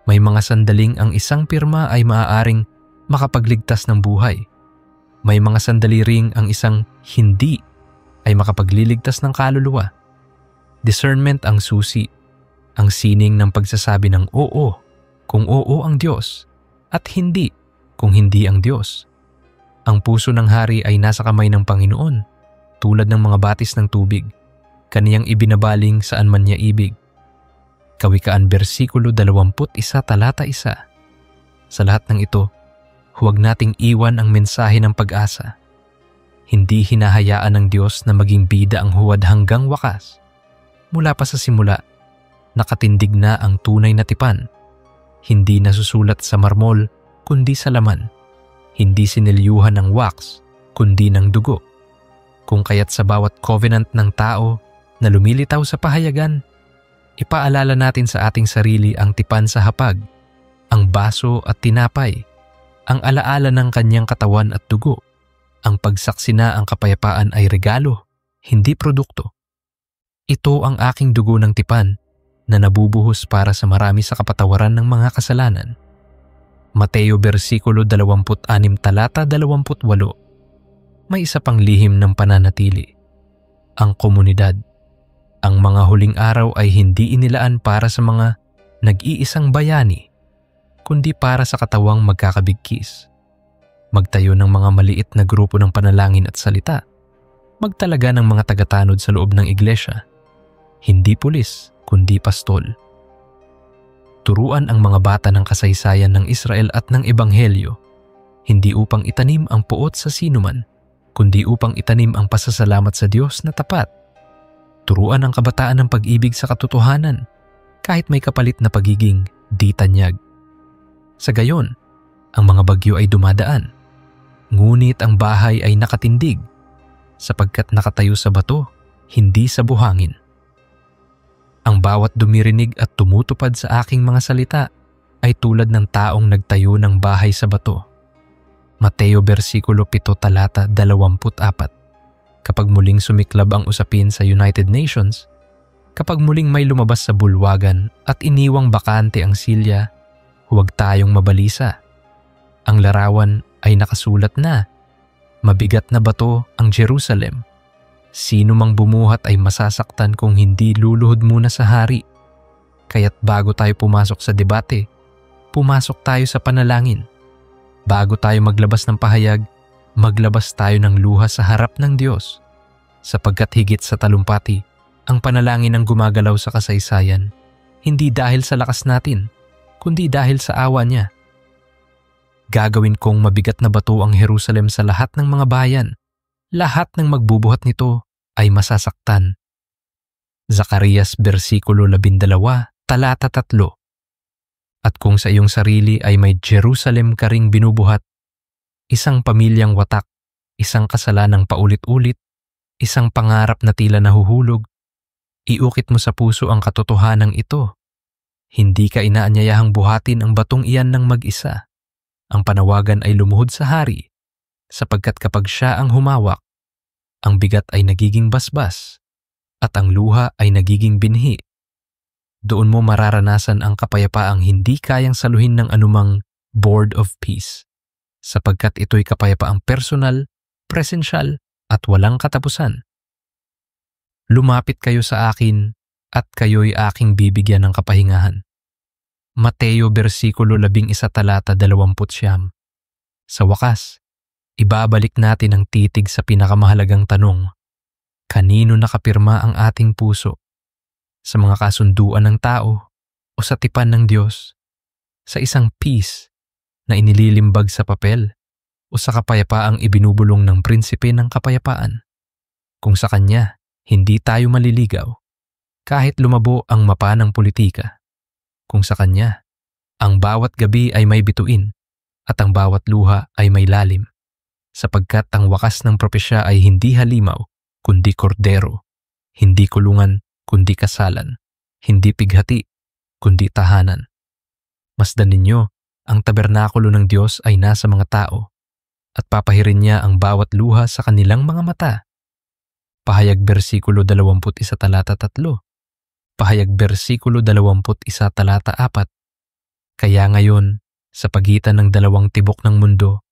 May mga sandaling ang isang pirma ay maaaring makapagligtas ng buhay. May mga sandali ring ang isang hindi ay makapagliligtas ng kaluluwa. Discernment ang susi, ang sining ng pagsasabi ng oo kung oo ang Diyos at hindi kung hindi ang Diyos. Ang puso ng hari ay nasa kamay ng Panginoon, tulad ng mga batis ng tubig, kaniyang ibinabaling saan man niya ibig. Kawikaan versikulo 21 talata 1. Sa lahat ng ito, huwag nating iwan ang mensahe ng pag-asa. Hindi hinahayaan ng Diyos na maging bida ang huwad hanggang wakas. Mula pa sa simula, nakatindig na ang tunay na tipan. Hindi nasusulat sa marmol, kundi sa laman. Hindi sinilyuhan ng wax, kundi ng dugo. Kung kaya't sa bawat covenant ng tao na lumilitaw sa pahayagan, ipaalala natin sa ating sarili ang tipan sa hapag, ang baso at tinapay, ang alaala ng kanyang katawan at dugo. Ang pagsaksi na ang kapayapaan ay regalo, hindi produkto. Ito ang aking dugo ng tipan na nabubuhos para sa marami sa kapatawaran ng mga kasalanan. Mateo versikulo 26 talata 28. May isa pang lihim ng pananatili. Ang komunidad. Ang mga huling araw ay hindi inilaan para sa mga nag-iisang bayani, kundi para sa katawang magkakabigkis. Magtayo ng mga maliit na grupo ng panalangin at salita. Magtalaga ng mga tagatanod sa loob ng iglesia. Hindi pulis, kundi pastol. Turuan ang mga bata ng kasaysayan ng Israel at ng Ebanghelyo, hindi upang itanim ang puot sa sinuman, kundi upang itanim ang pasasalamat sa Diyos na tapat. Turuan ang kabataan ng pag-ibig sa katotohanan, kahit may kapalit na pagiging di tanyag. Sa gayon, ang mga bagyo ay dumadaan, ngunit ang bahay ay nakatindig, sapagkat nakatayo sa bato, hindi sa buhangin. Ang bawat dumirinig at tumutupad sa aking mga salita ay tulad ng taong nagtayo ng bahay sa bato. Mateo versikulo 7 talata 24. Kapag muling sumiklab ang usapin sa United Nations, kapag muling may lumabas sa bulwagan at iniwang bakante ang silya, huwag tayong mabalisa. Ang larawan ay nakasulat na, mabigat na bato ang Jerusalem. Sino mang bumuhat ay masasaktan kung hindi luluhod muna sa hari. Kaya't bago tayo pumasok sa debate, pumasok tayo sa panalangin. Bago tayo maglabas ng pahayag, maglabas tayo ng luha sa harap ng Diyos. Sapagkat higit sa talumpati, ang panalangin ang gumagalaw sa kasaysayan, hindi dahil sa lakas natin, kundi dahil sa awa niya. Gagawin kong mabigat na bato ang Jerusalem sa lahat ng mga bayan. Lahat ng magbubuhat nito ay masasaktan. Zacarias versikulo 12 talata 3. At kung sa iyong sarili ay may Jerusalem ka ring binubuhat, isang pamilyang watak, isang kasalanang paulit-ulit, isang pangarap na tila nahuhulog, iukit mo sa puso ang katotohanan ito. Hindi ka inaanyayahang buhatin ang batong iyan ng mag-isa. Ang panawagan ay lumuhod sa hari, sapagkat kapag siya ang humawak, ang bigat ay nagiging basbas, at ang luha ay nagiging binhi. Doon mo mararanasan ang kapayapaang hindi kayang saluhin ng anumang Board of Peace, sapagkat ito'y kapayapaang personal, presensyal, at walang katapusan. Lumapit kayo sa akin at kayo'y aking bibigyan ng kapahingahan. Mateo versikulo 11 talata 29. Sa wakas, ibabalik natin ang titig sa pinakamahalagang tanong. Kanino nakapirma ang ating puso? Sa mga kasunduan ng tao o sa tipan ng Diyos? Sa isang peace na inililimbag sa papel o sa kapayapaang ibinubulong ng prinsipe ng kapayapaan? Kung sa Kanya, hindi tayo maliligaw, kahit lumabo ang mapa ng politika. Kung sa Kanya, ang bawat gabi ay may bituin at ang bawat luha ay may lalim, sapagkat ang wakas ng propesya ay hindi halimaw, kundi kordero, hindi kulungan, kundi kasalan, hindi pighati, kundi tahanan. Masdan ninyo, ang tabernakulo ng Diyos ay nasa mga tao, at papahirin niya ang bawat luha sa kanilang mga mata. Pahayag versikulo 21 talata 3. Pahayag versikulo 21 talata 4. Kaya ngayon, sa pagitan ng dalawang tibok ng mundo,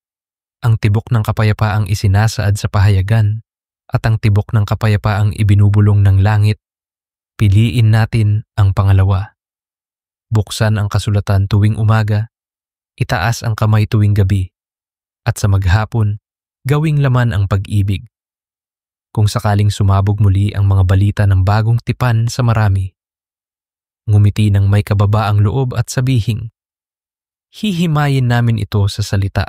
ang tibok ng kapayapaang isinasaad sa pahayagan at ang tibok ng kapayapaang ibinubulong ng langit, piliin natin ang pangalawa. Buksan ang kasulatan tuwing umaga, itaas ang kamay tuwing gabi, at sa maghapon, gawing laman ang pag-ibig. Kung sakaling sumabog muli ang mga balita ng bagong tipan sa marami, ngumiti ng may kababaang loob at sabihing, hihimayin namin ito sa salita.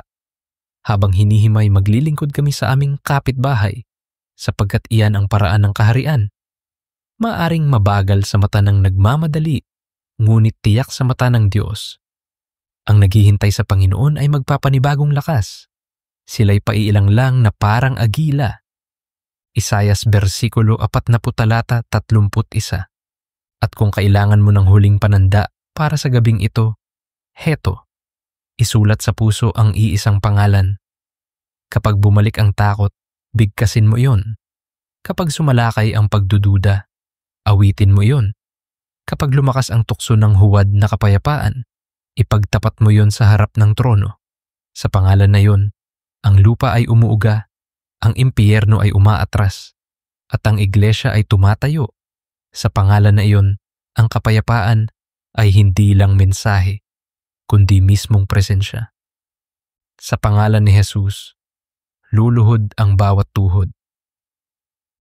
Habang hinihimay maglilingkod kami sa aming kapitbahay, sapagkat iyan ang paraan ng kaharian. Maaring mabagal sa mata ng nagmamadali, ngunit tiyak sa mata ng Diyos. Ang naghihintay sa Panginoon ay magpapanibagong lakas. Sila'y paiilang lang na parang agila. Isayas versikulo 40 talata 31. At kung kailangan mo ng huling pananda para sa gabing ito, heto, isulat sa puso ang iisang pangalan, Kapag bumalik ang takot, bigkasin mo iyon. Kapag sumalakay ang pagdududa, awitin mo iyon. Kapag lumakas ang tukso ng huwad na kapayapaan, ipagtapat mo iyon sa harap ng trono. Sa pangalan na iyon, ang lupa ay umuuga, ang impyerno ay umaatras, at ang iglesia ay tumatayo. Sa pangalan na iyon, ang kapayapaan ay hindi lang mensahe, kundi mismong presensya. Sa pangalan ni Jesus, luluhod ang bawat tuhod.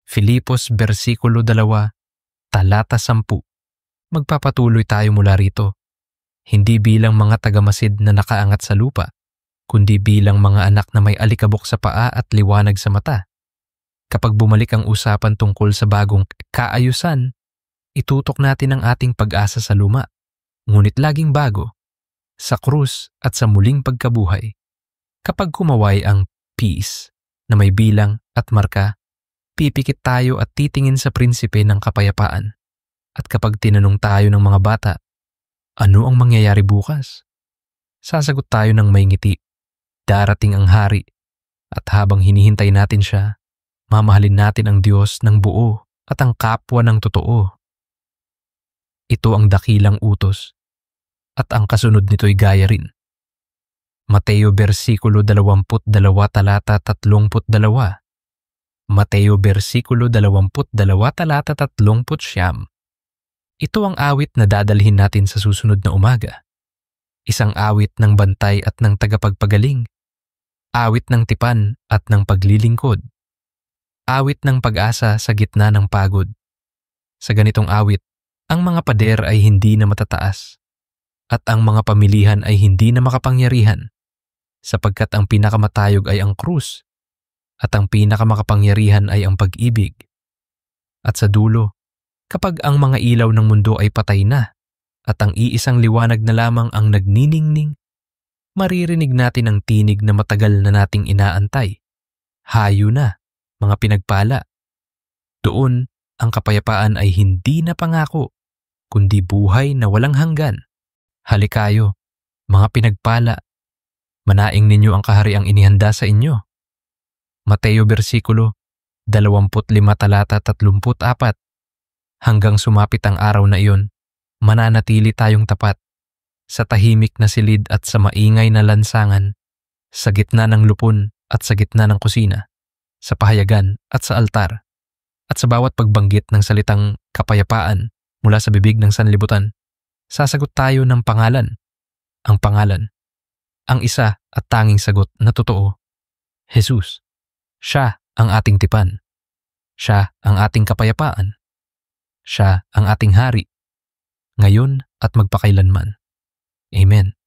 Filipos versikulo 2, talata 10. Magpapatuloy tayo mula rito, hindi bilang mga tagamasid na nakaangat sa lupa, kundi bilang mga anak na may alikabok sa paa at liwanag sa mata. Kapag bumalik ang usapan tungkol sa bagong kaayusan, itutok natin ang ating pag-asa sa luma, ngunit laging bago, sa krus at sa muling pagkabuhay. Kapag kumaway ang peace na may bilang at marka, pipikit tayo at titingin sa prinsipe ng kapayapaan. At kapag tinanong tayo ng mga bata, ano ang mangyayari bukas? Sasagot tayo ng may ngiti, darating ang hari, at habang hinihintay natin siya, mamahalin natin ang Diyos ng buo at ang kapwa ng totoo. Ito ang dakilang utos, at ang kasunod nito'y gaya rin. Mateo versikulo 22, talata 32. Mateo versikulo 22, talata 39. Ito ang awit na dadalhin natin sa susunod na umaga. Isang awit ng bantay at ng tagapagpagaling. Awit ng tipan at ng paglilingkod. Awit ng pag-asa sa gitna ng pagod. Sa ganitong awit, ang mga pader ay hindi na matataas at ang mga pamilihan ay hindi na makapangyarihan, sapagkat ang pinakamatayog ay ang krus at ang pinakamakapangyarihan ay ang pag-ibig. At sa dulo, kapag ang mga ilaw ng mundo ay patay na at ang iisang liwanag na lamang ang nagniningning, maririnig natin ang tinig na matagal na nating inaantay. Hayo na, mga pinagpala. Doon, ang kapayapaan ay hindi na pangako, kundi buhay na walang hanggan. Halikayo, mga pinagpala, manaing ninyo ang kahariang inihanda sa inyo. Mateo versikulo 25, talata 34. Hanggang sumapit ang araw na iyon, mananatili tayong tapat sa tahimik na silid at sa maingay na lansangan, sa gitna ng lupon at sa gitna ng kusina, sa pahayagan at sa altar, at sa bawat pagbanggit ng salitang kapayapaan mula sa bibig ng sanlibutan. Sasagot tayo ng pangalan, ang pangalan, ang isa at tanging sagot na totoo, Jesus. Siya ang ating tipan. Siya ang ating kapayapaan. Siya ang ating hari, ngayon at magpakailanman. Amen.